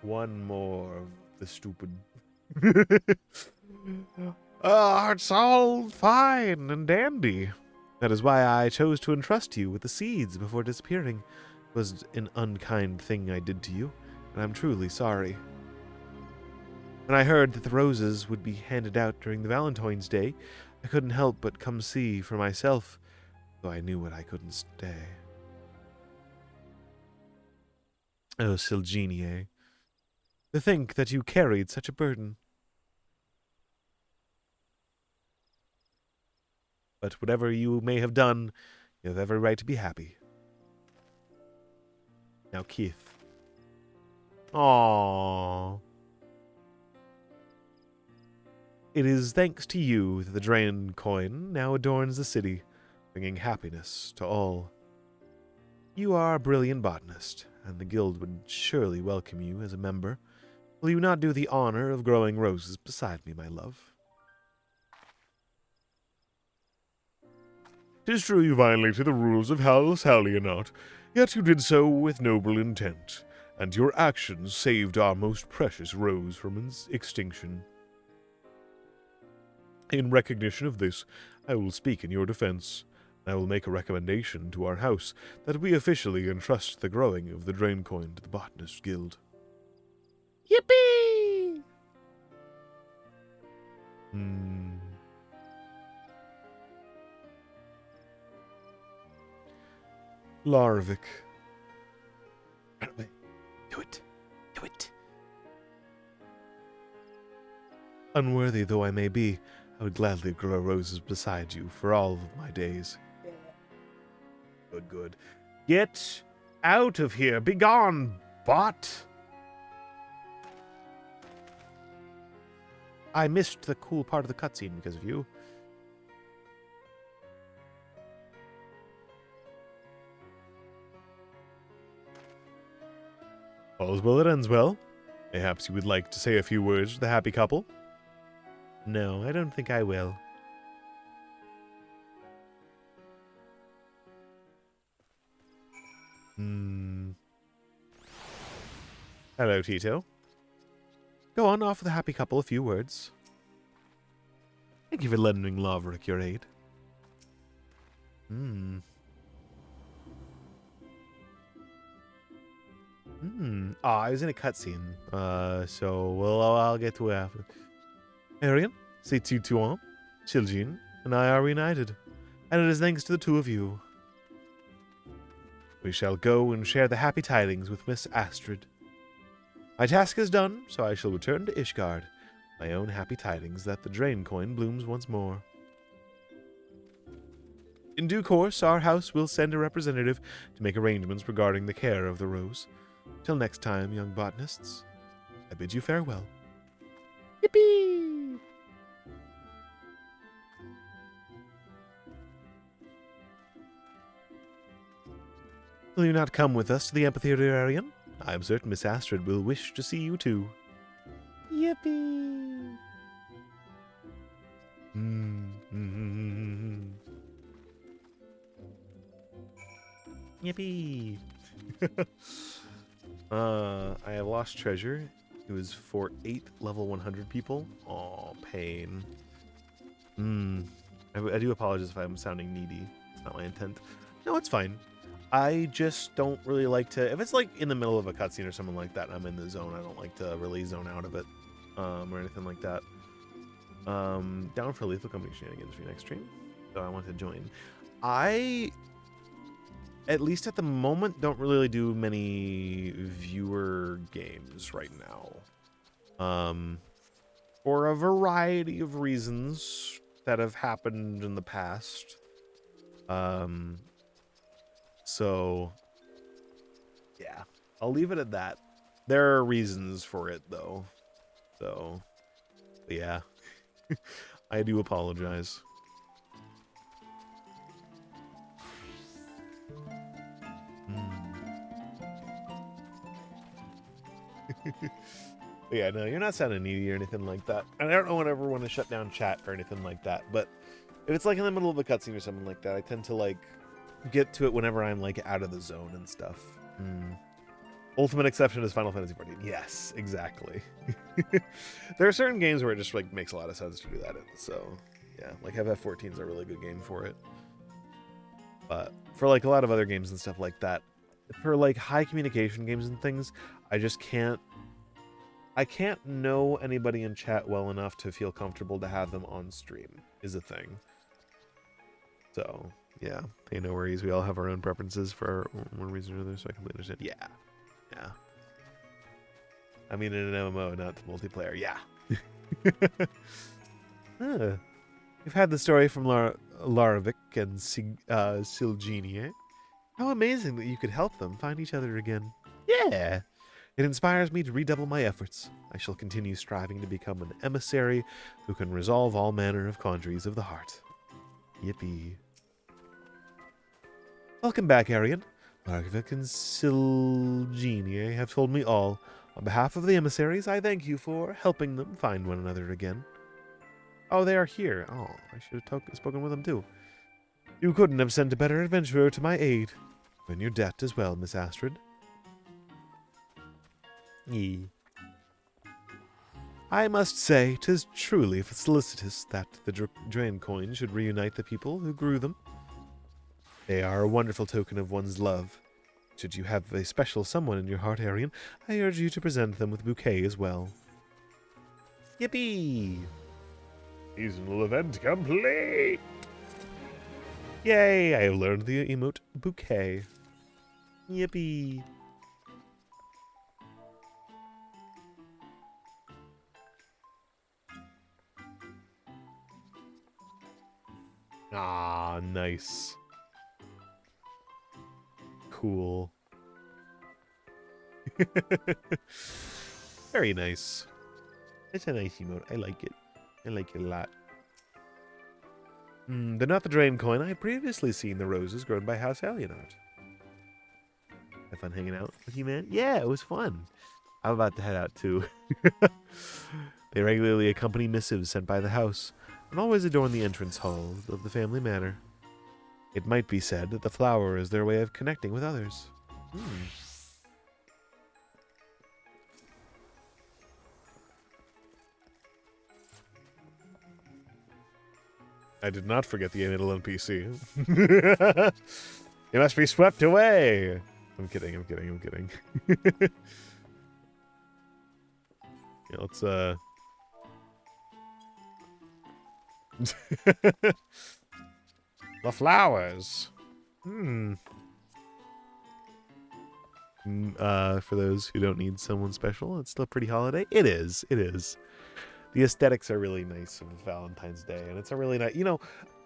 of the stupid. It's all fine and dandy. That is why I chose to entrust you with the seeds before disappearing. It was an unkind thing I did to you, and I'm truly sorry. When I heard that the roses would be handed out during the Valentine's Day, I couldn't help but come see for myself, though I knew I couldn't stay. Oh, Silgenie, to think that you carried such a burden. But whatever you may have done, you have every right to be happy. Now, Keith. Aww. It is thanks to you that the drain coin now adorns the city, bringing happiness to all. You are a brilliant botanist, and the guild would surely welcome you as a member. Will you not do the honor of growing roses beside me, my love? 'Tis true you violated the rules of House Halionot, yet you did so with noble intent, and your actions saved our most precious rose from its extinction. In recognition of this, I will speak in your defense. I will make a recommendation to our house that we officially entrust the growing of the drain coin to the Botanist Guild. Yippee! Larvik. Do it. Do it. Unworthy though I may be, I would gladly grow roses beside you for all of my days. Good, good. Get out of here. Begone, bot. I missed the cool part of the cutscene because of you. All's well that ends well. Perhaps you would like to say a few words to the happy couple? No, I don't think I will. Hello, Tito. Go on, offer the happy couple a few words. Thank you for lending Laverick your aid. I was in a cutscene. I'll get to it after. Arian, c'est Tuan, Chiljean, and I are reunited. And it is thanks to the two of you. We shall go and share the happy tidings with Miss Astrid. My task is done, so I shall return to Ishgard. My own happy tidings that the drain coin blooms once more. In due course, our house will send a representative to make arrangements regarding the care of the rose. Till next time, young botanists, I bid you farewell. Yippee! Will you not come with us to the amphitheater, Arian? I am certain Miss Astrid will wish to see you too. Yippee! Yippee! I have lost treasure. It was for 8 level 100 people. Aw, pain. I do apologize if I'm sounding needy. It's not my intent. No, it's fine. I just don't really like to... If it's like in the middle of a cutscene or something like that and I'm in the zone, I don't like to really zone out of it. Or anything like that. Down for lethal company shenanigans for your next stream. So I want to join. I... At least at the moment, don't really do many viewer games right now. For a variety of reasons that have happened in the past. So, yeah, I'll leave it at that. There are reasons for it, though. So, yeah, I do apologize. Yeah, no, you're not sounding needy or anything like that. And I don't know whenever I want to shut down chat or anything like that, but if it's like in the middle of a cutscene or something like that, I tend to like get to it whenever I'm like out of the zone and stuff. Ultimate exception is Final Fantasy XIV. Yes, exactly. There are certain games where it just like makes a lot of sense to do that in. So yeah, like FF14 is a really good game for it. But for like a lot of other games and stuff like that, for like high communication games and things, I just can't. I can't know anybody in chat well enough to feel comfortable to have them on stream, is a thing. So, yeah, hey, no worries. We all have our own preferences for one reason or another, so I completely understand. Yeah. Yeah. I mean, in an MMO, not multiplayer. Yeah. We've had the story from Laravik and Silgenie. How amazing that you could help them find each other again. Yeah. It inspires me to redouble my efforts. I shall continue striving to become an emissary who can resolve all manner of quandaries of the heart. Yippee. Welcome back, Arian. Laravik and Silgenie have told me all. On behalf of the emissaries, I thank you for helping them find one another again. Oh, they are here. Oh, I should have spoken with them too. You couldn't have sent a better adventurer to my aid. You're in your debt as well, Miss Astrid. I must say, 'tis truly felicitous that the drain coin should reunite the people who grew them. They are a wonderful token of one's love. Should you have a special someone in your heart, Arian, I urge you to present them with a bouquet as well. Yippee! Seasonal event complete! Yay! I have learned the emote bouquet. Yippee! Ah, nice. Cool. Very nice. It's a nice emote. I like it. I like it a lot. They're not the drain coin. I had previously seen the roses grown by House Alienart. Have fun hanging out with you, man? Yeah, it was fun. I'm about to head out, too. They regularly accompany missives sent by the house, and always adorn the entrance hall of the family manor. It might be said that the flower is their way of connecting with others. I did not forget the little NPC. It must be swept away! I'm kidding, I'm kidding, I'm kidding. Yeah, let's, the flowers. For those who don't need someone special, it's still a pretty holiday. It is. It is. The aesthetics are really nice of Valentine's Day, and it's a really nice,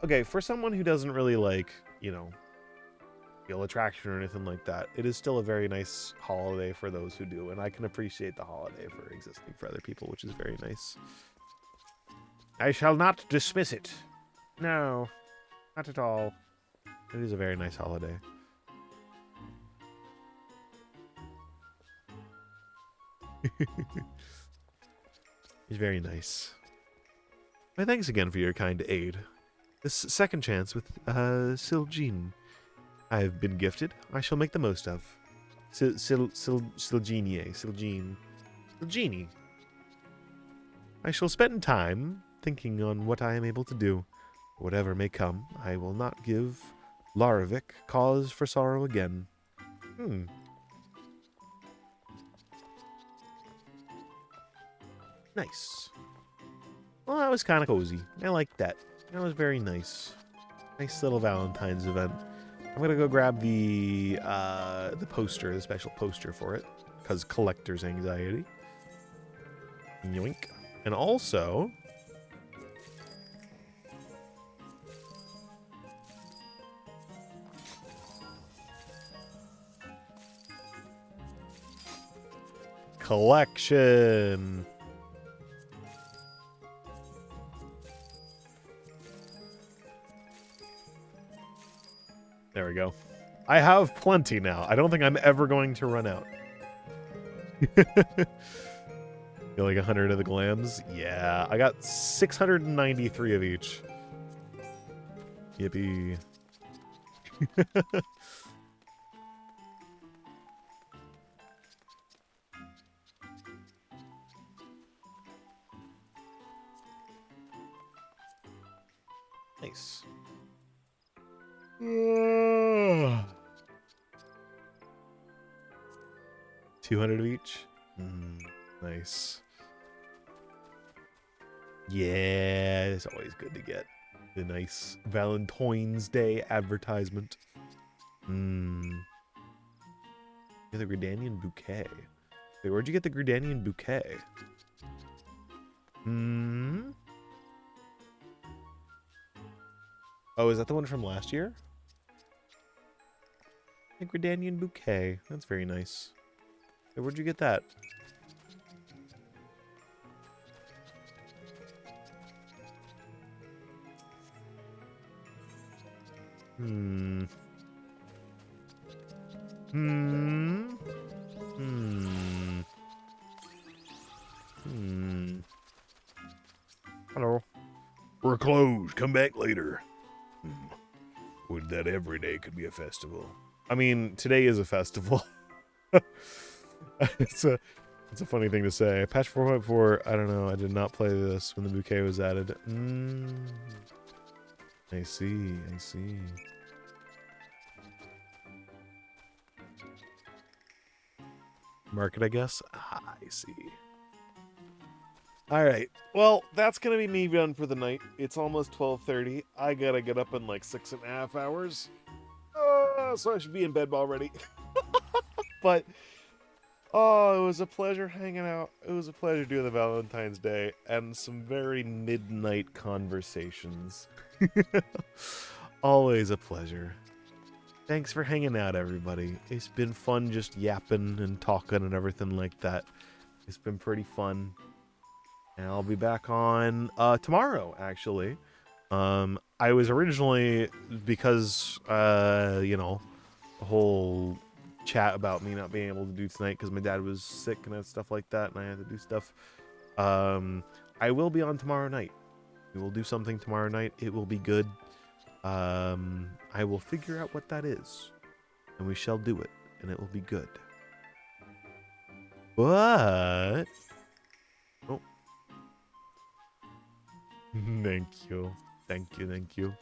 okay, for someone who doesn't really like, feel attraction or anything like that, it is still a very nice holiday for those who do, and I can appreciate the holiday for existing for other people, which is very nice. I shall not dismiss it. No, not at all. It is a very nice holiday. It's very nice. My thanks again for your kind aid. This second chance with Siljean I have been gifted, I shall make the most of. Siljean. I shall spend time thinking on what I am able to do. Whatever may come, I will not give Laravik cause for sorrow again. Nice. Well, that was kind of cozy. I like that. That was very nice. Nice little Valentine's event. I'm gonna go grab the poster, the special poster for it, because collector's anxiety. Yoink. And also, collection. There we go. I have plenty now. I don't think I'm ever going to run out. Feel like 100 of the glams? Yeah, I got 693 of each. Yippee. Nice. 200 of each? Nice. Yeah, it's always good to get the nice Valentine's Day advertisement. Get the Gridanian bouquet. Wait, where'd you get the Gridanian bouquet? Oh, is that the one from last year? The Gridanian bouquet. That's very nice. Wait, where'd you get that? Hello. We're closed. Come back later. Would that every day could be a festival? I mean, today is a festival. It's a It's a funny thing to say. Patch 4.4, I don't know. I did not play this when the bouquet was added. I see. I see. Market, I guess? Ah, I see. Alright. Well, that's going to be me done for the night. It's almost 12:30. I got to get up in like 6.5 hours. So I should be in bed already. But... oh, it was a pleasure hanging out. It was a pleasure doing the Valentine's Day and some very midnight conversations. Always a pleasure. Thanks for hanging out, everybody. It's been fun just yapping and talking and everything like that. It's been pretty fun. And I'll be back on tomorrow, actually. I was originally, because, you know, the whole chat about me not being able to do tonight because my dad was sick and stuff like that, and I had to do stuff. I will be on tomorrow night. We will do something tomorrow night. It will be good. I will figure out what that is, and we shall do it, and it will be good. But oh, thank you, thank you, thank you.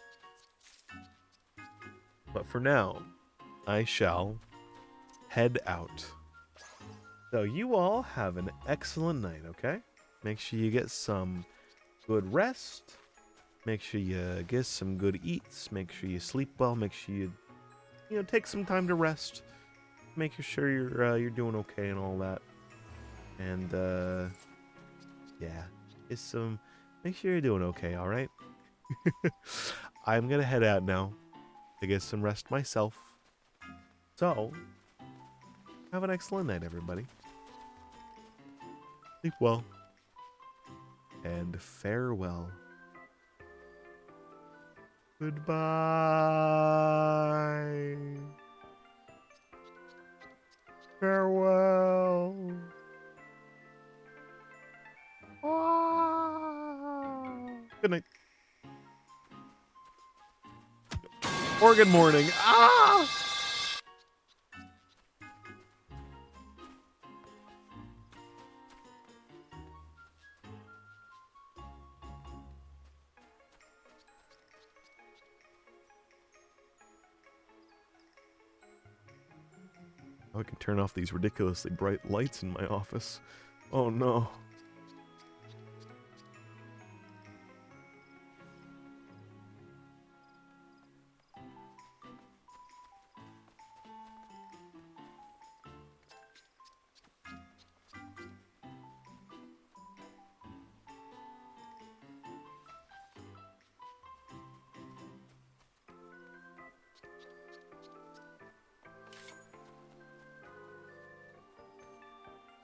But for now, I shall head out. So you all have an excellent night, okay? Make sure you get some good rest. Make sure you get some good eats. Make sure you sleep well. Make sure you take some time to rest. Make sure you're doing okay and all that. And yeah, make sure you're doing okay, all right? I'm gonna head out now to get some rest myself. So, have an excellent night, everybody. Sleep well. And farewell. Goodbye. Farewell. Good night. Or good morning. Ah! I can turn off these ridiculously bright lights in my office. Oh no.